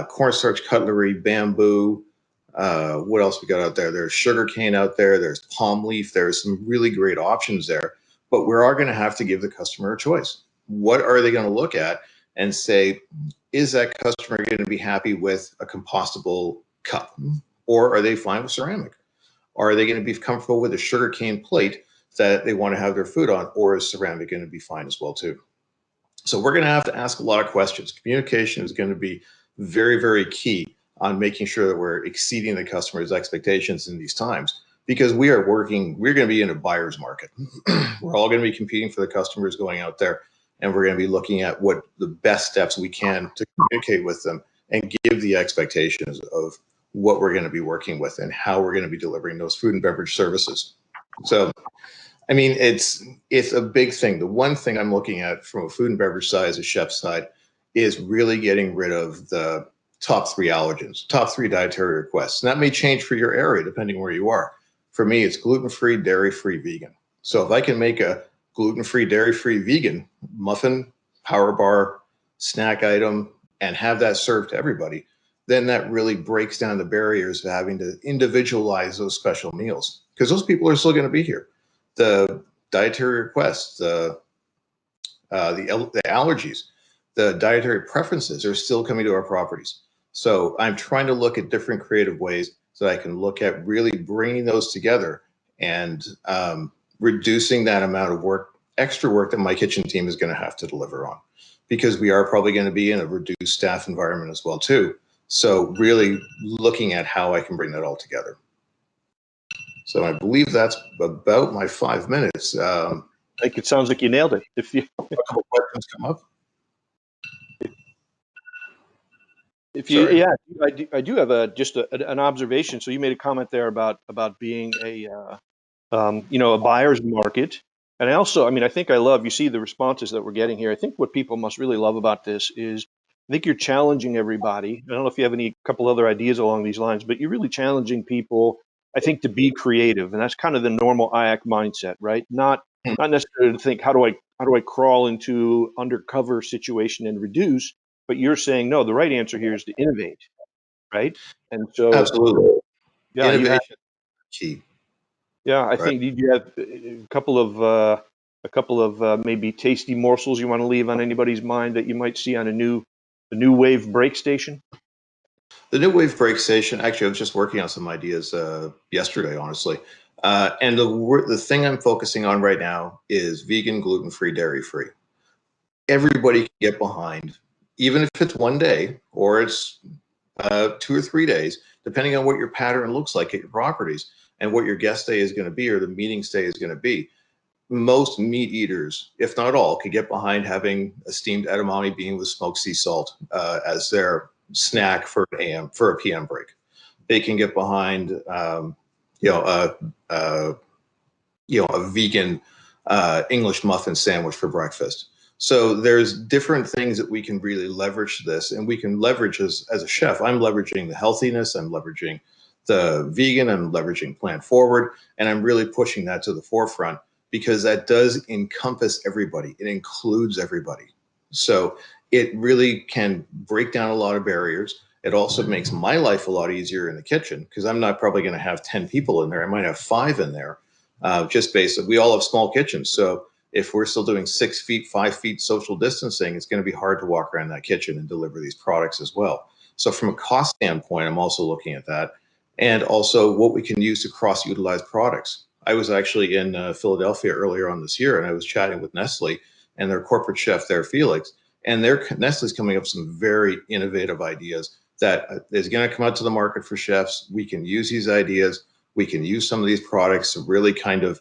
cornstarch cutlery, bamboo. What else we got out there? There's sugar cane out there. There's palm leaf. There's some really great options there. But we are going to have to give the customer a choice. What are they going to look at and say, is that customer going to be happy with a compostable cup? Or are they fine with ceramic? Are they going to be comfortable with a sugarcane plate that they want to have their food on? Or is ceramic going to be fine as well too? So we're going to have to ask a lot of questions. Communication is going to be very, very key on making sure that we're exceeding the customer's expectations in these times, because we're going to be in a buyer's market. We're all going to be competing for the customers going out there, and we're going to be looking at what the best steps we can to communicate with them and give the expectations of what we're going to be working with and how we're going to be delivering those food and beverage services. So I mean, it's a big thing. The one thing I'm looking at from a food and beverage side, as a chef side, is really getting rid of the top 3 allergens, top 3 dietary requests. And that may change for your area depending where you are. For me, it's gluten-free, dairy-free, vegan. So if I can make a gluten-free, dairy-free, vegan muffin, power bar, snack item, and have that served to everybody, then that really breaks down the barriers of having to individualize those special meals, because those people are still going to be here. The dietary requests, the allergies, the dietary preferences are still coming to our properties. So I'm trying to look at different creative ways so I can look at really bringing those together and reducing that amount of work, extra work that my kitchen team is going to have to deliver on, because we are probably going to be in a reduced staff environment as well too. So really looking at how I can bring that all together. So I believe that's about my 5 minutes. I think it sounds like you nailed it. If you a couple questions come up. If you, Sorry. yeah, I do have an observation. So you made a comment there about being a a buyer's market, and I mean, I think you see the responses that we're getting here. I think what people must really love about this is, I think you're challenging everybody. I don't know if you have a couple other ideas along these lines, but you're really challenging people, I think, to be creative, and that's kind of the normal IAC mindset, right? Not necessarily to think, how do I crawl into undercover situation and reduce, but you're saying, no, the right answer here is to innovate, right? And so, Absolutely. yeah, Innovation key. yeah, I Right. think you have a couple of maybe tasty morsels you want to leave on anybody's mind that you might see on the new wave break station. The new wave break station. Actually, I was just working on some ideas yesterday, honestly. And the thing I'm focusing on right now is vegan, gluten-free, dairy-free. Everybody can get behind, even if it's one day or it's 2 or 3 days, depending on what your pattern looks like at your properties and what your guest day is going to be or the meeting stay is going to be. Most meat eaters, if not all, could get behind having a steamed edamame bean with smoked sea salt as their snack for a PM break. They can get behind, a vegan English muffin sandwich for breakfast. So there's different things that we can really leverage this, and we can leverage as a chef. I'm leveraging the healthiness, I'm leveraging the vegan, I'm leveraging plant forward, and I'm really pushing that to the forefront because that does encompass everybody. It includes everybody. So it really can break down a lot of barriers. It also makes my life a lot easier in the kitchen because I'm not probably going to have 10 people in there. I might have 5 in there. Just basically, we all have small kitchens. So if we're still doing 6 feet, 5 feet social distancing, it's going to be hard to walk around that kitchen and deliver these products as well. So from a cost standpoint, I'm also looking at that. And also what we can use to cross-utilize products. I was actually in Philadelphia earlier on this year, and I was chatting with Nestle and their corporate chef there, Felix. And Nestle's coming up with some very innovative ideas that is going to come out to the market for chefs. We can use these ideas. We can use some of these products to really kind of,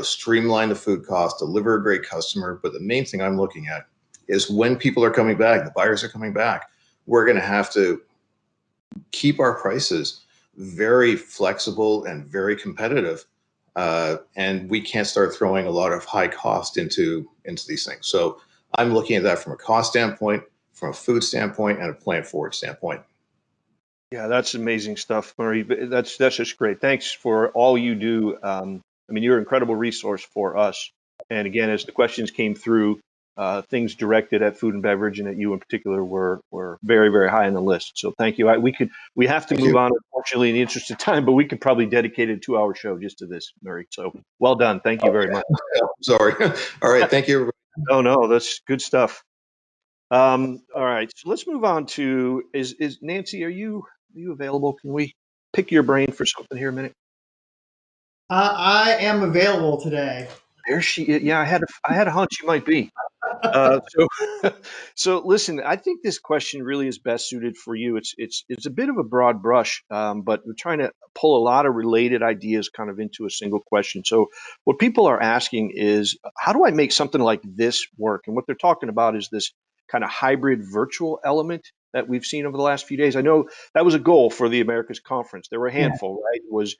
streamline the food cost, deliver a great customer. But the main thing I'm looking at is when people are coming back, the buyers are coming back, we're going to have to keep our prices very flexible and very competitive. And we can't start throwing a lot of high cost into these things. So I'm looking at that from a cost standpoint, from a food standpoint, and a plant forward standpoint. Yeah, that's amazing stuff, Murray. That's just great. Thanks for all you do. I mean, you're an incredible resource for us. And again, as the questions came through, things directed at food and beverage and at you in particular were very, very high on the list. So thank you. We have to move on, unfortunately, in the interest of time, but we could probably dedicate a 2-hour show just to this, Murray. So well done. Thank you very much. Sorry. All right. Thank you. No, that's good stuff. All right, so let's move on to is Nancy, are you available? Can we pick your brain for something here a minute? I am available today. There she is. Yeah, I had a hunch you might be. So, so listen, I think this question really is best suited for you. It's a bit of a broad brush, but we're trying to pull a lot of related ideas kind of into a single question. So, what people are asking is, how do I make something like this work? And what they're talking about is this kind of hybrid virtual element that we've seen over the last few days. I know that was a goal for the Americas conference. There were a Yeah. handful, right? Was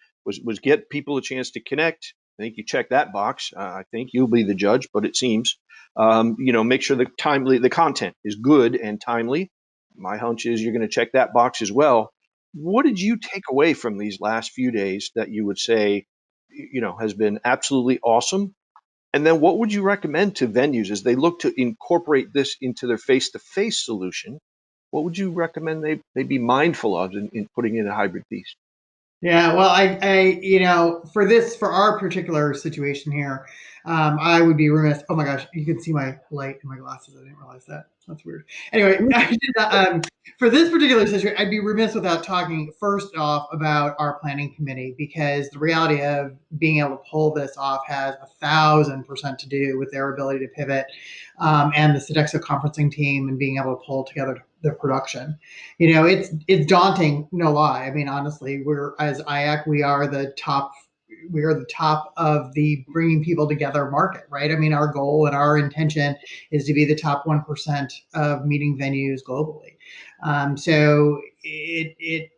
get people a chance to connect. I think you check that box. I think you'll be the judge, but it seems. Make sure the content is good and timely. My hunch is you're going to check that box as well. What did you take away from these last few days that you would say, has been absolutely awesome? And then what would you recommend to venues as they look to incorporate this into their face-to-face solution? What would you recommend they be mindful of in putting in a hybrid piece? Yeah, well, for our particular situation here, I would be remiss. Oh my gosh, you can see my light in my glasses. I didn't realize that. That's weird. Anyway, for this particular situation, I'd be remiss without talking first off about our planning committee, because the reality of being able to pull this off has 1,000% to do with their ability to pivot, and the Sodexo conferencing team and being able to pull together the production. It's daunting, no lie. I mean, honestly, as IAC, we are the top of the bringing people together market, right? I mean, our goal and our intention is to be the top 1% of meeting venues globally. So it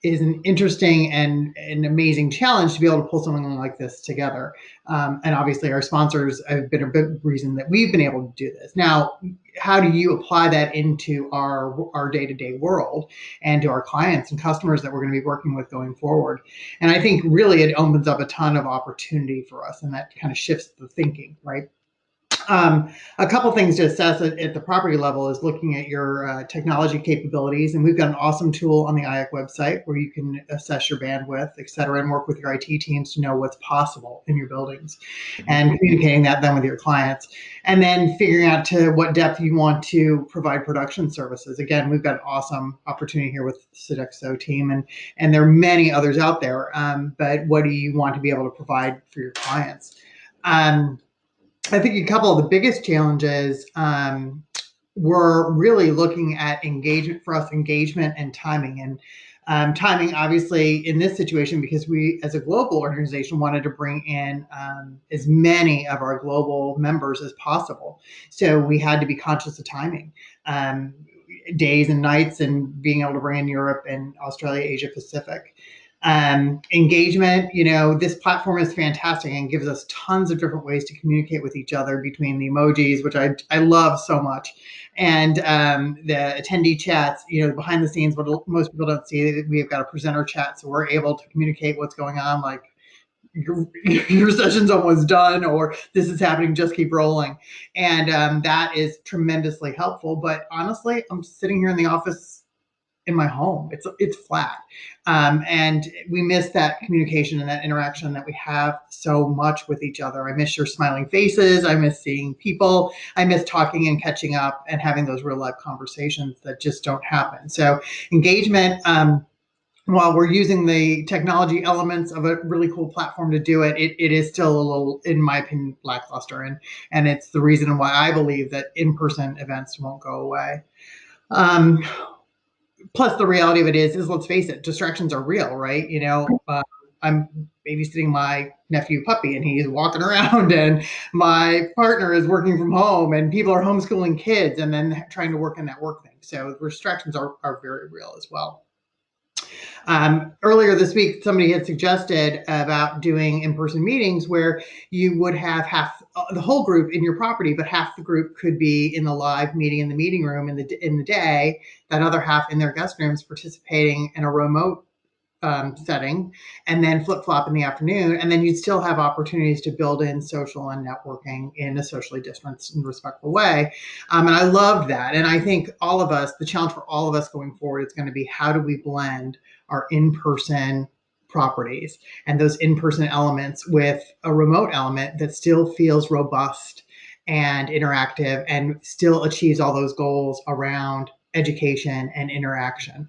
is an interesting and an amazing challenge to be able to pull something like this together. And obviously our sponsors have been a big reason that we've been able to do this. Now, how do you apply that into our day-to-day world and to our clients and customers that we're going to be working with going forward? And I think really it opens up a ton of opportunity for us, and that kind of shifts the thinking, right? A couple things to assess at the property level is looking at your technology capabilities. And we've got an awesome tool on the IAC website where you can assess your bandwidth, et cetera, and work with your IT teams to know what's possible in your buildings and communicating that then with your clients. And then figuring out to what depth you want to provide production services. Again, we've got an awesome opportunity here with the Sodexo team, and there are many others out there. But what do you want to be able to provide for your clients? I think a couple of the biggest challenges were really looking at engagement and timing. And timing, obviously, in this situation, because we, as a global organization, wanted to bring in as many of our global members as possible. So we had to be conscious of timing. Days and nights, and being able to bring in Europe and Australia, Asia Pacific. Engagement, this platform is fantastic and gives us tons of different ways to communicate with each other between the emojis, which I love so much, and the attendee chats, behind the scenes, what most people don't see, we've got a presenter chat, so we're able to communicate what's going on, like your session's almost done, or this is happening, just keep rolling. And that is tremendously helpful. But honestly, I'm sitting here in the office in my home. It's flat. And we miss that communication and that interaction that we have so much with each other. I miss your smiling faces. I miss seeing people. I miss talking and catching up and having those real life conversations that just don't happen. So engagement, while we're using the technology elements of a really cool platform to do it, it is still a little, in my opinion, lackluster. And it's the reason why I believe that in-person events won't go away. Plus, the reality of it is let's face it, distractions are real, right? I'm babysitting my nephew puppy, and he's walking around, and my partner is working from home, and people are homeschooling kids, and then trying to work in that work thing. So distractions are very real as well. Earlier this week, somebody had suggested about doing in-person meetings where you would have half the whole group in your property, but half the group could be in the live meeting in the meeting room in the day, that other half in their guest rooms participating in a remote setting, and then flip-flop in the afternoon. And then you'd still have opportunities to build in social and networking in a socially distanced and respectful way. And I loved that. And I think the challenge for all of us going forward is going to be, how do we blend our in-person properties and those in-person elements with a remote element that still feels robust and interactive and still achieves all those goals around education and interaction.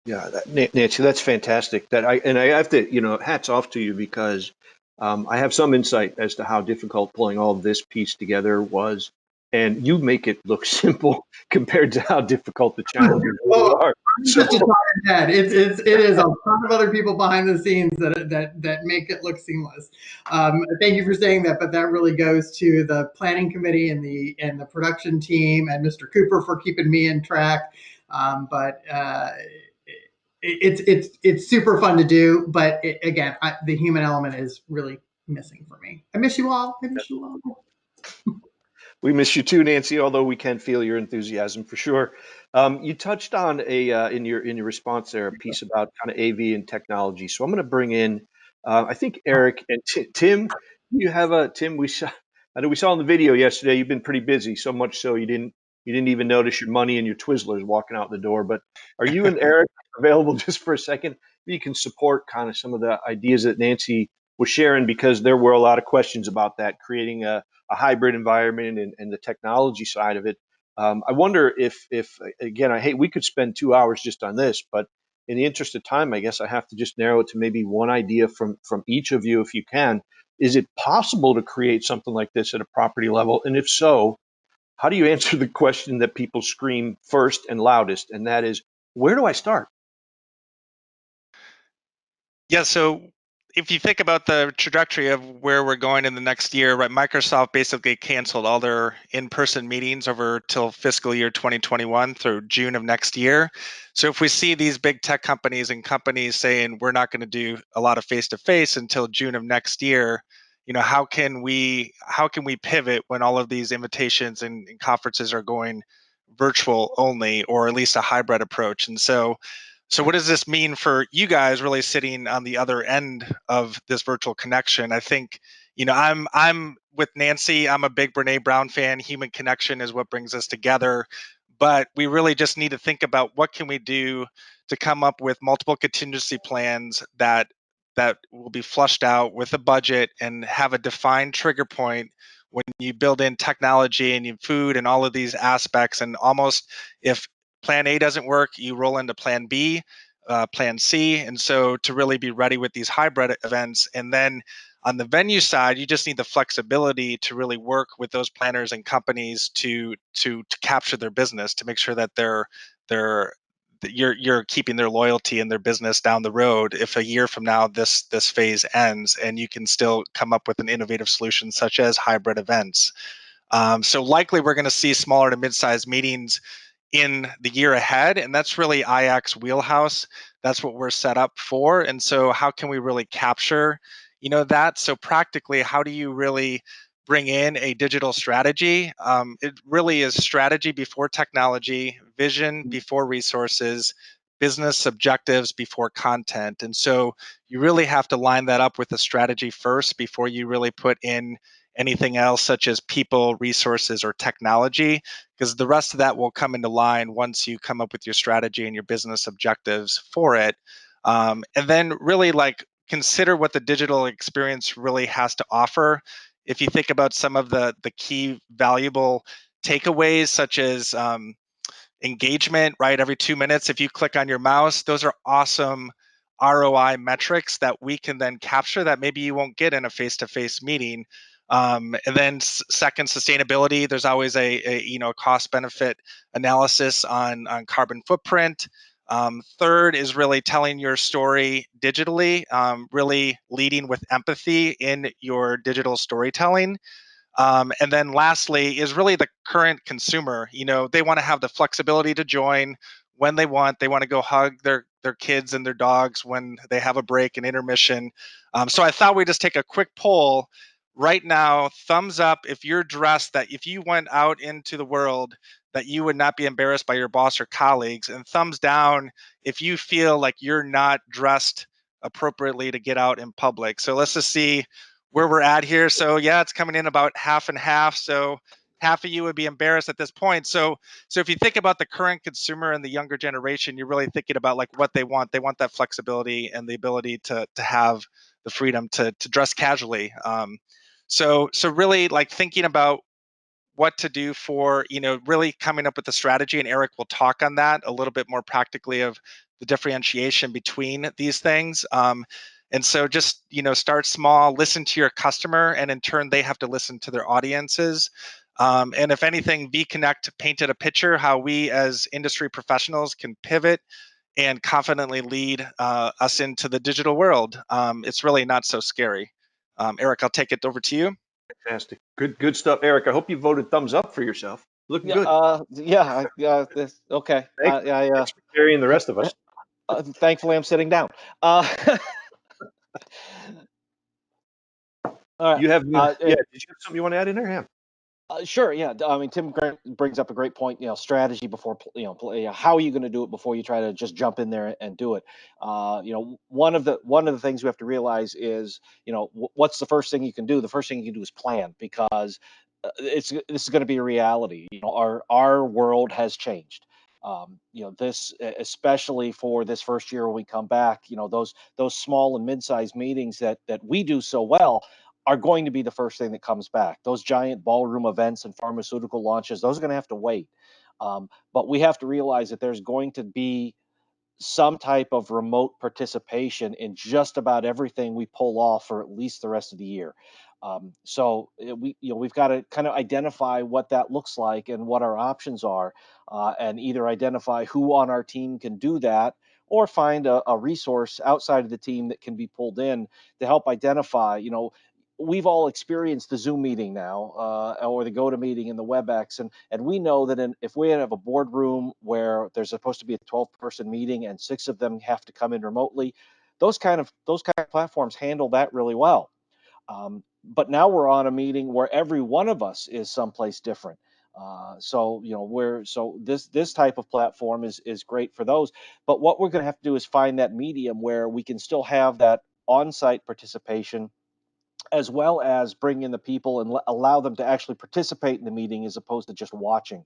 Yeah, Nancy, that's fantastic. I have to, hats off to you because I have some insight as to how difficult pulling all this piece together was, and you make it look simple compared to how difficult the challenges really Oh, are. I'm So, just a talking head. It is a ton of other people behind the scenes that make it look seamless. Thank you for saying that, but that really goes to the planning committee and the production team and Mr. Cooper for keeping me in track. But it's super fun to do. But again, the human element is really missing for me. I miss you all. I miss you all. we miss you too, Nancy, although we can feel your enthusiasm for sure. You touched on in your response there a piece about kind of AV and technology. So I'm going to bring in, I think Eric and Tim. You have a Tim. I know we saw in the video yesterday. You've been pretty busy, so much so you didn't even notice your money and your Twizzlers walking out the door. But are you and Eric available just for a second? You can support kind of some of the ideas that Nancy was sharing because there were a lot of questions about that, creating a hybrid environment and the technology side of it. I wonder if again, we could spend 2 hours just on this, but in the interest of time, I guess I have to just narrow it to maybe one idea from each of you, if you can. Is it possible to create something like this at a property level? And if so, how do you answer the question that people scream first and loudest? And that is, where do I start? Yeah, so if you think about the trajectory of where we're going in the next year, right? Microsoft basically canceled all their in-person meetings over till fiscal year 2021 through June of next year. So if we see these big tech companies and companies saying we're not going to do a lot of face-to-face until June of next year, how can we pivot when all of these invitations and conferences are going virtual only, or at least a hybrid approach? And so what does this mean for you guys really sitting on the other end of this virtual connection? I think, I'm with Nancy. I'm a big Brene Brown fan. Human connection is what brings us together. But we really just need to think about what can we do to come up with multiple contingency plans that will be flushed out with a budget and have a defined trigger point when you build in technology and food and all of these aspects. And almost if plan A doesn't work, you roll into plan B, plan C. And so to really be ready with these hybrid events. And then on the venue side, you just need the flexibility to really work with those planners and companies to capture their business, to make sure that they're that you're keeping their loyalty and their business down the road if a year from now this phase ends, and you can still come up with an innovative solution such as hybrid events. So likely we're going to see smaller to mid-sized meetings in the year ahead, and that's really IAC's wheelhouse. That's what we're set up for. And so how can we really capture that? So practically, how do you really bring in a digital strategy? It really is strategy before technology, vision before resources, business objectives before content. And so you really have to line that up with the strategy first before you really put in anything else such as people, resources, or technology, because the rest of that will come into line once you come up with your strategy and your business objectives for it. And then really consider what the digital experience really has to offer. If you think about some of the key valuable takeaways, such as engagement, right? Every 2 minutes, if you click on your mouse, those are awesome ROI metrics that we can then capture that maybe you won't get in a face-to-face meeting. And then second, sustainability. There's always a cost benefit analysis on carbon footprint. Third is really telling your story digitally, really leading with empathy in your digital storytelling. And then lastly is really the current consumer. They want to have the flexibility to join when they want. They want to go hug their kids and their dogs when they have a break and intermission. So I thought we'd just take a quick poll right now. Thumbs up if you're dressed, that if you went out into the world that you would not be embarrassed by your boss or colleagues, and thumbs down if you feel like you're not dressed appropriately to get out in public. So let's just see where we're at here. So yeah, it's coming in about half and half. So half of you would be embarrassed at this point. So if you think about the current consumer and the younger generation, you're really thinking about what they want. They want that flexibility and the ability to have the freedom to dress casually. So really thinking about what to do for really coming up with a strategy, and Eric will talk on that a little bit more practically of the differentiation between these things. And so just, start small, listen to your customer, and in turn, they have to listen to their audiences. And if anything, vConnect painted a picture how we as industry professionals can pivot and confidently lead us into the digital world. It's really not so scary. Eric, I'll take it over to you. Fantastic. Good stuff. Eric, I hope you voted thumbs up for yourself. Looking good. Okay. Thanks for carrying the rest of us. Thankfully, I'm sitting down. All right. Did you have something you want to add in there? Yeah. Sure. Yeah. I mean, Tim brings up a great point. Strategy before how are you going to do it before you try to just jump in there and do it? One of the things we have to realize is, what's the first thing you can do? The first thing you can do is plan, because this is going to be a reality. Our world has changed. This, especially for this first year when we come back, those small and mid-sized meetings that we do so well are going to be the first thing that comes back. Those giant ballroom events and pharmaceutical launches, those are going to have to wait. But we have to realize that there's going to be some type of remote participation in just about everything we pull off for at least the rest of the year. We've got to kind of identify what that looks like and what our options are, and either identify who on our team can do that, or find a resource outside of the team that can be pulled in to help identify. We've all experienced the Zoom meeting now, or the GoToMeeting and the WebEx, and we know that if we have a boardroom where there's supposed to be a 12-person meeting and 6 of them have to come in remotely, those kind of platforms handle that really well. But now we're on a meeting where every one of us is someplace different. So this type of platform is great for those. But what we're going to have to do is find that medium where we can still have that on-site participation, as well as bring in the people and allow them to actually participate in the meeting as opposed to just watching.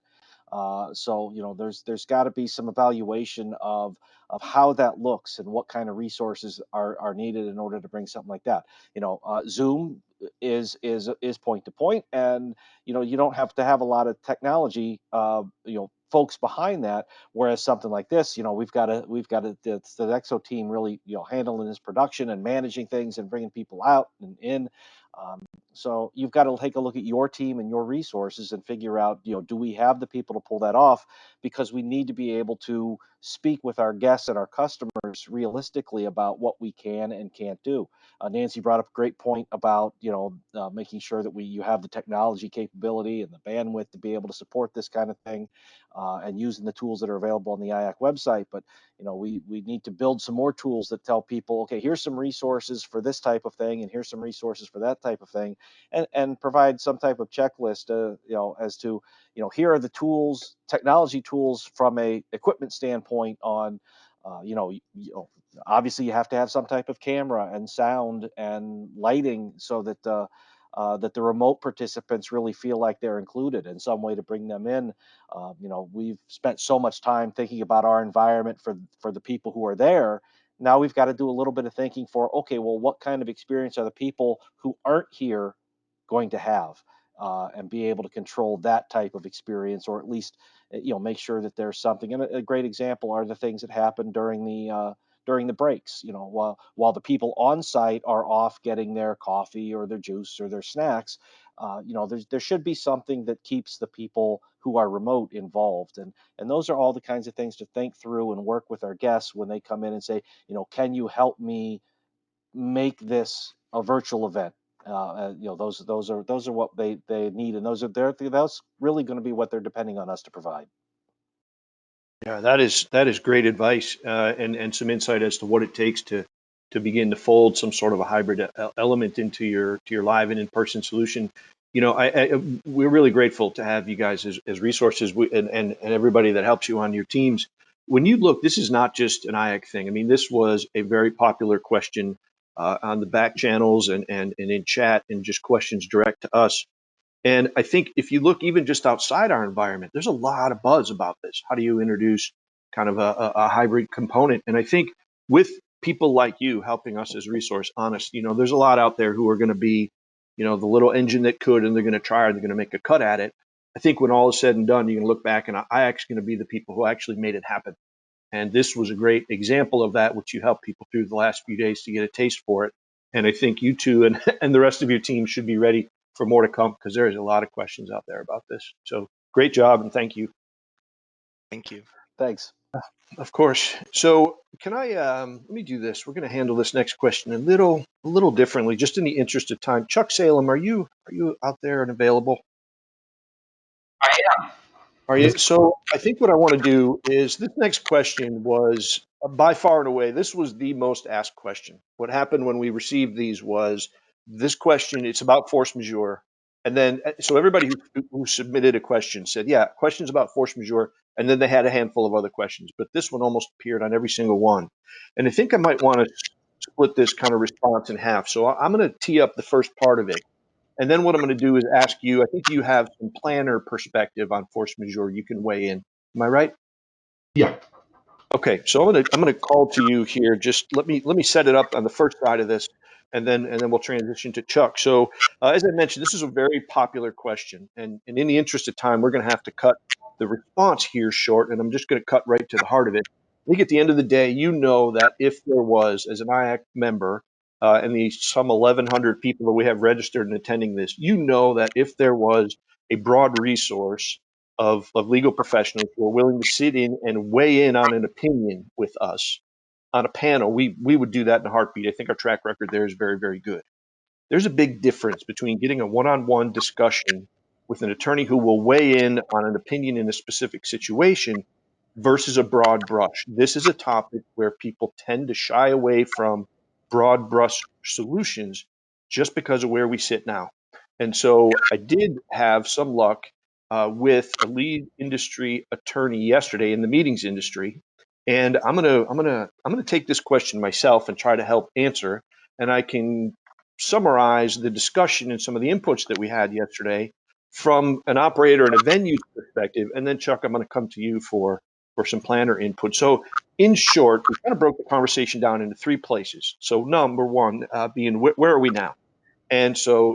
There's got to be some evaluation of how that looks and what kind of resources are needed in order to bring something like that. Zoom is point to point, and you don't have to have a lot of technology folks behind that. Whereas something like this, we've got the EXO team really handling this production and managing things and bringing people out and in. So you've got to take a look at your team and your resources and figure out, do we have the people to pull that off? Because we need to be able to speak with our guests and our customers realistically about what we can and can't do. Nancy brought up a great point about, making sure that you have the technology capability and the bandwidth to be able to support this kind of thing, and using the tools that are available on the IAC website. But we need to build some more tools that tell people, okay, here's some resources for this type of thing, and here's some resources for that type of thing, and provide some type of checklist, as to, here are the tools, technology tools from a equipment standpoint on, obviously you have to have some type of camera and sound and lighting so that that the remote participants really feel like they're included in some way to bring them in. We've spent so much time thinking about our environment for the people who are there. Now we've got to do a little bit of thinking for, okay, well, what kind of experience are the people who aren't here going to have, and be able to control that type of experience, or at least make sure that there's something. And a great example are the things that happen during the breaks. While the people on site are off getting their coffee or their juice or their snacks, there should be something that keeps the people who are remote involved. And those are all the kinds of things to think through and work with our guests when they come in and say, can you help me make this a virtual event? Those are what they need, and that's really going to be what they're depending on us to provide. Yeah, that is great advice, and some insight as to what it takes to begin to fold some sort of a hybrid element into your live and in-person solution. We're really grateful to have you guys as resources, and everybody that helps you on your teams. When you look, this is not just an IAC thing. I mean, this was a very popular question on the back channels and in chat, and just questions direct to us. And I think if you look even just outside our environment, there's a lot of buzz about this. How do you introduce kind of a hybrid component? And I think with people like you helping us as a resource, honest, there's a lot out there who are going to be, the little engine that could, and they're going to try, and they're going to make a cut at it. I think when all is said and done, you can look back, and IAC's going to be the people who actually made it happen. And this was a great example of that, which you helped people through the last few days to get a taste for it. And I think you two and, and the rest of your team should be ready for more to come, because there is a lot of questions out there about this. So great job, and thank you. Thank you. Thanks. Of course. So can I let me do this. We're going to handle this next question a little differently, just in the interest of time. Chuck Salem, are you out there and available? I am. Are you? So I think what I want to do is, this next question was by far and away, this was the most asked question. What happened when we received these was this question, it's about force majeure. And then, so everybody who submitted a question said, yeah, questions about force majeure. And then they had a handful of other questions, but this one almost appeared on every single one. And I think I might want to split this kind of response in half. So I'm going to tee up the first part of it. And then what I'm going to do is ask you, I think you have some planner perspective on force majeure. You can weigh in. Am I right? Yeah. Okay, so I'm gonna call to you here. Just let me set it up on the first side of this, and then we'll transition to Chuck. So as I mentioned, this is a very popular question, and in the interest of time, we're going to have to cut the response here short, and I'm just going to cut right to the heart of it. I think at the end of the day, you know that if there was, as an IAC member, and the some 1,100 people that we have registered and attending this, you know that if there was a broad resource of legal professionals who are willing to sit in and weigh in on an opinion with us on a panel, we would do that in a heartbeat. I think our track record there is very, very good. There's a big difference between getting a one-on-one discussion with an attorney who will weigh in on an opinion in a specific situation versus a broad brush. This is a topic where people tend to shy away from broad brush solutions just because of where we sit now. And so I did have some luck with a lead industry attorney yesterday in the meetings industry, and I'm gonna take this question myself and try to help answer. And I can summarize the discussion and some of the inputs that we had yesterday from an operator and a venue perspective. And then Chuck, I'm going to come to you for some planner input. So in short, we kind of broke the conversation down into three places. So number one being where are we now? And so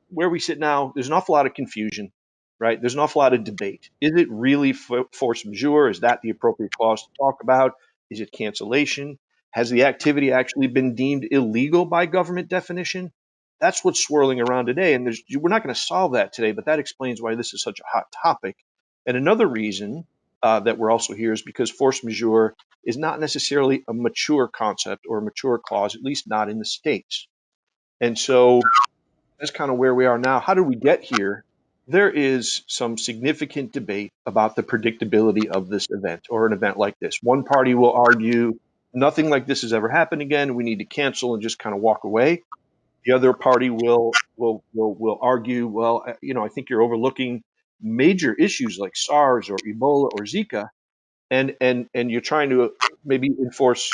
where we sit now, there's an awful lot of confusion, right? There's an awful lot of debate. Is it really force majeure? Is that the appropriate clause to talk about? Is it cancellation? Has the activity actually been deemed illegal by government definition? That's what's swirling around today. And we're not going to solve that today, but that explains why this is such a hot topic. And another reason that we're also here is because force majeure is not necessarily a mature concept or a mature clause, at least not in the States. And so that's kind of where we are now. How did we get here? There is some significant debate about the predictability of this event or an event like this. One party will argue nothing like this has ever happened again. We need to cancel and just kind of walk away. The other party will argue, well, I think you're overlooking major issues like SARS or Ebola or Zika, and you're trying to maybe enforce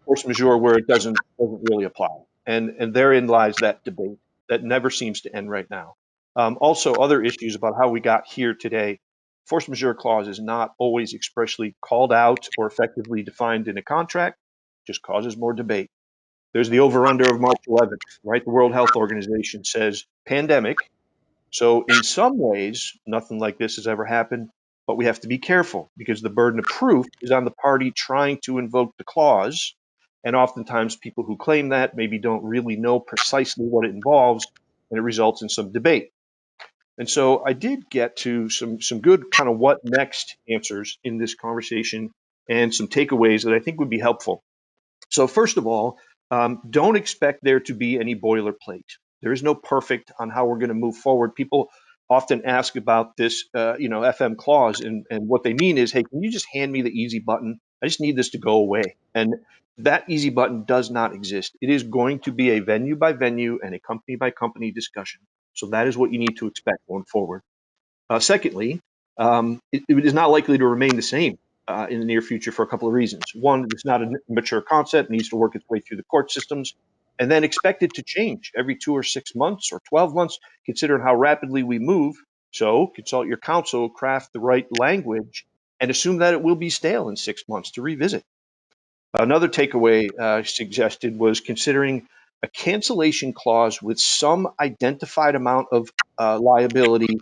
force majeure where it doesn't really apply. And therein lies that debate that never seems to end right now. Also, other issues about how we got here today. Force majeure clause is not always expressly called out or effectively defined in a contract, just causes more debate. There's the over-under of March 11th, right? The World Health Organization says pandemic. So in some ways, nothing like this has ever happened, but we have to be careful because the burden of proof is on the party trying to invoke the clause. And oftentimes people who claim that maybe don't really know precisely what it involves, and it results in some debate. And so I did get to some good kind of what next answers in this conversation and some takeaways that I think would be helpful. So first of all, don't expect there to be any boilerplate. There is no perfect on how we're going to move forward. People often ask about this, FM clause, and what they mean is, hey, can you just hand me the easy button? I just need this to go away. And that easy button does not exist. It is going to be a venue by venue and a company by company discussion. So that is what you need to expect going forward. Secondly, it is not likely to remain the same in the near future for a couple of reasons. One, it's not a mature concept, needs to work its way through the court systems, and then expect it to change every 2 or 6 months or 12 months, considering how rapidly we move. So consult your counsel, craft the right language, and assume that it will be stale in 6 months to revisit. Another takeaway suggested was considering a cancellation clause with some identified amount of liability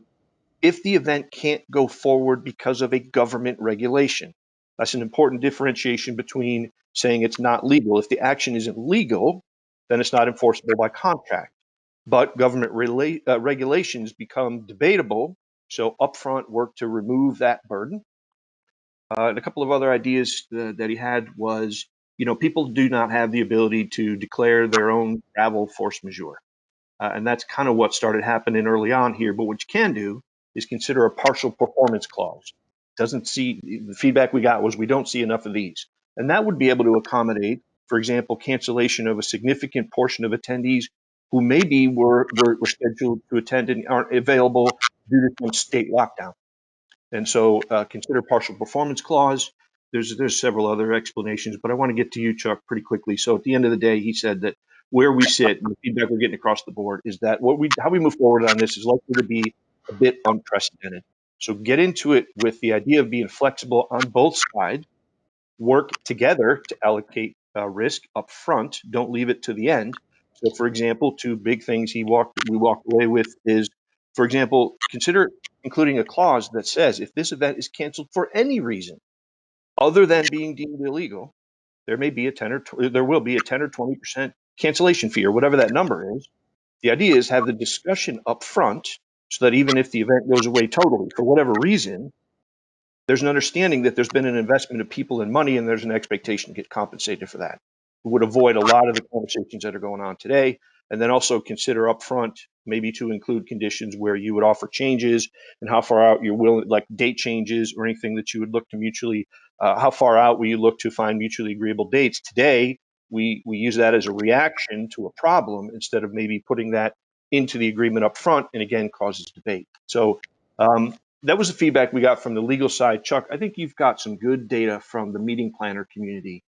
if the event can't go forward because of a government regulation. That's an important differentiation between saying it's not legal. If the action isn't legal, then it's not enforceable by contract. But government regulations become debatable, so upfront work to remove that burden. And a couple of other ideas that he had was, people do not have the ability to declare their own travel force majeure. And that's kind of what started happening early on here. But what you can do is consider a partial performance clause. The feedback we got was we don't see enough of these. And that would be able to accommodate, for example, cancellation of a significant portion of attendees who maybe were scheduled to attend and aren't available due to some state lockdown. And so consider partial performance clause. There's several other explanations, but I want to get to you, Chuck, pretty quickly. So at the end of the day, he said that where we sit and the feedback we're getting across the board is that how we move forward on this is likely to be a bit unprecedented. So get into it with the idea of being flexible on both sides, work together to allocate risk up front. Don't leave it to the end. So, for example, two big things we walked away with is, for example, consider including a clause that says if this event is canceled for any reason other than being deemed illegal, there will be a 10 or 20% cancellation fee or whatever that number is. The idea is have the discussion up front so that even if the event goes away totally for whatever reason, there's an understanding that there's been an investment of people and money and there's an expectation to get compensated for that. We would avoid a lot of the conversations that are going on today. And then also consider upfront maybe to include conditions where you would offer changes and how far out you're willing, like date changes or anything that you would look to mutually, how far out will you look to find mutually agreeable dates? Today, we use that as a reaction to a problem instead of maybe putting that into the agreement up front, and again, causes debate. So that was the feedback we got from the legal side. Chuck, I think you've got some good data from the meeting planner community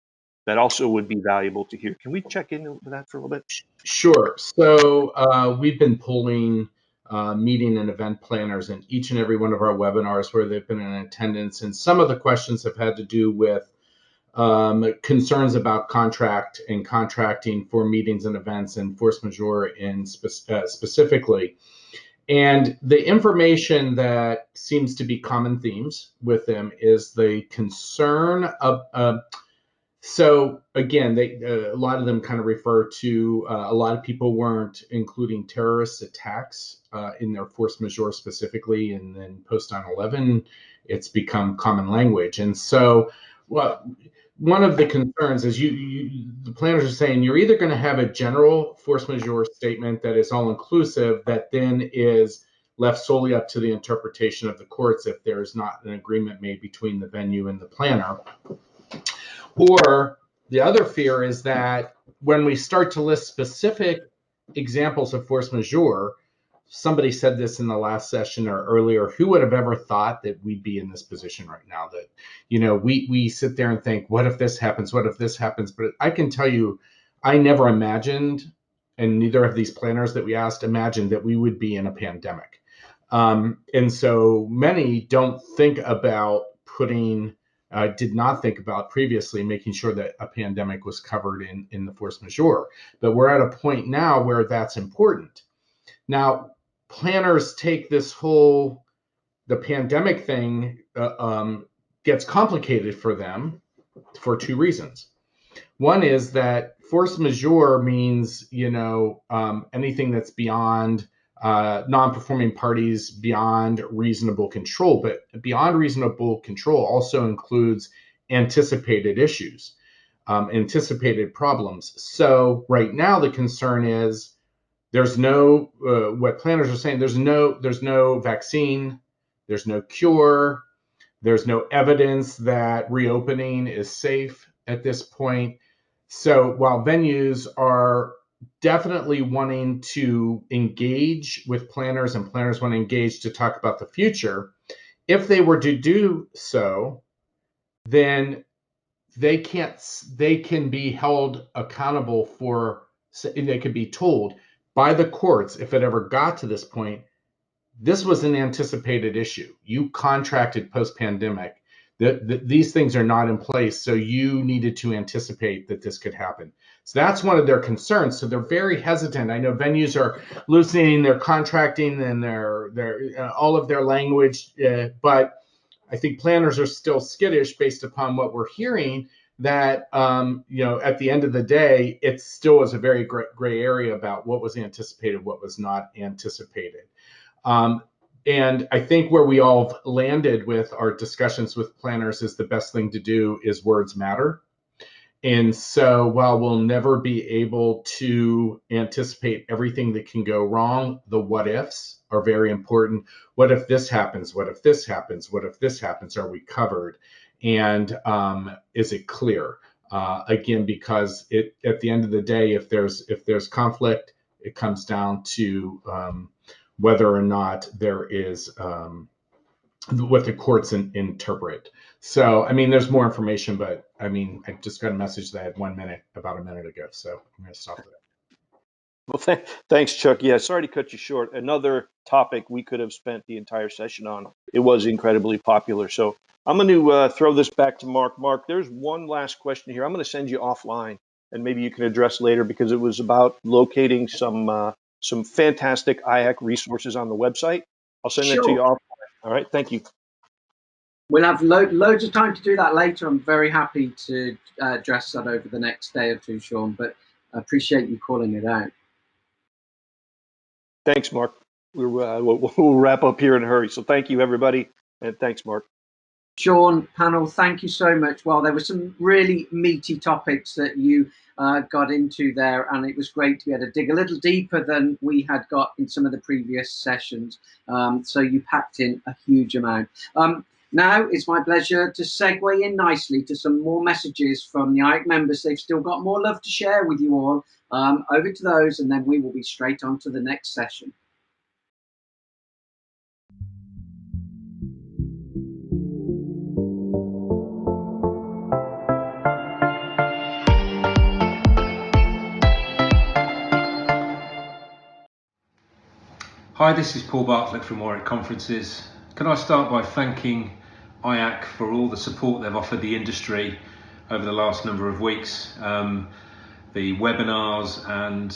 that also would be valuable to hear. Can we check in with that for a little bit? Sure. So we've been polling meeting and event planners in each and every one of our webinars where they've been in attendance. And some of the questions have had to do with concerns about contract and contracting for meetings and events and force majeure specifically. And the information that seems to be common themes with them is the concern of, so again, a lot of them kind of refer to a lot of people weren't including terrorist attacks in their force majeure specifically, and then post 9/11, it's become common language. And so, one of the concerns is the planners are saying you're either going to have a general force majeure statement that is all inclusive that then is left solely up to the interpretation of the courts if there is not an agreement made between the venue and the planner. Or the other fear is that when we start to list specific examples of force majeure, somebody said this in the last session or earlier, who would have ever thought that we'd be in this position right now? That, we sit there and think, what if this happens? What if this happens? But I can tell you, I never imagined, and neither of these planners that we asked imagined that we would be in a pandemic. And so many don't think about did not think about previously making sure that a pandemic was covered in the force majeure. But we're at a point now where that's important. Now, planners take the pandemic thing gets complicated for them for two reasons. One is that force majeure means, anything that's beyond non-performing parties beyond reasonable control, but beyond reasonable control also includes anticipated issues, anticipated problems. So right now the concern is there's no, what planners are saying, there's no vaccine, there's no cure, there's no evidence that reopening is safe at this point. So while venues are definitely wanting to engage with planners and planners want to engage to talk about the future, if they were to do so, then they can be held accountable for, they could be told by the courts if it ever got to this point, this was an anticipated issue. You contracted post-pandemic. These things are not in place, so you needed to anticipate that this could happen. So that's one of their concerns. So they're very hesitant. I know venues are loosening their contracting and their all of their language, but I think planners are still skittish based upon what we're hearing, that at the end of the day, it still is a very gray area about what was anticipated, what was not anticipated. And I think where we all landed with our discussions with planners is the best thing to do is words matter. And so while we'll never be able to anticipate everything that can go wrong, the what ifs are very important. What if this happens? What if this happens? What if this happens? Are we covered? And is it clear? Again, because at the end of the day, if there's conflict, it comes down to whether or not there is what the courts interpret. So, I mean, there's more information, but I mean, I just got a message that I had about a minute ago. So I'm going to stop there. Well, thanks, Chuck. Yeah, sorry to cut you short. Another topic we could have spent the entire session on. It was incredibly popular. So I'm going to throw this back to Mark. Mark, there's one last question here. I'm going to send you offline, and maybe you can address later, because it was about locating some fantastic IAC resources on the website. I'll send that to you offline. All right, thank you. We'll have loads of time to do that later. I'm very happy to address that over the next day or two, Sean, but I appreciate you calling it out. Thanks, Mark. We'll wrap up here in a hurry. So thank you, everybody, and thanks, Mark. Sean, panel, thank you so much. Well, there were some really meaty topics that you got into there, and it was great to be able to dig a little deeper than we had got in some of the previous sessions. So you packed in a huge amount. Now it's my pleasure to segue in nicely to some more messages from the IAC members. They've still got more love to share with you all. Over to those, and then we will be straight on to the next session. Hi, this is Paul Bartlett from Warwick Conferences. Can I start by thanking IACC for all the support they've offered the industry over the last number of weeks. The webinars and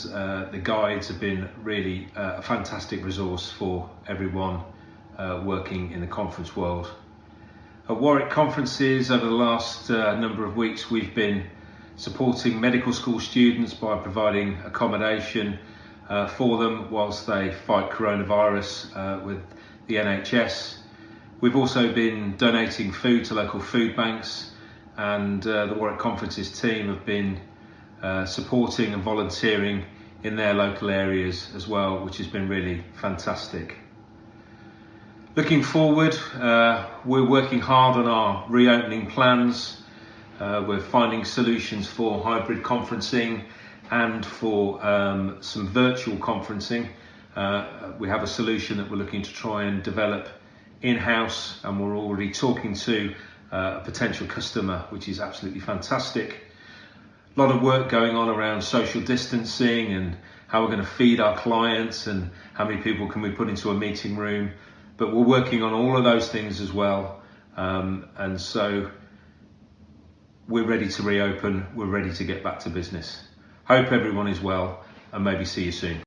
the guides have been really a fantastic resource for everyone working in the conference world. At Warwick Conferences over the last number of weeks, we've been supporting medical school students by providing accommodation for them whilst they fight coronavirus with the NHS. We've also been donating food to local food banks, and the Warwick Conferences team have been supporting and volunteering in their local areas as well, which has been really fantastic. Looking forward, we're working hard on our reopening plans. We're finding solutions for hybrid conferencing and for some virtual conferencing. We have a solution that we're looking to try and develop in-house, and we're already talking to a potential customer, which is absolutely fantastic. A lot of work going on around social distancing and how we're going to feed our clients and how many people can we put into a meeting room. But we're working on all of those things as well. And so we're ready to reopen. We're ready to get back to business. Hope everyone is well, and maybe see you soon.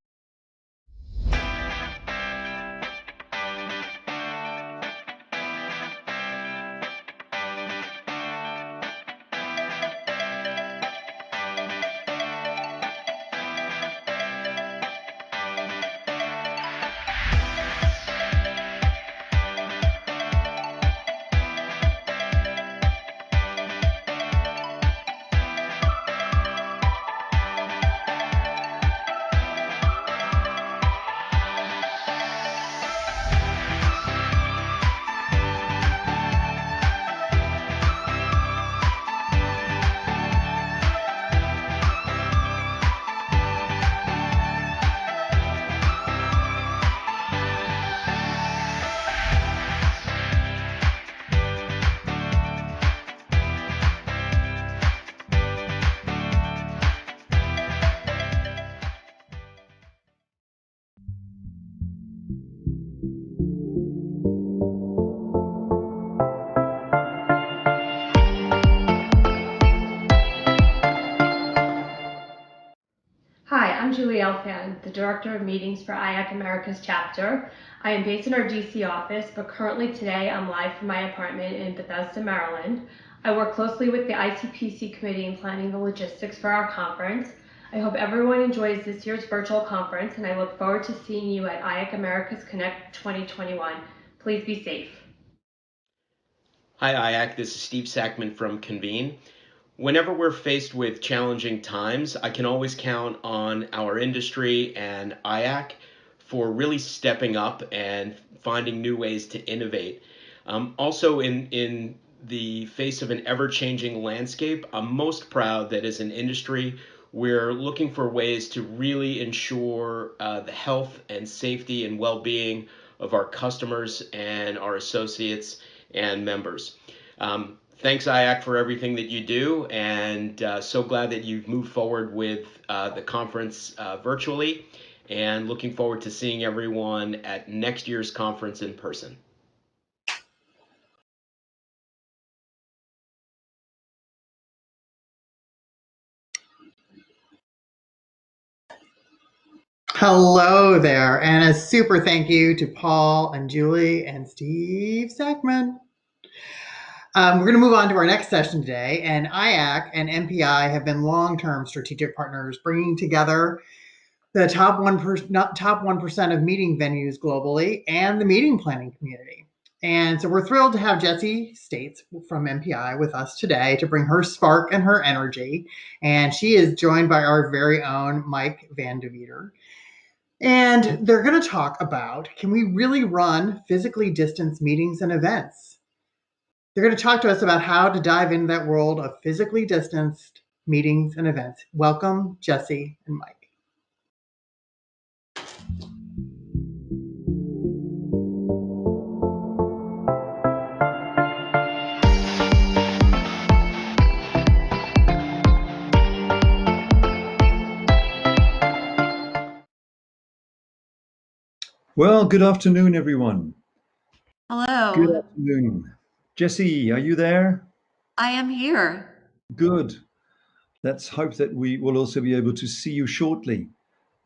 Julie Elfan, the Director of Meetings for IAC America's chapter. I am based in our DC office, but currently today I'm live from my apartment in Bethesda, Maryland. I work closely with the ICPC committee in planning the logistics for our conference. I hope everyone enjoys this year's virtual conference, and I look forward to seeing you at IAC America's Connect 2021. Please be safe. Hi IAC, this is Steve Sackman from Convene. Whenever we're faced with challenging times, I can always count on our industry and IAC for really stepping up and finding new ways to innovate. Also, in the face of an ever-changing landscape, I'm most proud that as an industry, we're looking for ways to really ensure the health and safety and well-being of our customers and our associates and members. Thanks, IAC, for everything that you do, and so glad that you've moved forward with the conference virtually, and looking forward to seeing everyone at next year's conference in person. Hello there, and a super thank you to Paul and Julie and Steve Sackman. We're going to move on to our next session today, and IAC and MPI have been long-term strategic partners, bringing together the top 1% of meeting venues globally and the meeting planning community. And so we're thrilled to have Jessie States from MPI with us today to bring her spark and her energy. And she is joined by our very own Mike Van de Veter. And they're going to talk about, can we really run physically distanced meetings and events? They're going to talk to us about how to dive into that world of physically distanced meetings and events. Welcome, Jessie and Mike. Well, good afternoon, everyone. Hello. Good afternoon. Jessie, are you there? I am here. Good. Let's hope that we will also be able to see you shortly.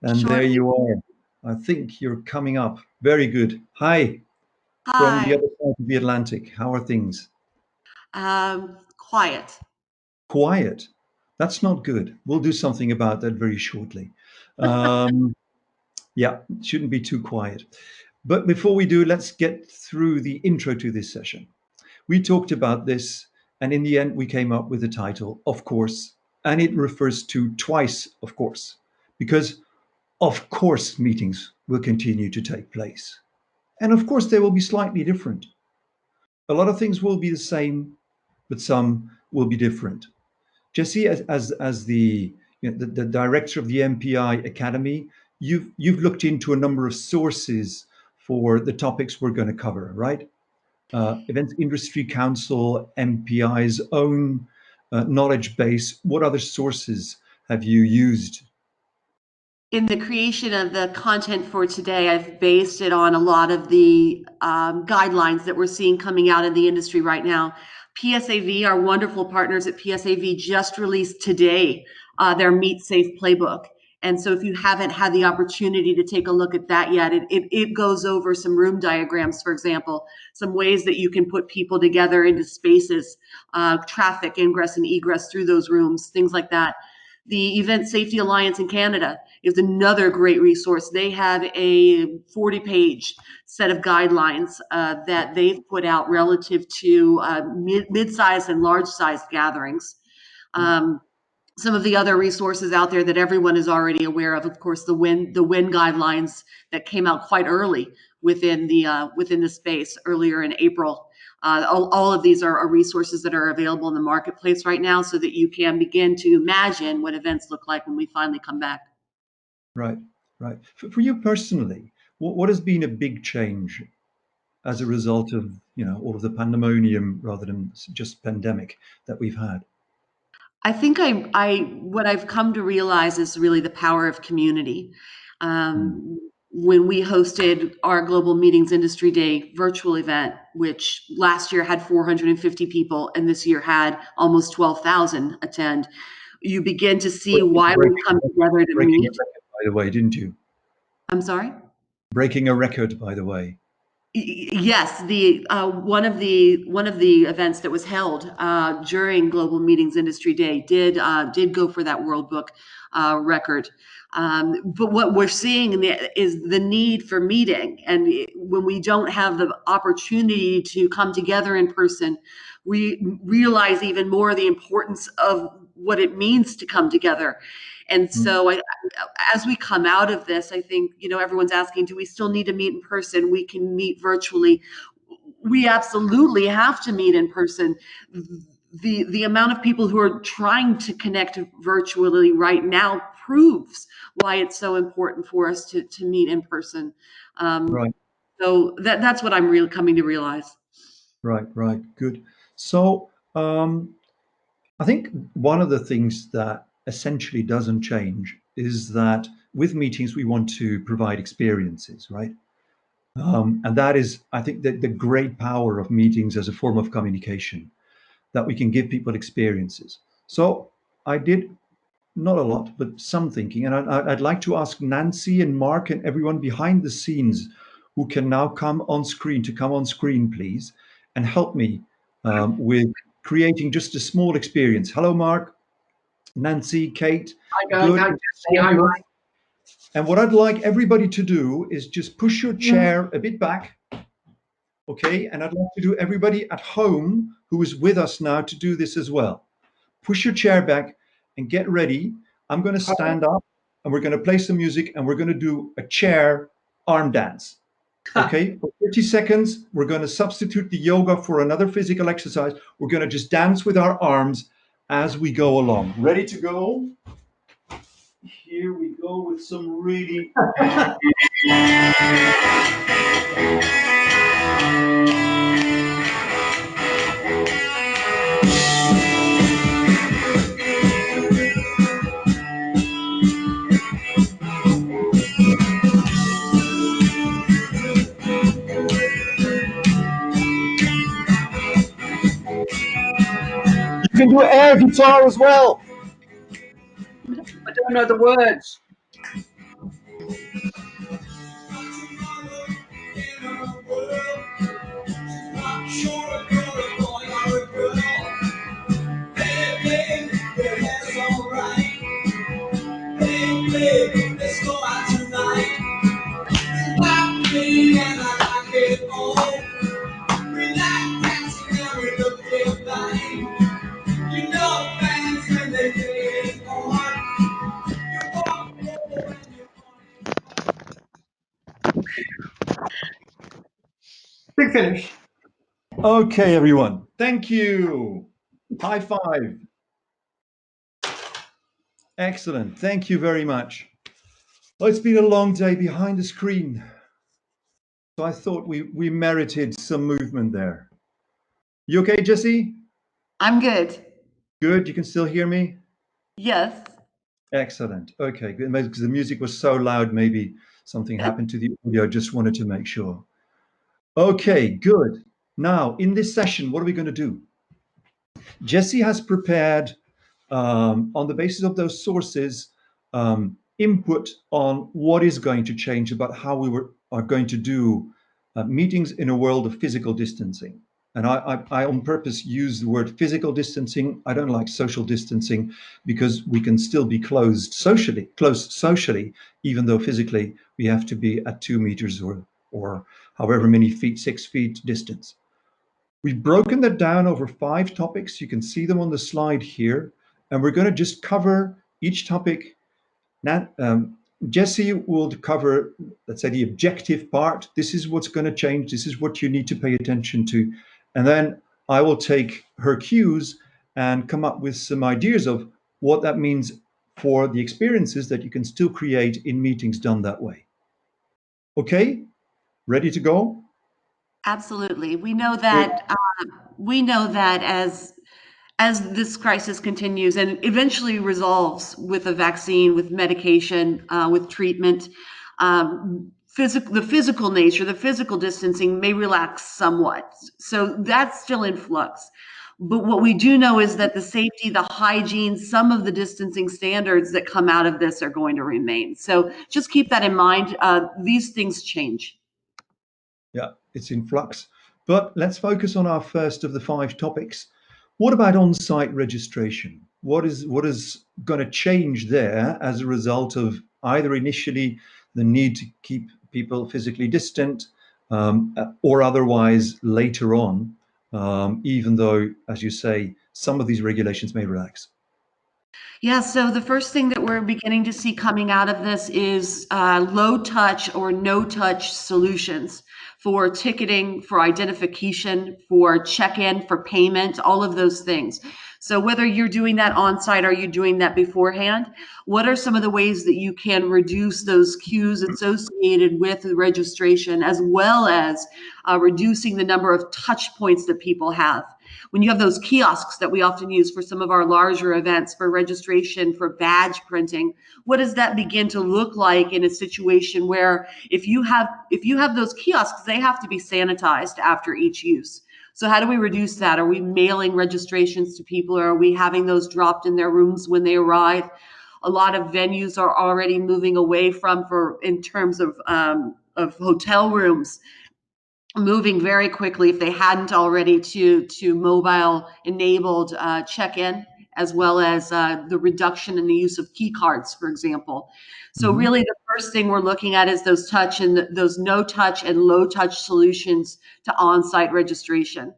And Shortly. there you are. I think you're coming up. Very good. Hi. Hi. From the other side of the Atlantic. How are things? Quiet. Quiet. That's not good. We'll do something about that very shortly. Yeah, it shouldn't be too quiet. But before we do, let's get through the intro to this session. We talked about this, and in the end, we came up with the title, Of Course, and it refers to twice, of course, because of course meetings will continue to take place. And of course, they will be slightly different. A lot of things will be the same, but some will be different. Jessie, as the director of the MPI Academy, you've looked into a number of sources for the topics we're going to cover, right? Events Industry Council, MPI's own knowledge base. What other sources have you used? In the creation of the content for today, I've based it on a lot of the guidelines that we're seeing coming out in the industry right now. PSAV, our wonderful partners at PSAV, just released today their Meet Safe playbook. And so if you haven't had the opportunity to take a look at that yet, it goes over some room diagrams, for example, some ways that you can put people together into spaces, traffic, ingress and egress through those rooms, things like that. The Event Safety Alliance in Canada is another great resource. They have a 40-page set of guidelines that they've put out relative to mid-sized and large-sized gatherings. Some of the other resources out there that everyone is already aware of course, the WIN guidelines that came out quite early within the space earlier in April. All of these are resources that are available in the marketplace right now so that you can begin to imagine what events look like when we finally come back. Right, right. For you personally, what has been a big change as a result of all of the pandemonium rather than just pandemic that we've had? I think what I've come to realize is really the power of community. When we hosted our Global Meetings Industry Day virtual event, which last year had 450 people and this year had almost 12,000 attend, you begin to see why we come together to meet. the way, didn't you? I'm sorry? Breaking a record, by the way. Yes, the one of the events that was held during Global Meetings Industry Day did go for that World Book record. But what we're seeing is the need for meeting, and when we don't have the opportunity to come together in person, we realize even more the importance of what it means to come together. And so as we come out of this, I think, everyone's asking, do we still need to meet in person? We can meet virtually. We absolutely have to meet in person. The amount of people who are trying to connect virtually right now proves why it's so important for us to meet in person. Right. So that's what I'm really coming to realize. Right. Good. So I think one of the things that essentially doesn't change is that with meetings, we want to provide experiences, right? And that is, I think, the great power of meetings as a form of communication, that we can give people experiences. So I did not a lot, but some thinking. And I'd like to ask Nancy and Mark and everyone behind the scenes who can now come on screen, please, and help me with creating just a small experience. Hello, Mark, Nancy, Kate. Hi, guys. Good. Hi, Jesse. Hi, Mike. And what I'd like everybody to do is just push your chair a bit back. Okay. And I'd like to do everybody at home who is with us now to do this as well. Push your chair back and get ready. I'm going to stand up and we're going to play some music and we're going to do a chair arm dance. Okay, for 30 seconds, we're going to substitute the yoga for another physical exercise. We're going to just dance with our arms as we go along. Ready to go? Here we go with some really... You can do air guitar as well. I don't know the words. Let's go out tonight. Stop me and I like it all. Relax, dancing and we look real fine. You know fans when they play it on. You walk over and Big finish. Okay, everyone. Thank you. High five. Excellent. Thank you very much. Well, it's been a long day behind the screen. So I thought we merited some movement there. You okay, Jesse? I'm good. Good. You can still hear me? Yes. Excellent. Okay, good. Because the music was so loud, maybe something happened to the audio. Just wanted to make sure. Okay, good. Now, in this session, what are we going to do? Jesse has prepared, on the basis of those sources, input on what is going to change about how are going to do meetings in a world of physical distancing. And I on purpose use the word physical distancing. I don't like social distancing because we can still be close socially, even though physically we have to be at 2 meters or however many feet, 6 feet distance. We've broken that down over 5 topics. You can see them on the slide here. And we're going to just cover each topic. Now, Jesse will cover, let's say, the objective part. This is what's going to change. This is what you need to pay attention to. And then I will take her cues and come up with some ideas of what that means for the experiences that you can still create in meetings done that way. Okay, ready to go? Absolutely. We know that as this crisis continues and eventually resolves with a vaccine, with medication, with treatment, the physical nature, the physical distancing may relax somewhat. So that's still in flux. But what we do know is that the safety, the hygiene, some of the distancing standards that come out of this are going to remain. So just keep that in mind. These things change. Yeah, it's in flux. But let's focus on our first of the 5 topics. What about on-site registration? What is going to change there as a result of either initially the need to keep people physically distant, or otherwise later on, even though, as you say, some of these regulations may relax? Yeah, so the first thing that we're beginning to see coming out of this is low touch or no touch solutions for ticketing, for identification, for check-in, for payment, all of those things. So whether you're doing that on site or you're doing that beforehand, what are some of the ways that you can reduce those queues associated with the registration, as well as reducing the number of touch points that people have? When you have those kiosks that we often use for some of our larger events, for registration, for badge printing, what does that begin to look like in a situation where if you have those kiosks, they have to be sanitized after each use? So how do we reduce that? Are we mailing registrations to people, or are we having those dropped in their rooms when they arrive? A lot of venues are already moving away from, in terms of hotel rooms, moving very quickly, if they hadn't already, to mobile enabled check-in, as well as the reduction in the use of key cards, for example. So really the first thing we're looking at is those those no touch and low touch solutions to on-site registration.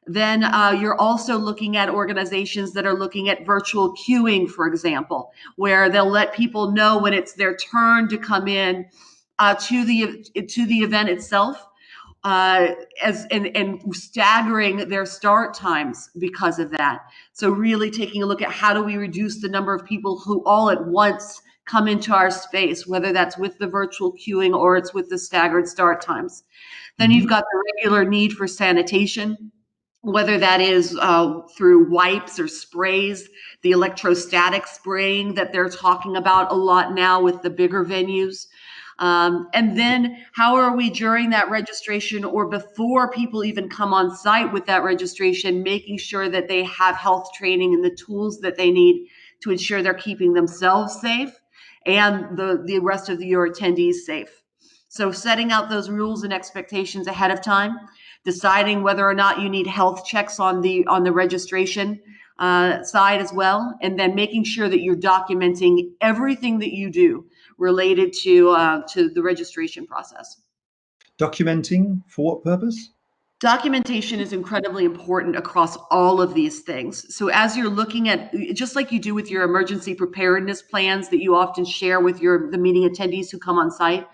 Then you're also looking at organizations that are looking at virtual queuing, for example, where they'll let people know when it's their turn to come in to the event itself, and staggering their start times because of that. So really taking a look at how do we reduce the number of people who all at once come into our space, whether that's with the virtual queuing or it's with the staggered start times. Then you've got the regular need for sanitation, whether that is through wipes or sprays, the electrostatic spraying that they're talking about a lot now with the bigger venues. And then how are we, during that registration or before people even come on site with that registration, making sure that they have health training and the tools that they need to ensure they're keeping themselves safe and the rest of your attendees safe. So setting out those rules and expectations ahead of time, deciding whether or not you need health checks on the registration side as well, and then making sure that you're documenting everything that you do related to the registration process. Documenting for what purpose? Documentation is incredibly important across all of these things. So as you're looking at, just like you do with your emergency preparedness plans that you often share with the meeting attendees who come on site,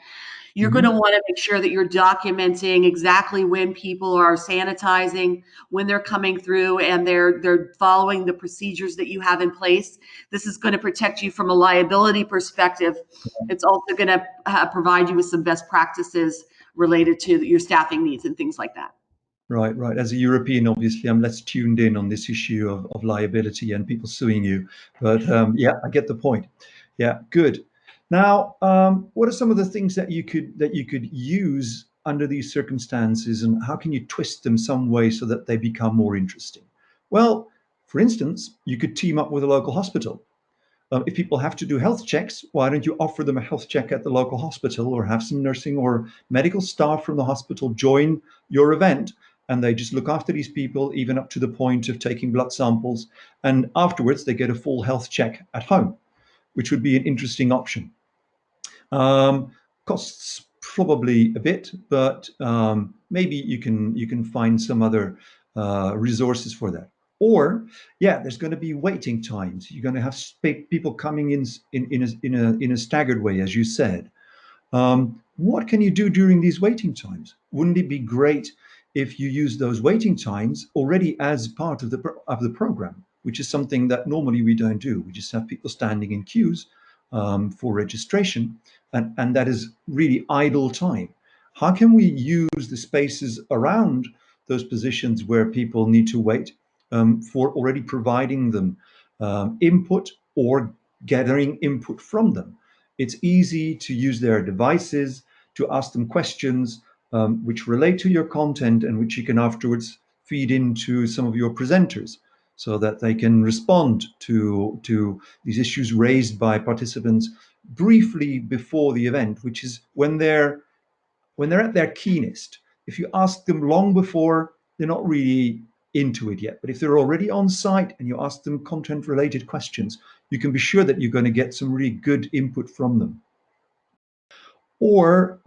you're going to want to make sure that you're documenting exactly when people are sanitizing, when they're coming through, and they're following the procedures that you have in place. This is going to protect you from a liability perspective. It's also going to provide you with some best practices related to your staffing needs and things like that. Right, right. As a European, obviously, I'm less tuned in on this issue of liability and people suing you. But yeah, I get the point. Yeah, good. Now, what are some of the things that you could use under these circumstances, and how can you twist them some way so that they become more interesting? Well, for instance, you could team up with a local hospital. If people have to do health checks, why don't you offer them a health check at the local hospital, or have some nursing or medical staff from the hospital join your event, and they just look after these people, even up to the point of taking blood samples, and afterwards they get a full health check at home, which would be an interesting option. Costs probably a bit, but maybe you can find some other resources for that. Or, yeah, there's going to be waiting times. You're going to have people coming in a staggered way, as you said. What can you do during these waiting times? Wouldn't it be great if you use those waiting times already as part of the program, which is something that normally we don't do. We just have people standing in queues for registration, and that is really idle time. How can we use the spaces around those positions where people need to wait for already providing them input or gathering input from them? It's easy to use their devices, to ask them questions which relate to your content and which you can afterwards feed into some of your presenters so that they can respond to these issues raised by participants briefly before the event, which is when they're at their keenest. If you ask them long before, they're not really into it yet. But if they're already on site and you ask them content related questions, you can be sure that you're going to get some really good input from them. Or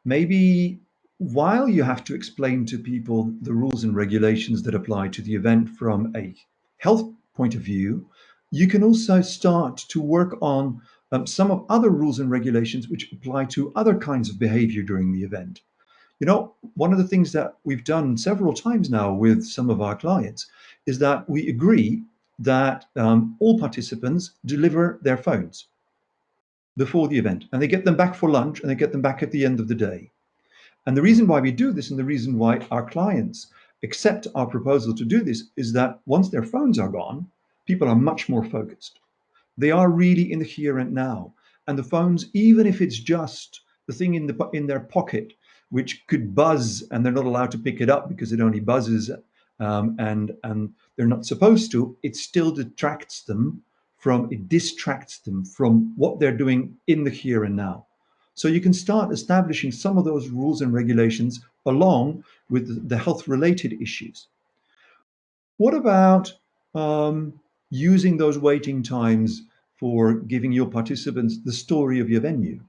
maybe while you have to explain to people the rules and regulations that apply to the event from a health point of view, you can also start to work on some of other rules and regulations which apply to other kinds of behavior during the event. You know, one of the things that we've done several times now with some of our clients is that we agree that all participants deliver their phones before the event, and they get them back for lunch, and they get them back at the end of the day. And the reason why we do this, and the reason why our clients accept our proposal to do this, is that once their phones are gone, people are much more focused. They are really in the here and now. And the phones, even if it's just the thing in their pocket, which could buzz and they're not allowed to pick it up because it only buzzes, and they're not supposed to, it still distracts them from what they're doing in the here and now. So you can start establishing some of those rules and regulations along with the health related issues. What about using those waiting times for giving your participants the story of your venue?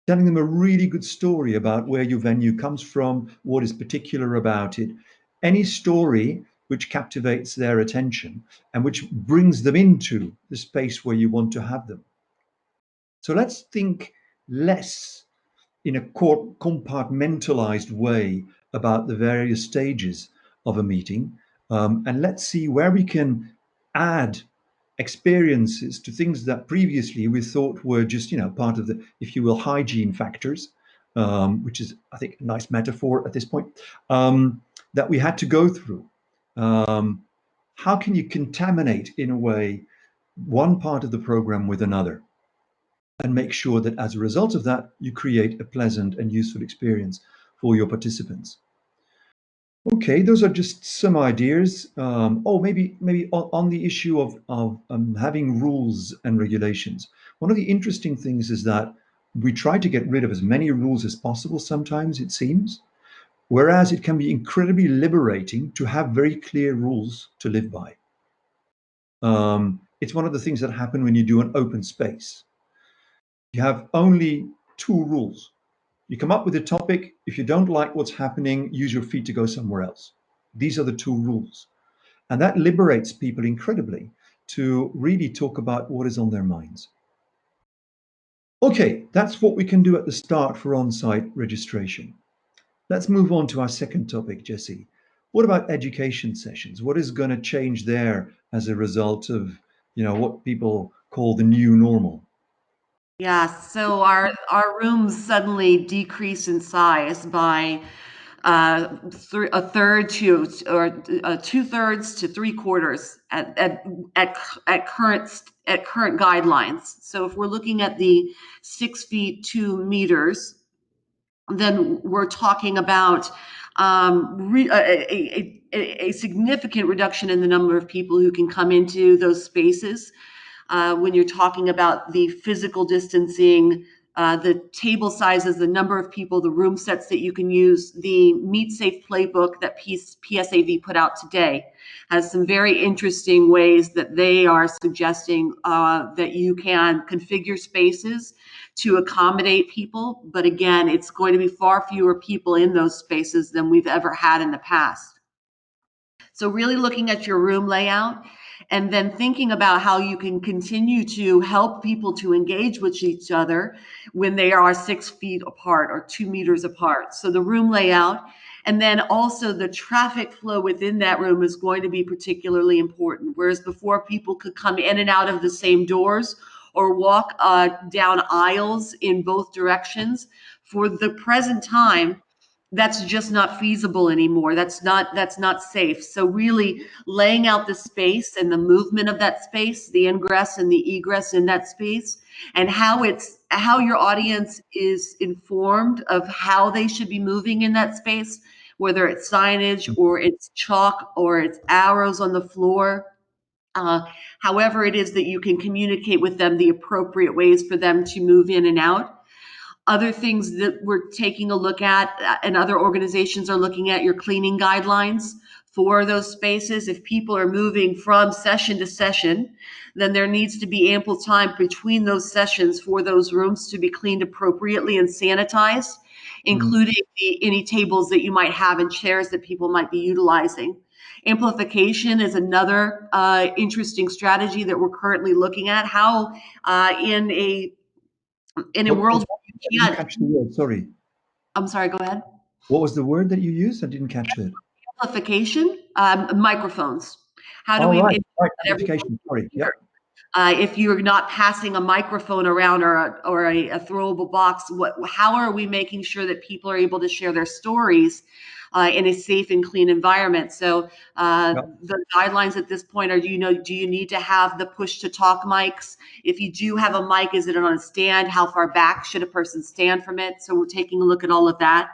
Telling them a really good story about where your venue comes from, what is particular about it, any story which captivates their attention and which brings them into the space where you want to have them. So let's think less in a compartmentalized way about the various stages of a meeting, and let's see where we can add experiences to things that previously we thought were just, part of the, if you will, hygiene factors, which is, I think, a nice metaphor at this point, that we had to go through. How can you contaminate, in a way, one part of the program with another, and make sure that as a result of that, you create a pleasant and useful experience for your participants? Okay, those are just some ideas. Maybe on the issue of having rules and regulations. One of the interesting things is that we try to get rid of as many rules as possible sometimes, it seems, whereas it can be incredibly liberating to have very clear rules to live by. It's one of the things that happen when you do an open space. You have only two rules. You come up with a topic. If you don't like what's happening, use your feet to go somewhere else. These are the two rules. And that liberates people incredibly to really talk about what is on their minds. Okay, that's what we can do at the start for on-site registration. Let's move on to our second topic, Jesse. What about education sessions? What is going to change there as a result of, what people call the new normal? Yeah, so our rooms suddenly decrease in size by a third to or 2/3 to 3/4 at current guidelines. So if we're looking at the 6 feet 2 meters, then we're talking about a significant reduction in the number of people who can come into those spaces. When you're talking about the physical distancing, the table sizes, the number of people, the room sets that you can use, the Meet Safe playbook that PSAV put out today has some very interesting ways that they are suggesting that you can configure spaces to accommodate people. But again, it's going to be far fewer people in those spaces than we've ever had in the past. So really looking at your room layout and then thinking about how you can continue to help people to engage with each other when they are 6 feet apart or 2 meters apart. So the room layout, and then also the traffic flow within that room is going to be particularly important. Whereas before, people could come in and out of the same doors or walk down aisles in both directions. For the present time, that's just not feasible anymore. That's not safe. So really laying out the space and the movement of that space, the ingress and the egress in that space, and how your audience is informed of how they should be moving in that space whether it's signage or it's chalk or it's arrows on the floor. However it is that you can communicate with them the appropriate ways for them to move in and out. Other things that we're taking a look at, and other organizations are looking at, your cleaning guidelines for those spaces. If people are moving from session to session, then there needs to be ample time between those sessions for those rooms to be cleaned appropriately and sanitized, including any tables that you might have and chairs that people might be utilizing. Amplification is another interesting strategy that we're currently looking at. How in a world where you I didn't can't. catch the word. Sorry. I'm sorry, go ahead. What was the word that you used? I didn't catch it. Amplification, microphones. How do Oh, we right. ensure Right. that everyone Amplification. Sorry. can hear? Yep. If you're not passing a microphone around or a throwable box, how are we making sure that people are able to share their stories in a safe and clean environment? So the guidelines at this point are, do you need to have the push to talk mics? If you do have a mic, is it on a stand? How far back should a person stand from it? So we're taking a look at all of that.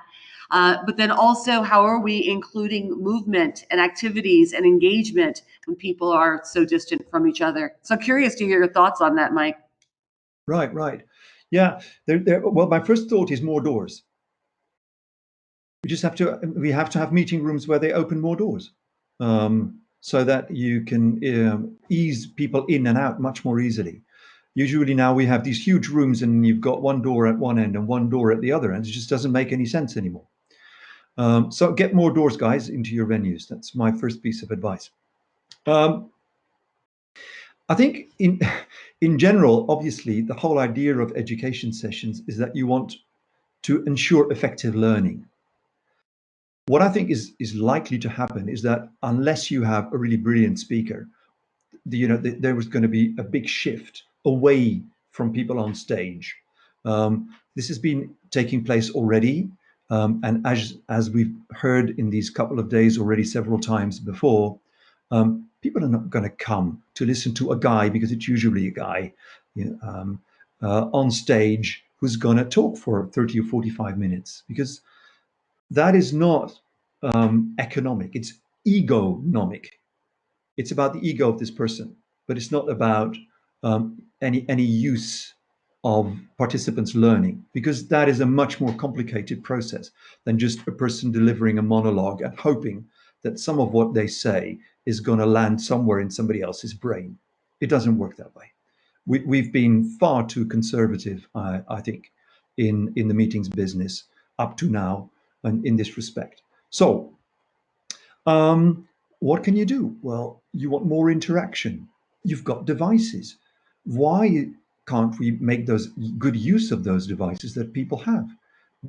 But then also, how are we including movement and activities and engagement when people are so distant from each other? So curious to hear your thoughts on that, Mike. Right, right. Yeah. Well, my first thought is more doors. We have to have meeting rooms where they open more doors, so that you can ease people in and out much more easily. Usually now we have these huge rooms and you've got one door at one end and one door at the other end. It just doesn't make any sense anymore. So get more doors, guys, into your venues. That's my first piece of advice. I think in general, obviously, the whole idea of education sessions is that you want to ensure effective learning. What I think is likely to happen is that unless you have a really brilliant speaker, there was going to be a big shift away from people on stage. This has been taking place already, and as we've heard in these couple of days already several times before, people are not going to come to listen to a guy, because it's usually a guy, on stage who's going to talk for 30 or 45 minutes, because that is not economic. It's egonomic. It's about the ego of this person, but it's not about any use of participants learning, because that is a much more complicated process than just a person delivering a monologue and hoping that some of what they say is going to land somewhere in somebody else's brain. It doesn't work that way. We've been far too conservative, I think, in the meetings business up to now, and in this respect. So, what can you do? Well, you want more interaction. You've got devices. Why can't we make those good use of those devices that people have?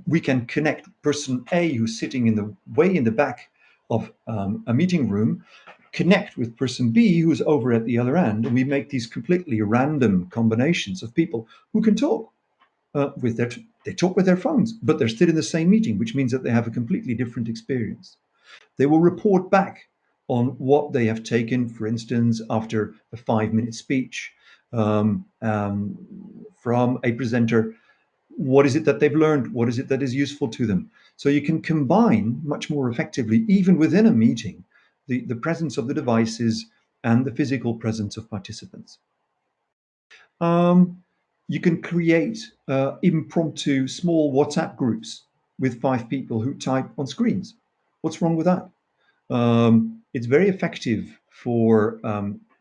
We can connect person A, who's sitting way in the back of a meeting room, connect with person B, who's over at the other end, and we make these completely random combinations of people who can talk they talk with their phones, but they're still in the same meeting, which means that they have a completely different experience. They will report back on what they have taken, for instance, after a 5-minute speech from a presenter. What is it that they've learned? What is it that is useful to them? So you can combine much more effectively, even within a meeting, the presence of the devices and the physical presence of participants. You can create impromptu small WhatsApp groups with 5 people who type on screens. What's wrong with that? It's very effective for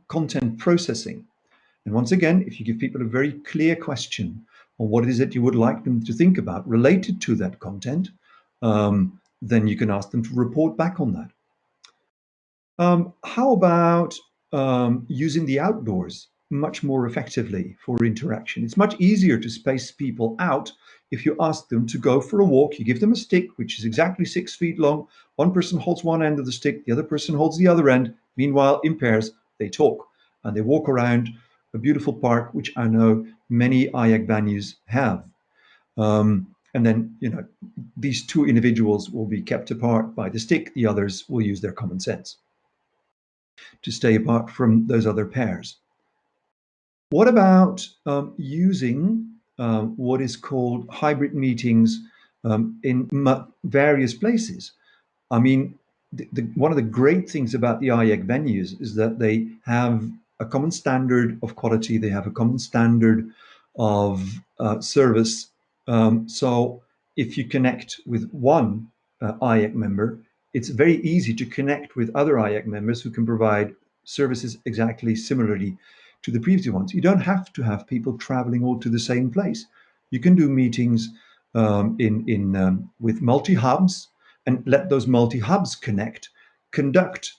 content processing. And once again, if you give people a very clear question on what it is that you would like them to think about related to that content, then you can ask them to report back on that. How about using the outdoors much more effectively for interaction? It's much easier to space people out if you ask them to go for a walk. You give them a stick, which is exactly 6 feet long. One person holds one end of the stick, the other person holds the other end. Meanwhile, in pairs, they talk and they walk around a beautiful park, which I know many IAC venues have. And then, these 2 individuals will be kept apart by the stick. The others will use their common sense to stay apart from those other pairs. What about using what is called hybrid meetings in various places? I mean, one of the great things about the IEC venues is that they have a common standard of quality. They have a common standard of service. So if you connect with one IEC member, it's very easy to connect with other IEC members who can provide services exactly similarly to the previous ones. You don't have to have people traveling all to the same place. You can do meetings with multi hubs and let those multi hubs conduct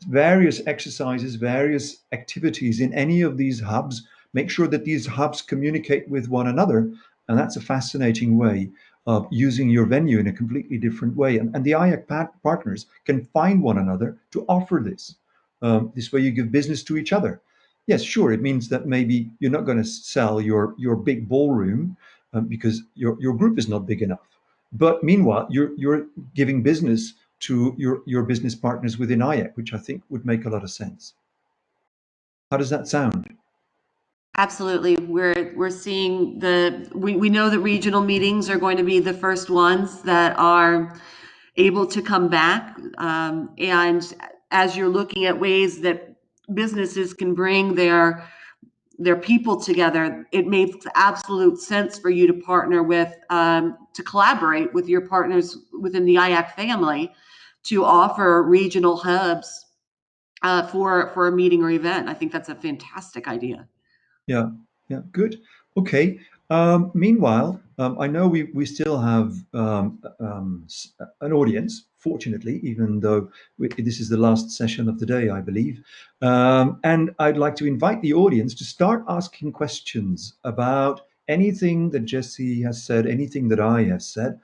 various exercises, various activities in any of these hubs. Make sure that these hubs communicate with one another, and that's a fascinating way of using your venue in a completely different way. And the IAC partners can find one another to offer this. This way, you give business to each other. Yes, sure. It means that maybe you're not going to sell your big ballroom because your group is not big enough. But meanwhile, you're giving business to your business partners within IAC, which I think would make a lot of sense. How does that sound? Absolutely. We're seeing we know that regional meetings are going to be the first ones that are able to come back. And as you're looking at ways that businesses can bring their people together, it makes absolute sense for you to partner with, to collaborate with your partners within the IAC family to offer regional hubs for a meeting or event. I think that's a fantastic idea. Yeah, yeah, good. Okay. Meanwhile, I know we still have an audience, fortunately, even though this is the last session of the day, I believe. And I'd like to invite the audience to start asking questions about anything that Jesse has said, anything that I have said.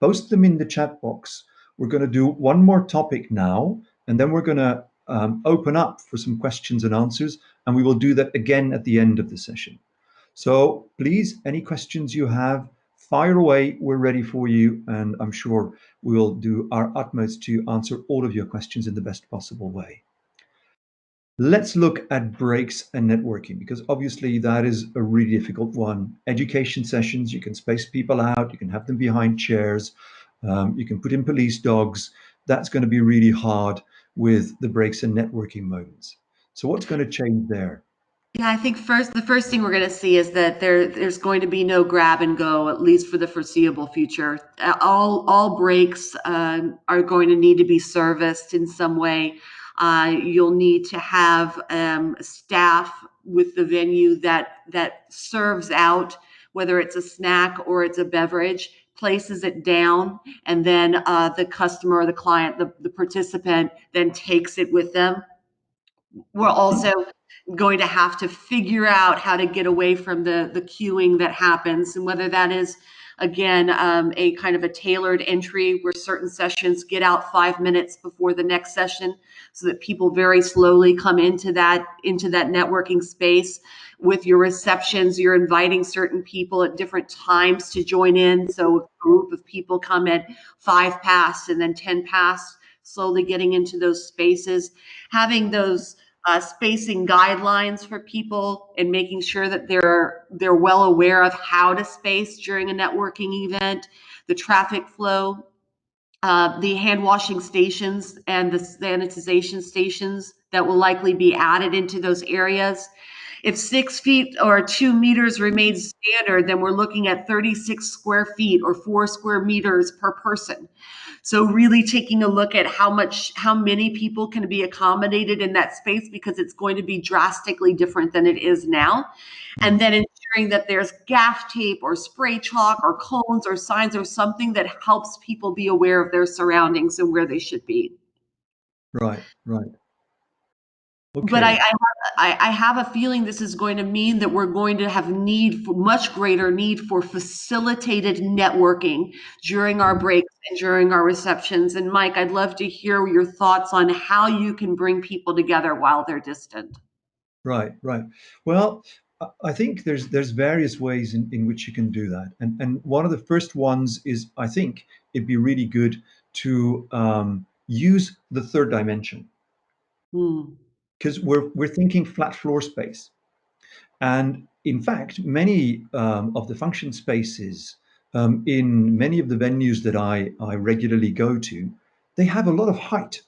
Post them in the chat box. We're going to do one more topic now, and then we're going to open up for some questions and answers, and we will do that again at the end of the session. So please, any questions you have, fire away. We're ready for you, and I'm sure we will do our utmost to answer all of your questions in the best possible way. Let's look at breaks and networking, because obviously that is a really difficult one. Education sessions, you can space people out, you can have them behind chairs, you can put in police dogs. That's going to be really hard with the breaks and networking moments. So what's going to change there? Yeah, I think the first thing we're going to see is that there's going to be no grab and go, at least for the foreseeable future. All breaks are going to need to be serviced in some way. You'll need to have staff with the venue that serves out, whether it's a snack or it's a beverage, places it down, and then the customer or the client, the participant, then takes it with them. We're also going to have to figure out how to get away from the queuing that happens, and whether that is, again, a kind of a tailored entry where certain sessions get out 5 minutes before the next session, so that people very slowly come into that networking space. With your receptions, you're inviting certain people at different times to join in, so a group of people come at 5 past and then 10 past, slowly getting into those spaces, having those spacing guidelines for people, and making sure that they're well aware of how to space during a networking event, the traffic flow, the hand washing stations and the sanitization stations that will likely be added into those areas. If 6 feet or 2 meters remains standard, then we're looking at 36 square feet or 4 square meters per person. So really taking a look at how many people can be accommodated in that space, because it's going to be drastically different than it is now. And then ensuring that there's gaff tape or spray chalk or cones or signs or something that helps people be aware of their surroundings and where they should be. Right, right. Okay. But I have a feeling this is going to mean that we're going to have much greater need for facilitated networking during our breaks and during our receptions. And Mike, I'd love to hear your thoughts on how you can bring people together while they're distant. Right, right. Well, I think there's various ways in which you can do that, and one of the first ones is, I think it'd be really good to use the third dimension, because we're thinking flat floor space, and in fact, many of the function spaces in many of the venues that I regularly go to, they have a lot of height.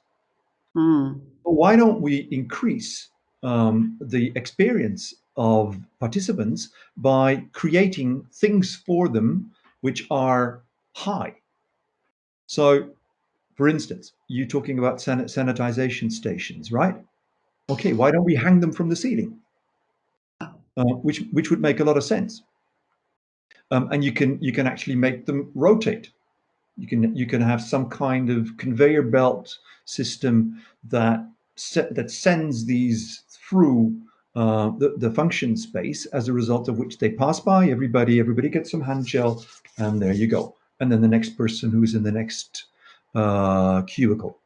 Why don't we increase the experience of participants by creating things for them which are high? So, for instance, you're talking about sanitization stations, right? Okay, why don't we hang them from the ceiling? Which would make a lot of sense. And you can actually make them rotate. You can have some kind of conveyor belt system that sends these through the function space, as a result of which they pass by everybody. Everybody gets some hand gel, and there you go. And then the next person who's in the next cubicle.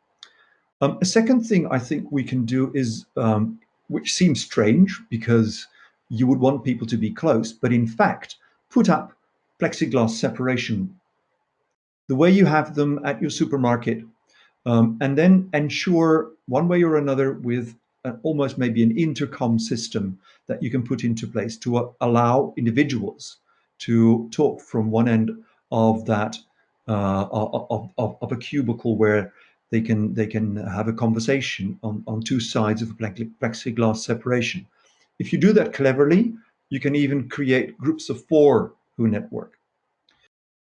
A second thing I think we can do is, which seems strange because you would want people to be close, but in fact, put up plexiglass separation the way you have them at your supermarket, and then ensure one way or another with almost maybe an intercom system that you can put into place to allow individuals to talk from one end of that of a cubicle where they can have a conversation on two sides of a plexiglass separation. If you do that cleverly, you can even create groups of 4 who network.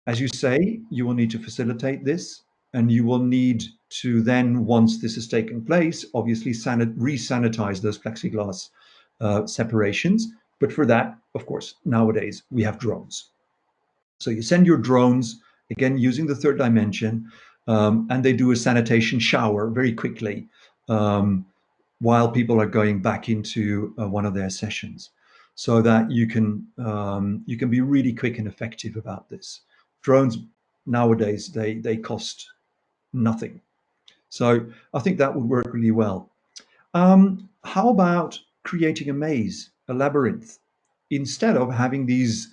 As you say, you will need to facilitate this, and you will need to then, once this has taken place, obviously re-sanitize those plexiglass separations. But for that, of course, nowadays we have drones. So you send your drones, again, using the third dimension, and they do a sanitation shower very quickly while people are going back into one of their sessions, so that you can be really quick and effective about this. Drones nowadays, they cost nothing. So I think that would work really well. How about creating a maze, a labyrinth, instead of having these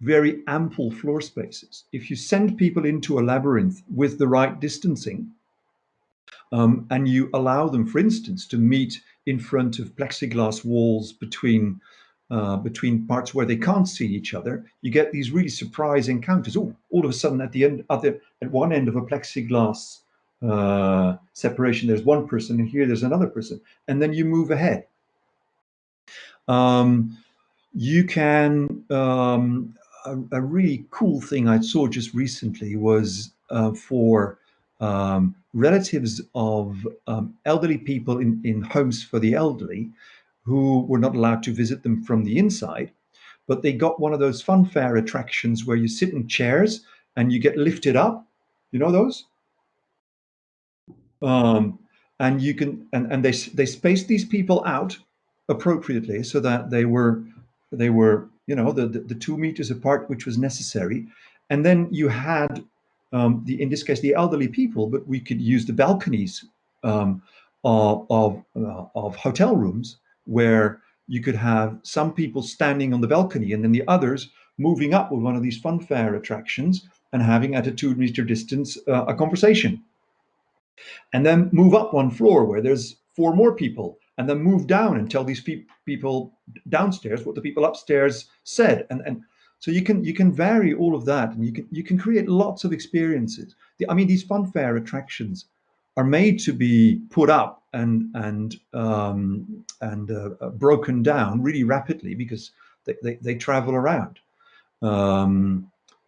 very ample floor spaces? If you send people into a labyrinth with the right distancing, and you allow them, for instance, to meet in front of plexiglass walls between parts where they can't see each other, you get these really surprise encounters. Oh, all of a sudden, at one end of a plexiglass separation, there's one person, and here there's another person, and then you move ahead. You can. A really cool thing I saw just recently was for relatives of elderly people in homes for the elderly who were not allowed to visit them from the inside, but they got one of those fun fair attractions where you sit in chairs and you get lifted up. You know those? And you can and they spaced these people out appropriately so that they were the 2 meters apart, which was necessary. And then you had in this case the elderly people, but we could use the balconies of hotel rooms, where you could have some people standing on the balcony and then the others moving up with one of these fun fair attractions and having at a 2 meter distance a conversation, and then move up one floor where there's 4 more people, and then move down and tell these people downstairs what the people upstairs said, and so you can vary all of that, and you can create lots of experiences. I mean, these fun fair attractions are made to be put up and broken down really rapidly because they travel around.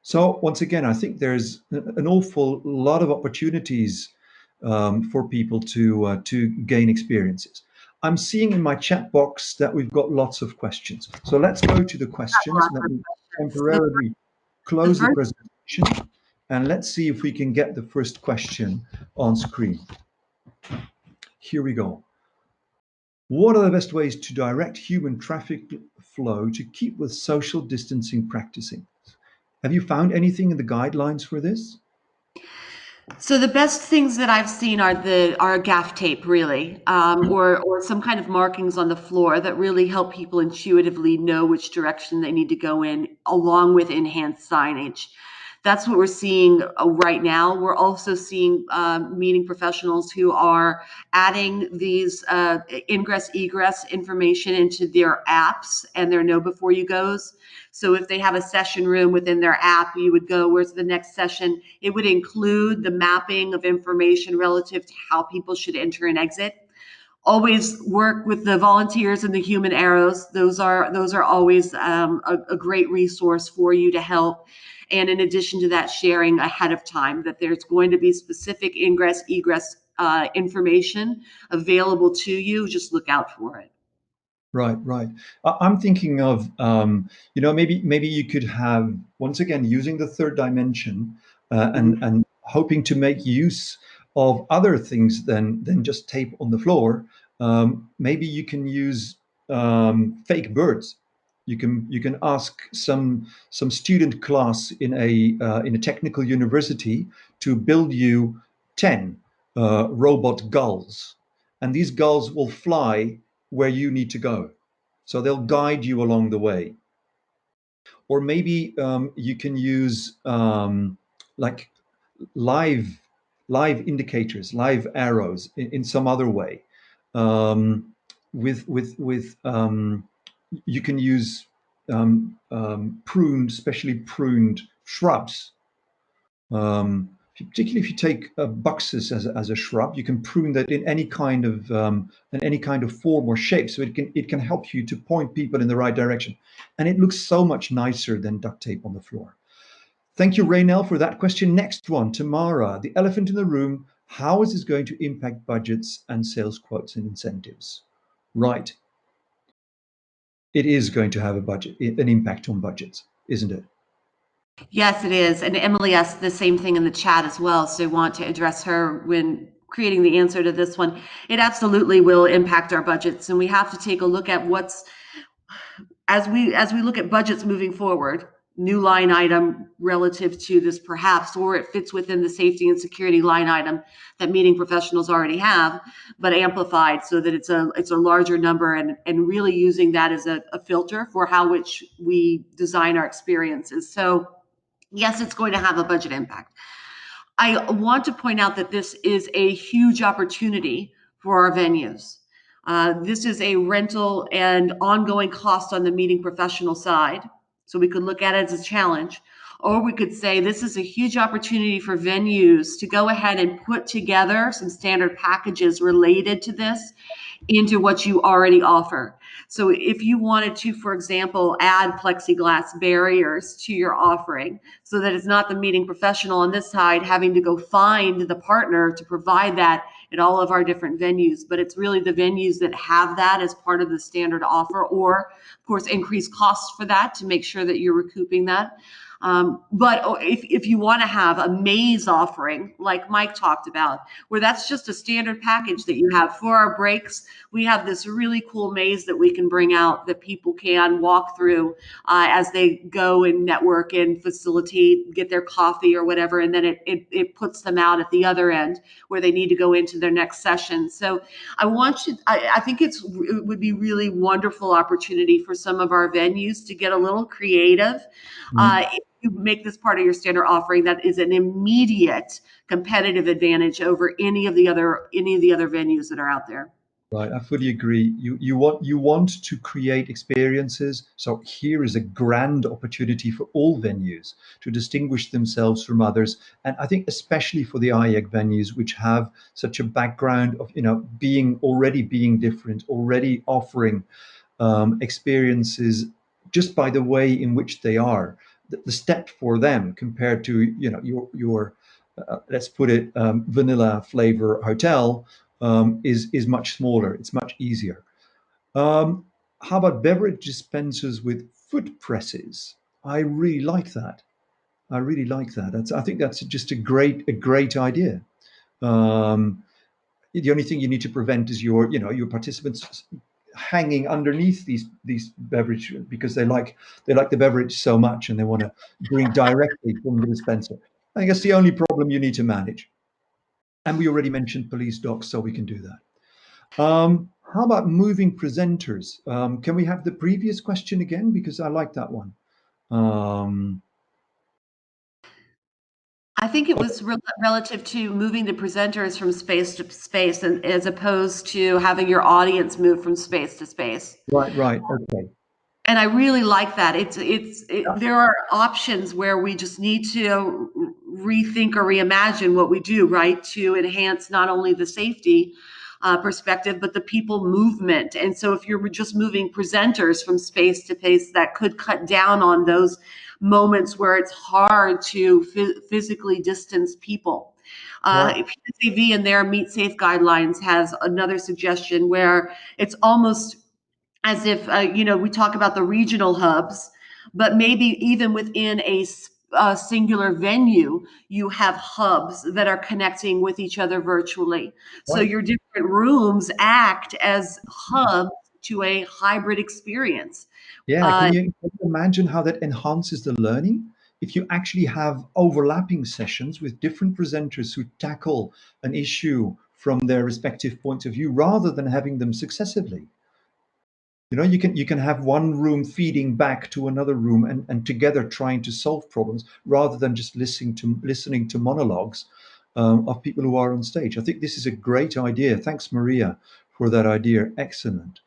So once again, I think there's an awful lot of opportunities for people to gain experiences. I'm seeing in my chat box that we've got lots of questions. So let's go to the questions. Let me temporarily close the presentation, and let's see if we can get the first question on screen. Here we go. What are the best ways to direct human traffic flow to keep with social distancing practicing? Have you found anything in the guidelines for this? So the best things that I've seen are gaff tape, really, or some kind of markings on the floor that really help people intuitively know which direction they need to go in, along with enhanced signage. That's what we're seeing right now. We're also seeing meeting professionals who are adding these ingress egress information into their apps and their know before you goes. So if they have a session room within their app, you would go, where's the next session? It would include the mapping of information relative to how people should enter and exit. Always work with the volunteers and the human arrows. Those are always a great resource for you to help. And in addition to that, sharing ahead of time that there's going to be specific ingress egress information available to you. Just look out for it. Right, right. I'm thinking of, maybe you could have, once again, using the third dimension, and hoping to make use of other things than just tape on the floor. Maybe you can use fake birds. You can ask some student class in a technical university to build you 10 robot gulls, and these gulls will fly where you need to go. So they'll guide you along the way. Or maybe you can use like live indicators, live arrows in some other way. With You can use specially pruned shrubs. Particularly if you take buxus as a shrub, you can prune that in any kind of form or shape, so it can help you to point people in the right direction, and it looks so much nicer than duct tape on the floor. Thank you, Raynell, for that question. Next one, Tamara, the elephant in the room. How is this going to impact budgets and sales quotes and incentives? Right. It is going to have an impact on budgets, isn't it? Yes, it is. And Emily asked the same thing in the chat as well. So I want to address her when creating the answer to this one. It absolutely will impact our budgets. And we have to take a look at as we look at budgets moving forward, new line item relative to this perhaps, or it fits within the safety and security line item that meeting professionals already have, but amplified so that it's a larger number, and really using that as a filter for how which we design our experiences. So yes, it's going to have a budget impact. I want to point out that this is a huge opportunity for our venues. This is a rental and ongoing cost on the meeting professional side. So we could look at it as a challenge, or we could say this is a huge opportunity for venues to go ahead and put together some standard packages related to this into what you already offer. So if you wanted to, for example, add plexiglass barriers to your offering so that it's not the meeting professional on this side having to go find the partner to provide that at all of our different venues, but it's really the venues that have that as part of the standard offer, or of course increase costs for that to make sure that you're recouping that. But if you want to have a maze offering, like Mike talked about, where that's just a standard package that you have for our breaks, we have this really cool maze that we can bring out that people can walk through as they go and network and facilitate, get their coffee or whatever, and then it puts them out at the other end where they need to go into their next session. So I think it would be really wonderful opportunity for some of our venues to get a little creative. If you make this part of your standard offering, that is an immediate competitive advantage over any of the other venues that are out there. Right, I fully agree. You want to create experiences. So here is a grand opportunity for all venues to distinguish themselves from others, and I think especially for the IAC venues, which have such a background of being different, already offering experiences just by the way in which they are. The step for them compared to your let's put it vanilla flavor hotel is much smaller. It's much easier. How about beverage dispensers with foot presses? I really like that. I really like that. I think that's just a great idea. The only thing you need to prevent is your participants hanging underneath these beverage, because they like the beverage so much and they want to drink directly from the dispenser. I think that's the only problem you need to manage. And we already mentioned police dogs, so we can do that. How about moving presenters? Can we have the previous question again? Because I like that one. I think it was relative to moving the presenters from space to space, and as opposed to having your audience move from space to space. Right. Okay. And I really like that. There are options where we just need to rethink or reimagine what we do, right, to enhance not only the safety perspective, but the people movement. And so if you're just moving presenters from space to space, that could cut down on those moments where it's hard to physically distance people. Right. PSAV in their Meet Safe guidelines has another suggestion where it's almost as if, we talk about the regional hubs, but maybe even within a singular venue, you have hubs that are connecting with each other virtually. So Right. your different rooms act as hubs to a hybrid experience. Yeah, can you imagine how that enhances the learning? If you actually have overlapping sessions with different presenters who tackle an issue from their respective points of view, rather than having them successively. You can have one room feeding back to another room and together trying to solve problems rather than just listening to monologues of people who are on stage. I think this is a great idea. Thanks, Maria, for that idea. Excellent.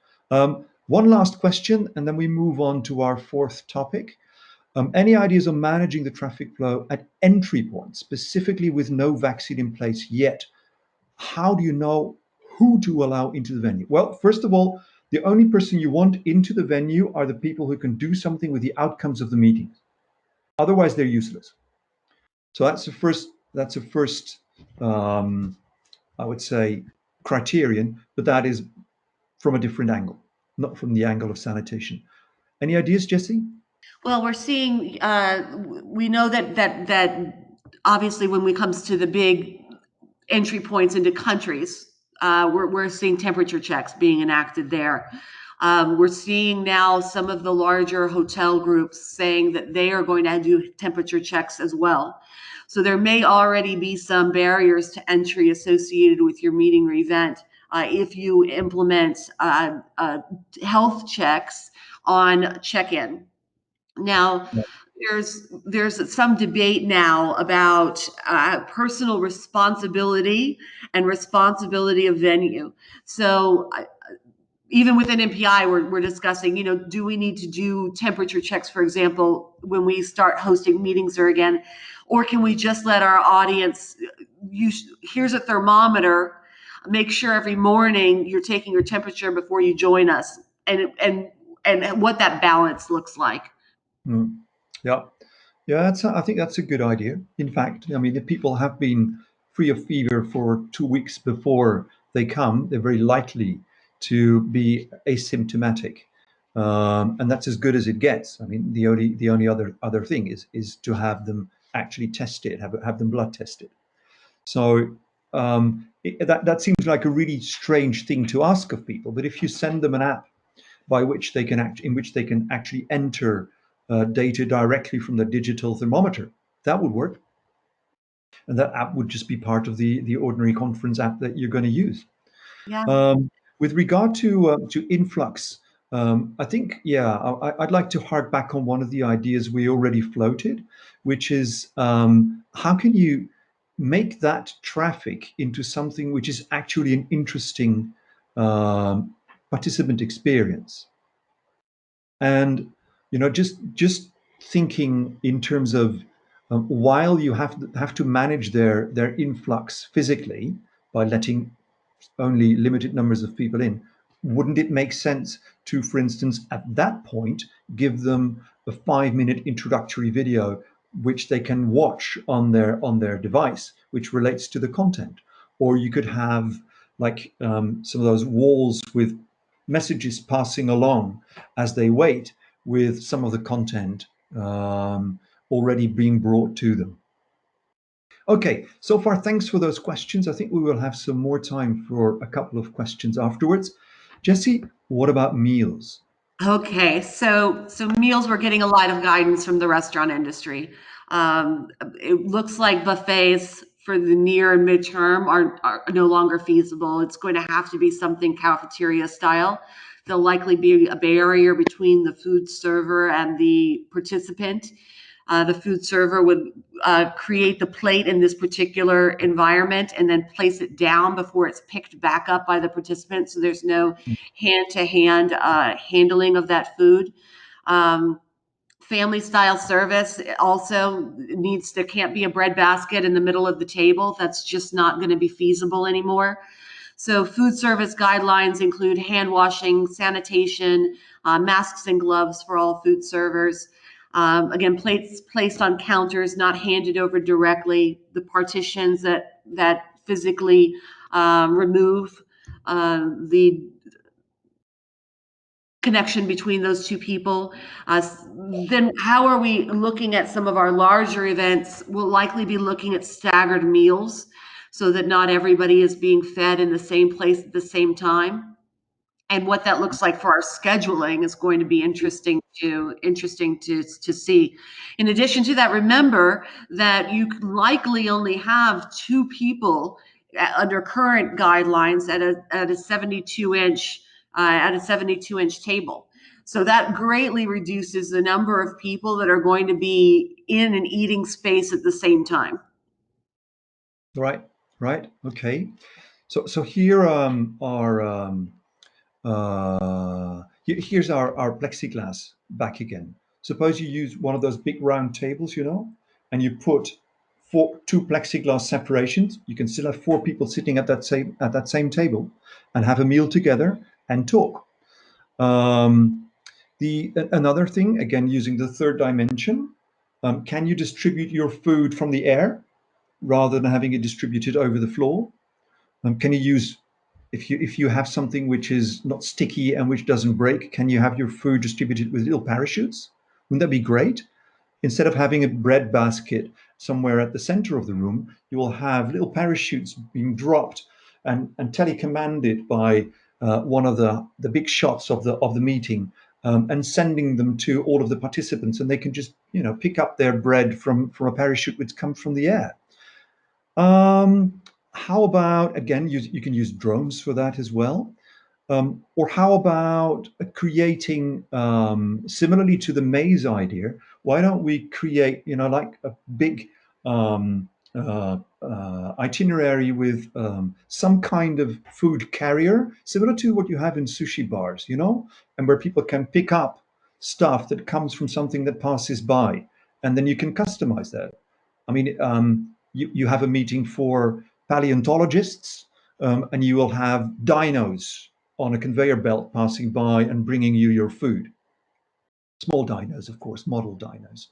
One last question, and then we move on to our fourth topic. Any ideas on managing the traffic flow at entry points, specifically with no vaccine in place yet? How do you know who to allow into the venue? Well, first of all, the only person you want into the venue are the people who can do something with the outcomes of the meetings. Otherwise, they're useless. So that's the first. I would say, criterion, but that is from a different angle, not from the angle of sanitation. Any ideas, Jesse? Well, we're seeing, we know that obviously when it comes to the big entry points into countries, we're seeing temperature checks being enacted there. We're seeing now some of the larger hotel groups saying that they are going to do temperature checks as well. So there may already be some barriers to entry associated with your meeting or event if you implement health checks on check-in. Now, there's some debate now about personal responsibility and responsibility of venue. So even within MPI, we're discussing, do we need to do temperature checks, for example, when we start hosting meetings again, or can we just let our audience here's a thermometer, make sure every morning you're taking your temperature before you join us, and what that balance looks like. Mm. Yeah. I think that's a good idea. In fact, I mean, if people have been free of fever for 2 weeks before they come, they're very likely to be asymptomatic, and that's as good as it gets. I mean, the only other thing is to have them actually tested, have them blood tested. So that seems like a really strange thing to ask of people. But if you send them an app by which they can in which they can actually enter data directly from the digital thermometer, that would work. And that app would just be part of the ordinary conference app that you're going to use. Yeah. With regard to influx, I think, I'd like to hark back on one of the ideas we already floated, which is how can you make that traffic into something which is actually an interesting participant experience? And just thinking in terms of while you have to manage their influx physically by letting only limited numbers of people in, wouldn't it make sense to, for instance, at that point, give them a 5-minute introductory video which they can watch on their device, which relates to the content? Or you could have like some of those walls with messages passing along as they wait, with some of the content already being brought to them. Okay, so far, thanks for those questions. I think we will have some more time for a couple of questions afterwards. Jesse, what about meals? Okay, so meals, we're getting a lot of guidance from the restaurant industry. It looks like buffets for the near and midterm are no longer feasible. It's going to have to be something cafeteria style. There'll likely be a barrier between the food server and the participant. The food server would create the plate in this particular environment and then place it down before it's picked back up by the participants. So there's no hand-to-hand handling of that food. Family style service also there can't be a bread basket in the middle of the table. That's just not going to be feasible anymore. So food service guidelines include hand washing, sanitation, masks and gloves for all food servers. Again, plates placed on counters, not handed over directly. The partitions that physically remove the connection between those two people. Then how are we looking at some of our larger events? We'll likely be looking at staggered meals so that not everybody is being fed in the same place at the same time. And what that looks like for our scheduling is going to be interesting to see. In addition to that, remember that you likely only have 2 people under current guidelines at a 72 inch table. So that greatly reduces the number of people that are going to be in an eating space at the same time. Right. Okay. So here here's our plexiglass back again. Suppose you use one of those big round tables, and you put 2 plexiglass separations. You can still have 4 people sitting at that same table and have a meal together and talk. Another thing, again, using the third dimension, can you distribute your food from the air rather than having it distributed over the floor? Can you use, if you have something which is not sticky and which doesn't break, can you have your food distributed with little parachutes? Wouldn't that be great? Instead of having a bread basket somewhere at the center of the room, you will have little parachutes being dropped and telecommanded by one of the big shots of the meeting, and sending them to all of the participants, and they can just pick up their bread from a parachute which comes from the air. How about, again, you can use drones for that as well. Or how about creating, similarly to the maze idea, why don't we create, like a big itinerary with some kind of food carrier, similar to what you have in sushi bars, and where people can pick up stuff that comes from something that passes by, and then you can customize that. I mean, you have a meeting for paleontologists, and you will have dinos on a conveyor belt passing by and bringing you your food. Small dinos, of course, model dinos,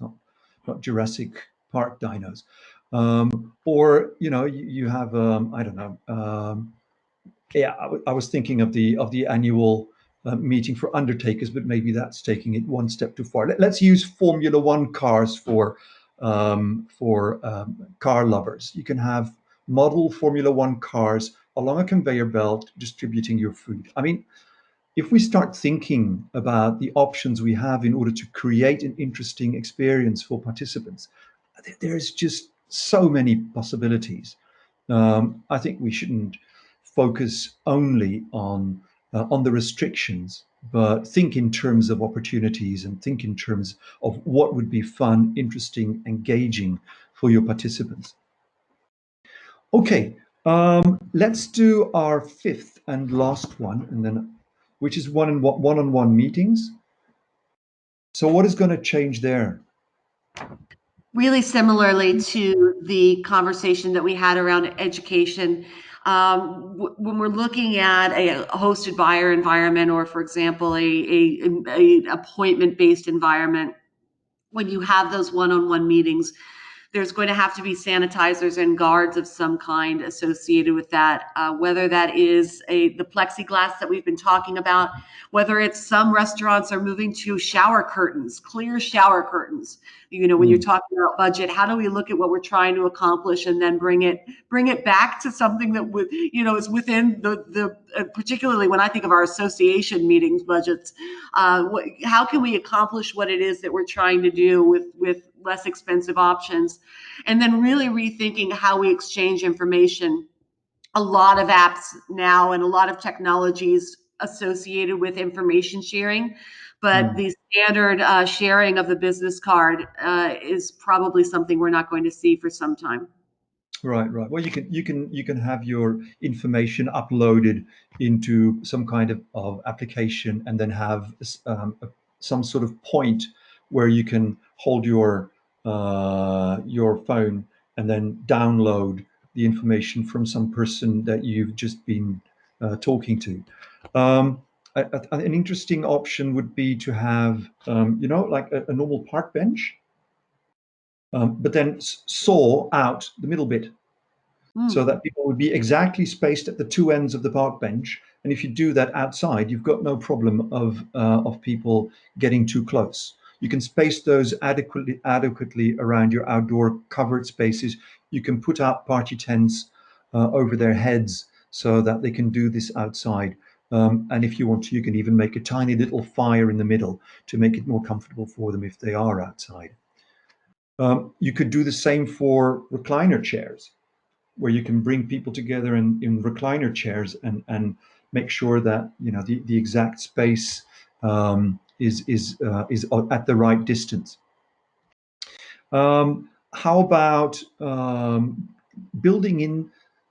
not Jurassic Park dinos. Or you have I don't know. Yeah, I was thinking of the annual meeting for undertakers, but maybe that's taking it one step too far. Let's use Formula One cars for car lovers. You can have model Formula One cars along a conveyor belt distributing your food. I mean, if we start thinking about the options we have in order to create an interesting experience for participants, there's just so many possibilities. I think we shouldn't focus only on the restrictions, but think in terms of opportunities and think in terms of what would be fun, interesting, engaging for your participants. Okay, let's do our 5th and last one, and then which is one-on-one meetings. So what is going to change there? Really similarly to the conversation that we had around education, when we're looking at a hosted buyer environment, or for example, a appointment-based environment, when you have those one-on-one meetings, there's going to have to be sanitizers and guards of some kind associated with that, whether that is the plexiglass that we've been talking about, whether it's some restaurants are moving to shower curtains, clear shower curtains. When you're talking about budget, how do we look at what we're trying to accomplish and then bring it back to something that would, is within the particularly when I think of our association meetings budgets, how can we accomplish what it is that we're trying to do with less expensive options? And then really rethinking how we exchange information. A lot of apps now and a lot of technologies associated with information sharing, but the standard sharing of the business card is probably something we're not going to see for some time. Right, right. Well, you can have your information uploaded into some kind of application, and then have some sort of point where you can hold your phone and then download the information from some person that you've just been talking to. An interesting option would be to have, like a normal park bench, but then saw out the middle bit, so that people would be exactly spaced at the two ends of the park bench. And if you do that outside, you've got no problem of people getting too close. You can space those adequately around your outdoor covered spaces. You can put out party tents over their heads so that they can do this outside. And if you want to, you can even make a tiny little fire in the middle to make it more comfortable for them if they are outside. You could do the same for recliner chairs, where you can bring people together in recliner chairs and make sure that the exact space is at the right distance. How about building in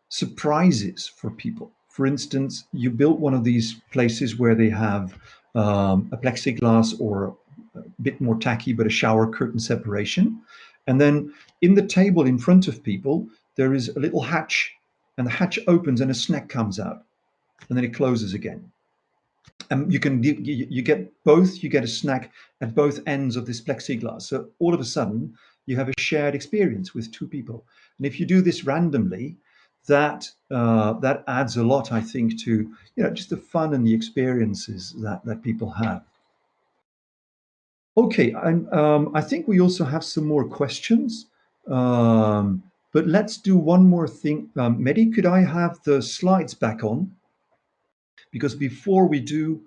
surprises for people? For instance, you built one of these places where they have a plexiglass, or a bit more tacky, but a shower curtain separation. And then in the table in front of people, there is a little hatch, and the hatch opens and a snack comes out, and then it closes again. And you get both. You get a snack at both ends of this plexiglass. So all of a sudden, you have a shared experience with two people. And if you do this randomly, that adds a lot, I think, to just the fun and the experiences that people have. Okay, and I think we also have some more questions, but let's do one more thing. Mehdi, could I have the slides back on? Because before we do,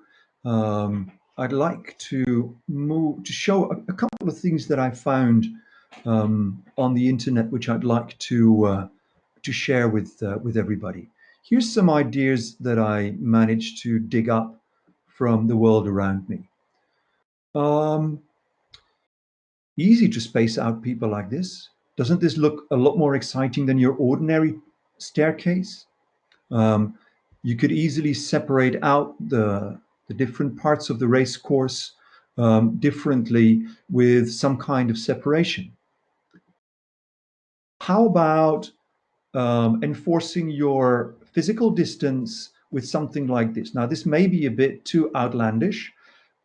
I'd like to show a couple of things that I found on the internet, which I'd like to share with everybody. Here's some ideas that I managed to dig up from the world around me. Easy to space out people like this. Doesn't this look a lot more exciting than your ordinary staircase? You could easily separate out the different parts of the race course differently with some kind of separation. How about enforcing your physical distance with something like this? Now, this may be a bit too outlandish,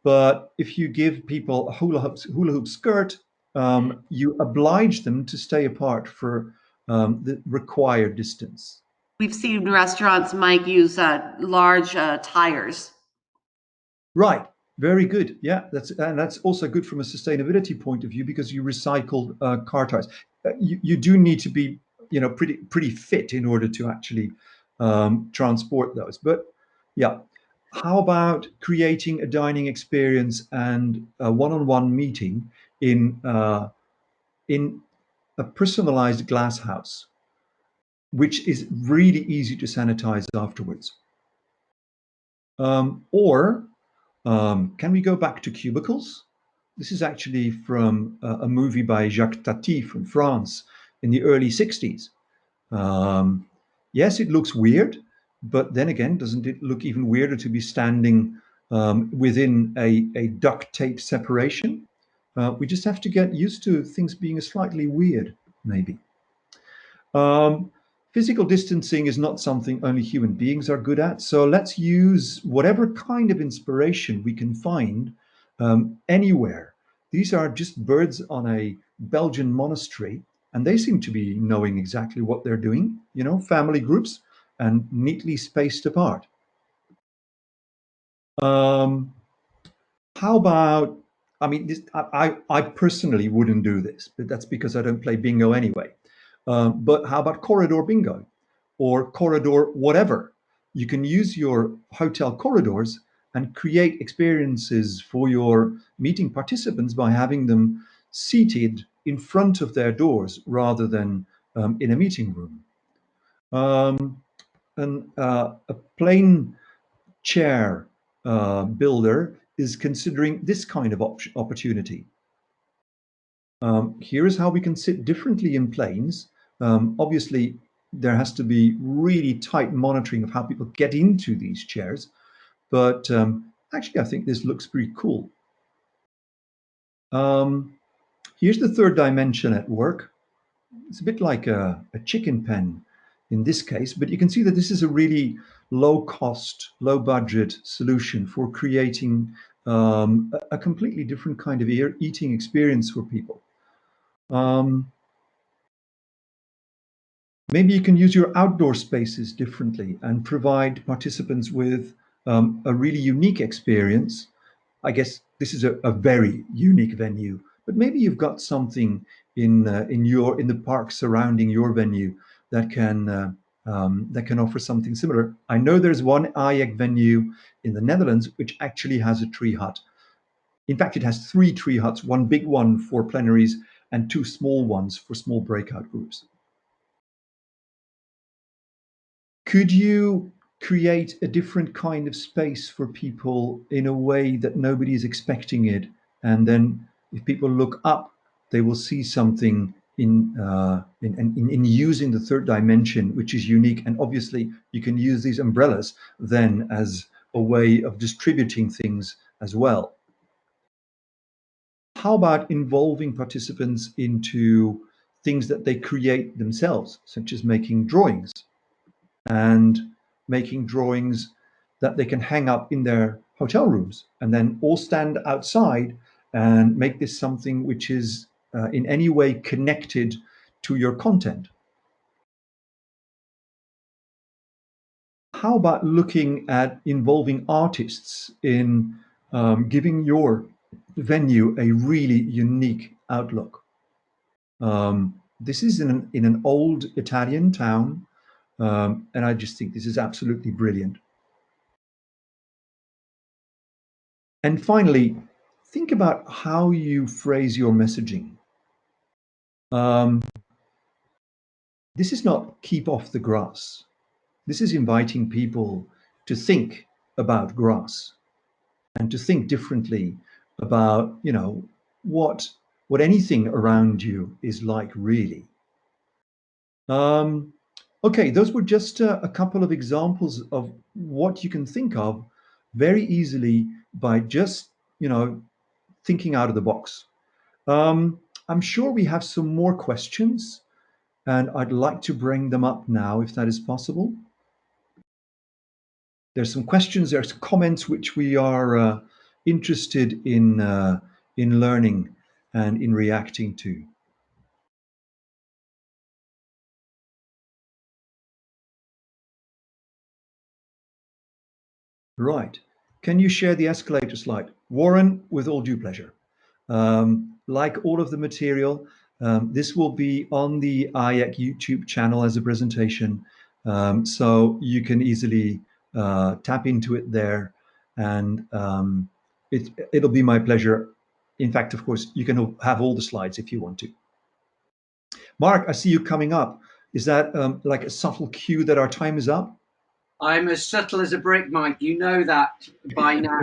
but if you give people a hula hoop skirt, you oblige them to stay apart for the required distance. We've seen restaurants, Mike, use large tires. Right. Very good. Yeah, that's also good from a sustainability point of view, because you recycle car tires. You do need to be pretty fit in order to actually transport those. But yeah, how about creating a dining experience and a one-on-one meeting in a personalized glass house, which is really easy to sanitize afterwards? Or can we go back to cubicles? This is actually from a movie by Jacques Tati from France in the early 60s. Yes, it looks weird, but then again, doesn't it look even weirder to be standing within a duct tape separation? We just have to get used to things being slightly weird, maybe. Physical distancing is not something only human beings are good at, so let's use whatever kind of inspiration we can find anywhere. These are just birds on a Belgian monastery, and they seem to be knowing exactly what they're doing, family groups and neatly spaced apart. How about, I personally wouldn't do this, but that's because I don't play bingo anyway. But how about corridor bingo or corridor whatever? You can use your hotel corridors and create experiences for your meeting participants by having them seated in front of their doors rather than in a meeting room. A plain chair builder is considering this kind of opportunity. Here is how we can sit differently in planes. Obviously, there has to be really tight monitoring of how people get into these chairs. But actually, I think this looks pretty cool. Here's the third dimension at work. It's a bit like a chicken pen in this case, but you can see that this is a really low cost, low budget solution for creating a completely different kind of eating experience for people. Maybe you can use your outdoor spaces differently and provide participants with a really unique experience. I guess this is a very unique venue, but maybe you've got something in the park surrounding your venue that can offer something similar. I know there's one IAC venue in the Netherlands which actually has a tree hut. In fact, it has 3 tree huts, one big one for plenaries and 2 small ones for small breakout groups. Could you create a different kind of space for people in a way that nobody is expecting it? And then if people look up, they will see something in using the third dimension, which is unique. And obviously, you can use these umbrellas then as a way of distributing things as well. How about involving participants into things that they create themselves, such as making drawings? And making drawings that they can hang up in their hotel rooms and then all stand outside and make this something which is in any way connected to your content. How about looking at involving artists in giving your venue a really unique outlook? This is in an old Italian town. And I just think this is absolutely brilliant. And finally, think about how you phrase your messaging. This is not keep off the grass. This is inviting people to think about grass and to think differently about, what anything around you is like really. Okay, those were just a couple of examples of what you can think of very easily by just, thinking out of the box. I'm sure we have some more questions, and I'd like to bring them up now, if that is possible. There's some questions, there's comments which we are interested in learning and in reacting to. Right. Can you share the escalator slide? Warren, with all due pleasure. Like all of the material, this will be on the IAC YouTube channel as a presentation, so you can easily tap into it there, and it'll be my pleasure. In fact, of course, you can have all the slides if you want to. Mark, I see you coming up. Is that like a subtle cue that our time is up? I'm as subtle as a brick, Mike. You know that by now,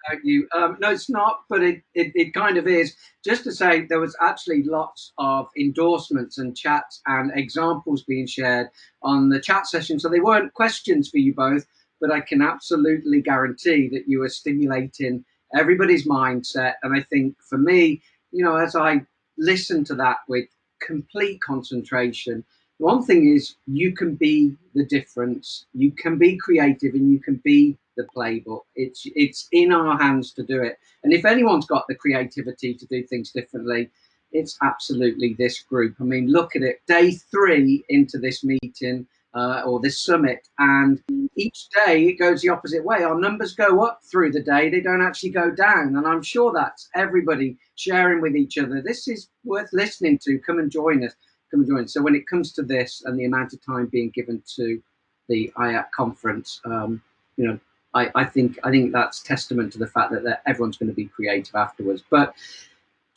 don't you? No, it's not, but it kind of is. Just to say, there was actually lots of endorsements and chats and examples being shared on the chat session. So they weren't questions for you both, but I can absolutely guarantee that you were stimulating everybody's mindset. And I think for me, as I listened to that with complete concentration, one thing is you can be the difference, you can be creative, and you can be the playbook. It's in our hands to do it. And if anyone's got the creativity to do things differently, it's absolutely this group. I mean, look at it, day 3 into this meeting or this summit, and each day it goes the opposite way. Our numbers go up through the day, they don't actually go down. And I'm sure that's everybody sharing with each other. This is worth listening to. Come and join us. So when it comes to this and the amount of time being given to the IAC conference, I think that's testament to the fact that everyone's going to be creative afterwards. But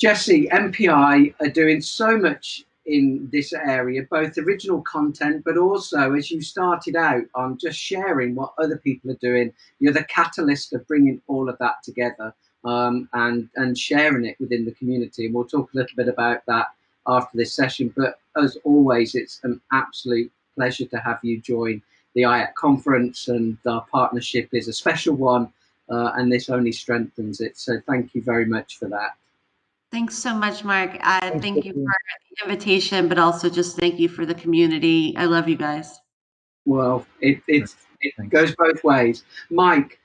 Jesse, MPI are doing so much in this area, both original content, but also as you started out on just sharing what other people are doing. You're the catalyst of bringing all of that together, and sharing it within the community. And we'll talk a little bit about that after this session. But as always, it's an absolute pleasure to have you join the IAC conference, and our partnership is a special one, and this only strengthens it. So thank you very much for that. Thanks so much, Mark. Thank you for the invitation, but also just thank you for the community. I love you guys. Well, it goes both ways. Mike,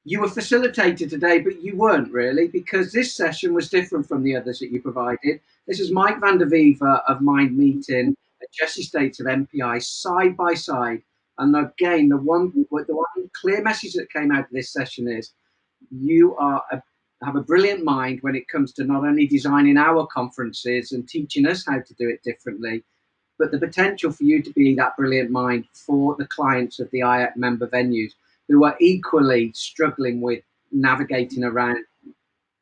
you were facilitated today, but you weren't really, because this session was different from the others that you provided. This is Mike van der Vieva of Mind Meeting and Jesse States of MPI side by side. And again, the one clear message that came out of this session is you have a brilliant mind when it comes to not only designing our conferences and teaching us how to do it differently, but the potential for you to be that brilliant mind for the clients of the IAC member venues who are equally struggling with navigating around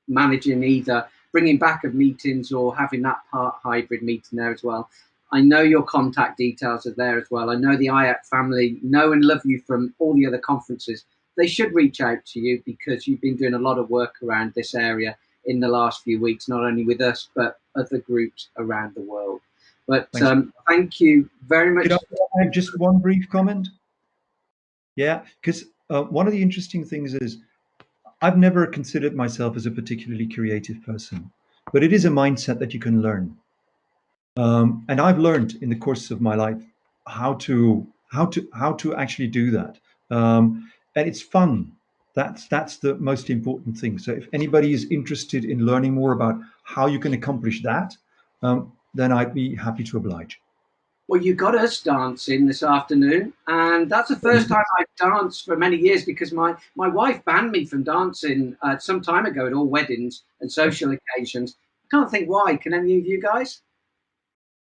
managing either bringing back of meetings or having that part hybrid meeting there as well. I know your contact details are there as well. I know the IAC family know and love you from all the other conferences. They should reach out to you because you've been doing a lot of work around this area in the last few weeks, not only with us, but other groups around the world. But thank you very much. Could I add just one brief comment? Yeah, because one of the interesting things is I've never considered myself as a particularly creative person, but it is a mindset that you can learn. And I've learned in the course of my life how to actually do that. And it's fun. That's the most important thing. So if anybody is interested in learning more about how you can accomplish that, then I'd be happy to oblige. Well, you got us dancing this afternoon, and that's the first time I've danced for many years because my wife banned me from dancing some time ago at all weddings and social occasions. I can't think why. Can any of you guys?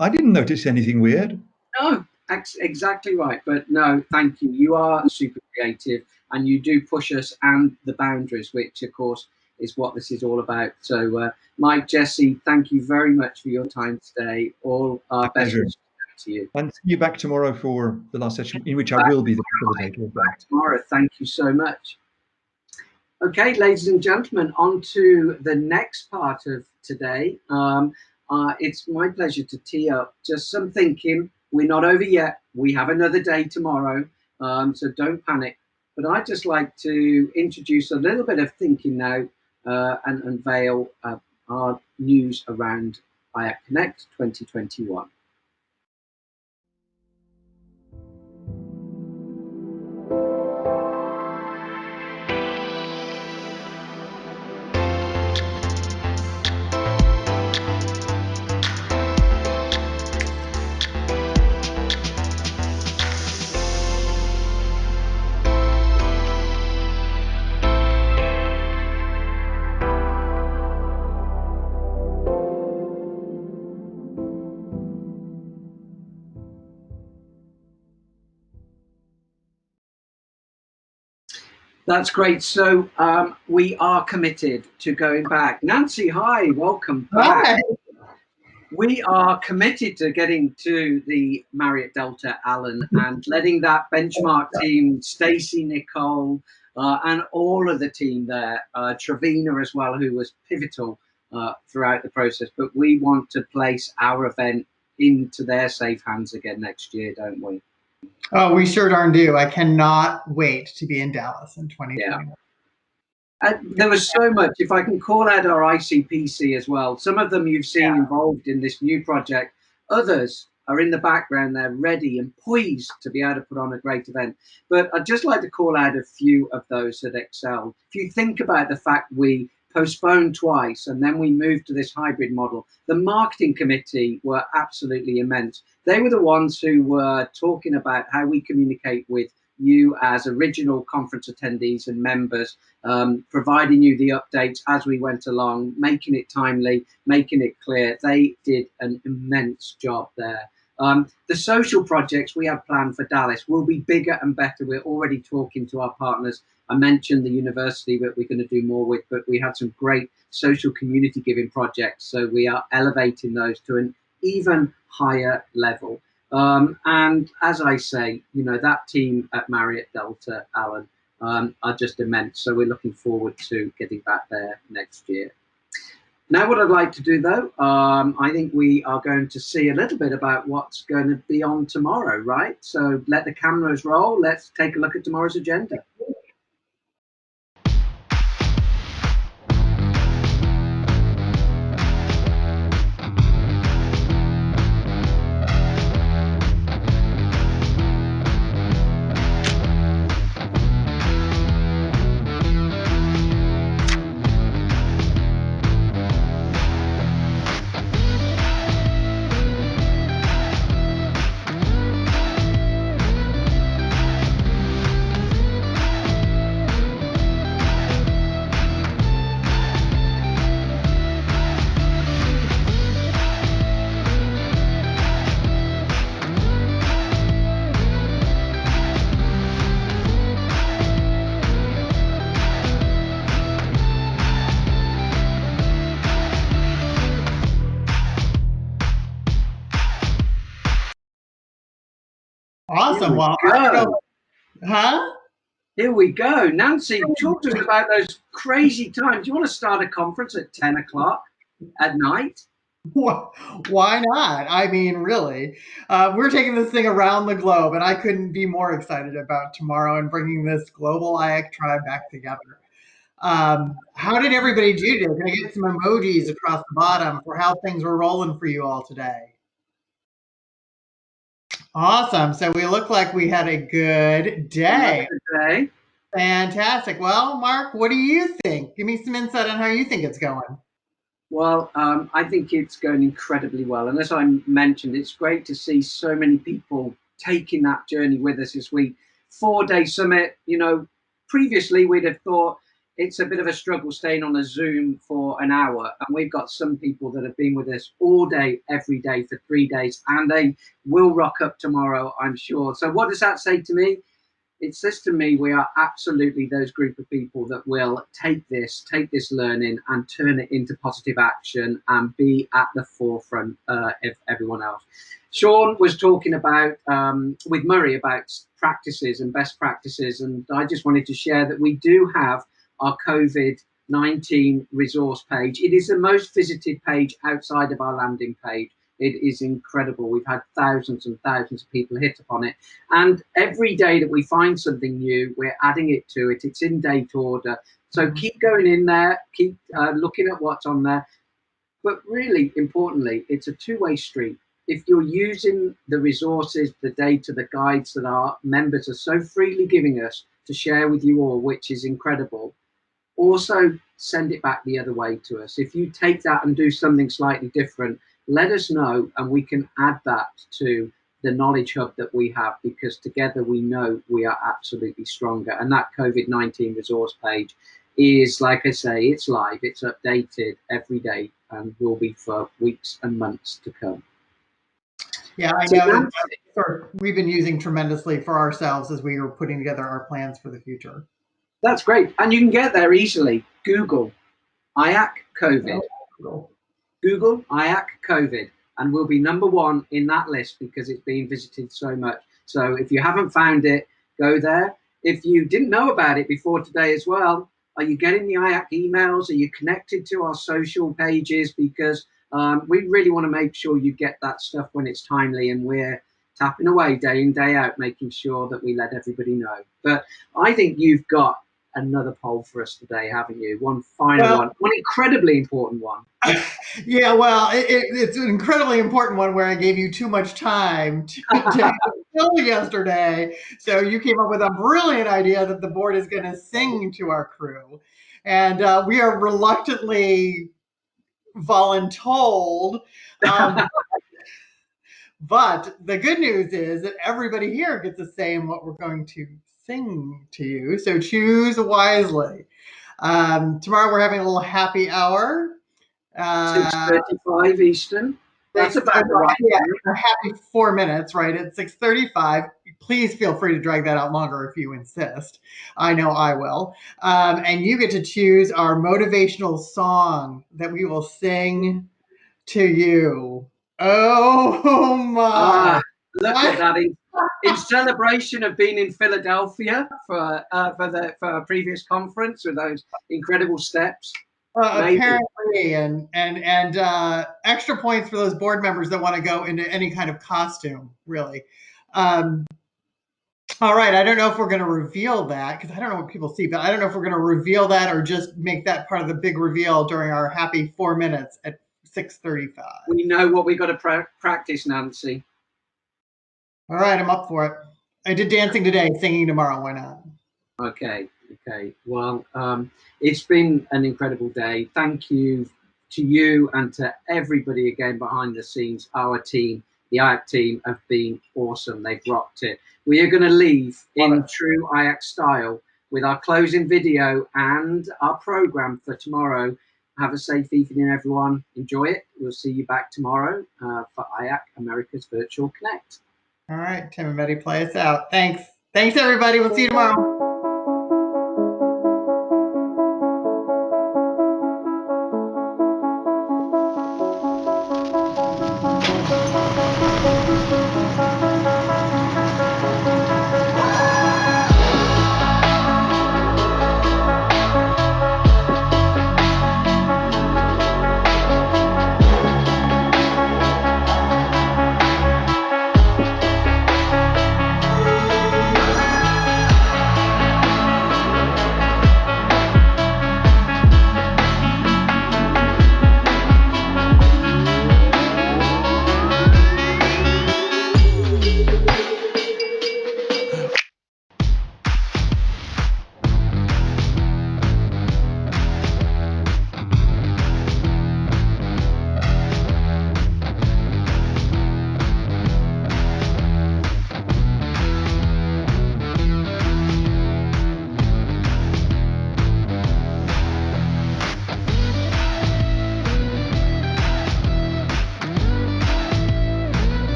I didn't notice anything weird. No, exactly right. But no, thank you. You are super creative, and you do push us and the boundaries, which of course is what this is all about. So, Mike, Jesse, thank you very much for your time today. All our best wishes to you. And see you back tomorrow for the last session, in which I will be the facilitator. Back tomorrow. Thank you so much. Okay, ladies and gentlemen, on to the next part of today. It's my pleasure to tee up just some thinking. We're not over yet. We have another day tomorrow, so don't panic. But I'd just like to introduce a little bit of thinking now and unveil our news around IAC Connect 2021. That's great. So we are committed to going back. Nancy, hi, welcome back. Hi. We are committed to getting to the Marriott Delta Allen and letting that benchmark team, Stacey, Nicole, and all of the team there, Trevina as well, who was pivotal throughout the process. But we want to place our event into their safe hands again next year, don't we? Oh, we sure darn do. I cannot wait to be in Dallas in 2021. Yeah. There was so much. If I can call out our ICPC as well, some of them you've seen involved in this new project. Others are in the background. They're ready and poised to be able to put on a great event. But I'd just like to call out a few of those that excelled. If you think about the fact we postponed twice and then we moved to this hybrid model, the marketing committee were absolutely immense. They were the ones who were talking about how we communicate with you as original conference attendees and members, providing you the updates as we went along, making it timely, making it clear. They did an immense job there. The social projects we have planned for Dallas will be bigger and better. We're already talking to our partners. I mentioned the university that we're going to do more with, but we had some great social community giving projects. So we are elevating those to an even higher level. And as I say, that team at Marriott Delta, Alan, are just immense. So we're looking forward to getting back there next year. Now, what I'd like to do, though, I think we are going to see a little bit about what's going to be on tomorrow, right? So let the cameras roll. Let's take a look at tomorrow's agenda. Awesome. Well, huh? Here we go. Nancy, talk to us about those crazy times. Do you want to start a conference at 10 o'clock at night? Why not? I mean, really, we're taking this thing around the globe, and I couldn't be more excited about tomorrow and bringing this global IAC tribe back together. How did everybody do today? Can I get some emojis across the bottom for how things were rolling for you all today? Awesome. So we look like we had a good day. Fantastic. Well, Mark, what do you think? Give me some insight on how you think it's going. Well, I think it's going incredibly well. And as I mentioned, it's great to see so many people taking that journey with us this week. 4-day summit, previously we'd have thought it's a bit of a struggle staying on a Zoom for an hour. And we've got some people that have been with us all day, every day for 3 days, and they will rock up tomorrow, I'm sure. So what does that say to me? It says to me we are absolutely those group of people that will take this learning and turn it into positive action and be at the forefront of everyone else. Sean was talking about with Murray about practices and best practices, and I just wanted to share that we do have our COVID-19 resource page. It is the most visited page outside of our landing page. It is incredible. We've had thousands and thousands of people hit upon it. And every day that we find something new, we're adding it to it. It's in date order. So keep going in there, keep looking at what's on there. But really importantly, it's a two-way street. If you're using the resources, the data, the guides that our members are so freely giving us to share with you all, which is incredible, also send it back the other way to us. If you take that and do something slightly different, let us know and we can add that to the knowledge hub that we have, because together we know we are absolutely stronger. And that COVID-19 resource page is, like I say, it's live, it's updated every day and will be for weeks and months to come. Yeah, I know that we've been using tremendously for ourselves as we were putting together our plans for the future. That's great. And you can get there easily. Google IAC COVID. Google IAC COVID, and we'll be #1 in that list because it's being visited so much. So if you haven't found it, go there. If you didn't know about it before today as well, are you getting the IAC emails? Are you connected to our social pages? Because we really want to make sure you get that stuff when it's timely, and we're tapping away day in, day out, making sure that we let everybody know. But I think you've got another poll for us today, haven't you? One final one incredibly important one. Yeah, well, it's an incredibly important one where I gave you too much time to fill yesterday. So you came up with a brilliant idea that the board is going to sing to our crew. And we are reluctantly voluntold. But the good news is that everybody here gets to say what we're going to sing to you. So choose wisely. Tomorrow we're having a little happy hour. 6:35 Eastern. That's about right. Yeah, we're happy 4 minutes, right? At 6:35. Please feel free to drag that out longer if you insist. I know I will. And you get to choose our motivational song that we will sing to you. Oh my! Look at that! In celebration of being in Philadelphia for our previous conference with those incredible steps. Apparently, and extra points for those board members that want to go into any kind of costume. Really. All right, I don't know if we're going to reveal that because I don't know what people see, but I don't know if we're going to reveal that or just make that part of the big reveal during our happy 4 minutes at 6:35. We know what we got to practice, Nancy. All right, I'm up for it. I did dancing today, singing tomorrow. Why not? Okay. Well, it's been an incredible day. Thank you to you and to everybody again behind the scenes. Our team, the IAC team, have been awesome. They've rocked it. We are going to leave in true IAC style with our closing video and our program for tomorrow. Have a safe evening, everyone. Enjoy it. We'll see you back tomorrow for IAC America's Virtual Connect. All right, Tim and Betty, play us out. Thanks. Thanks, everybody. We'll see you tomorrow.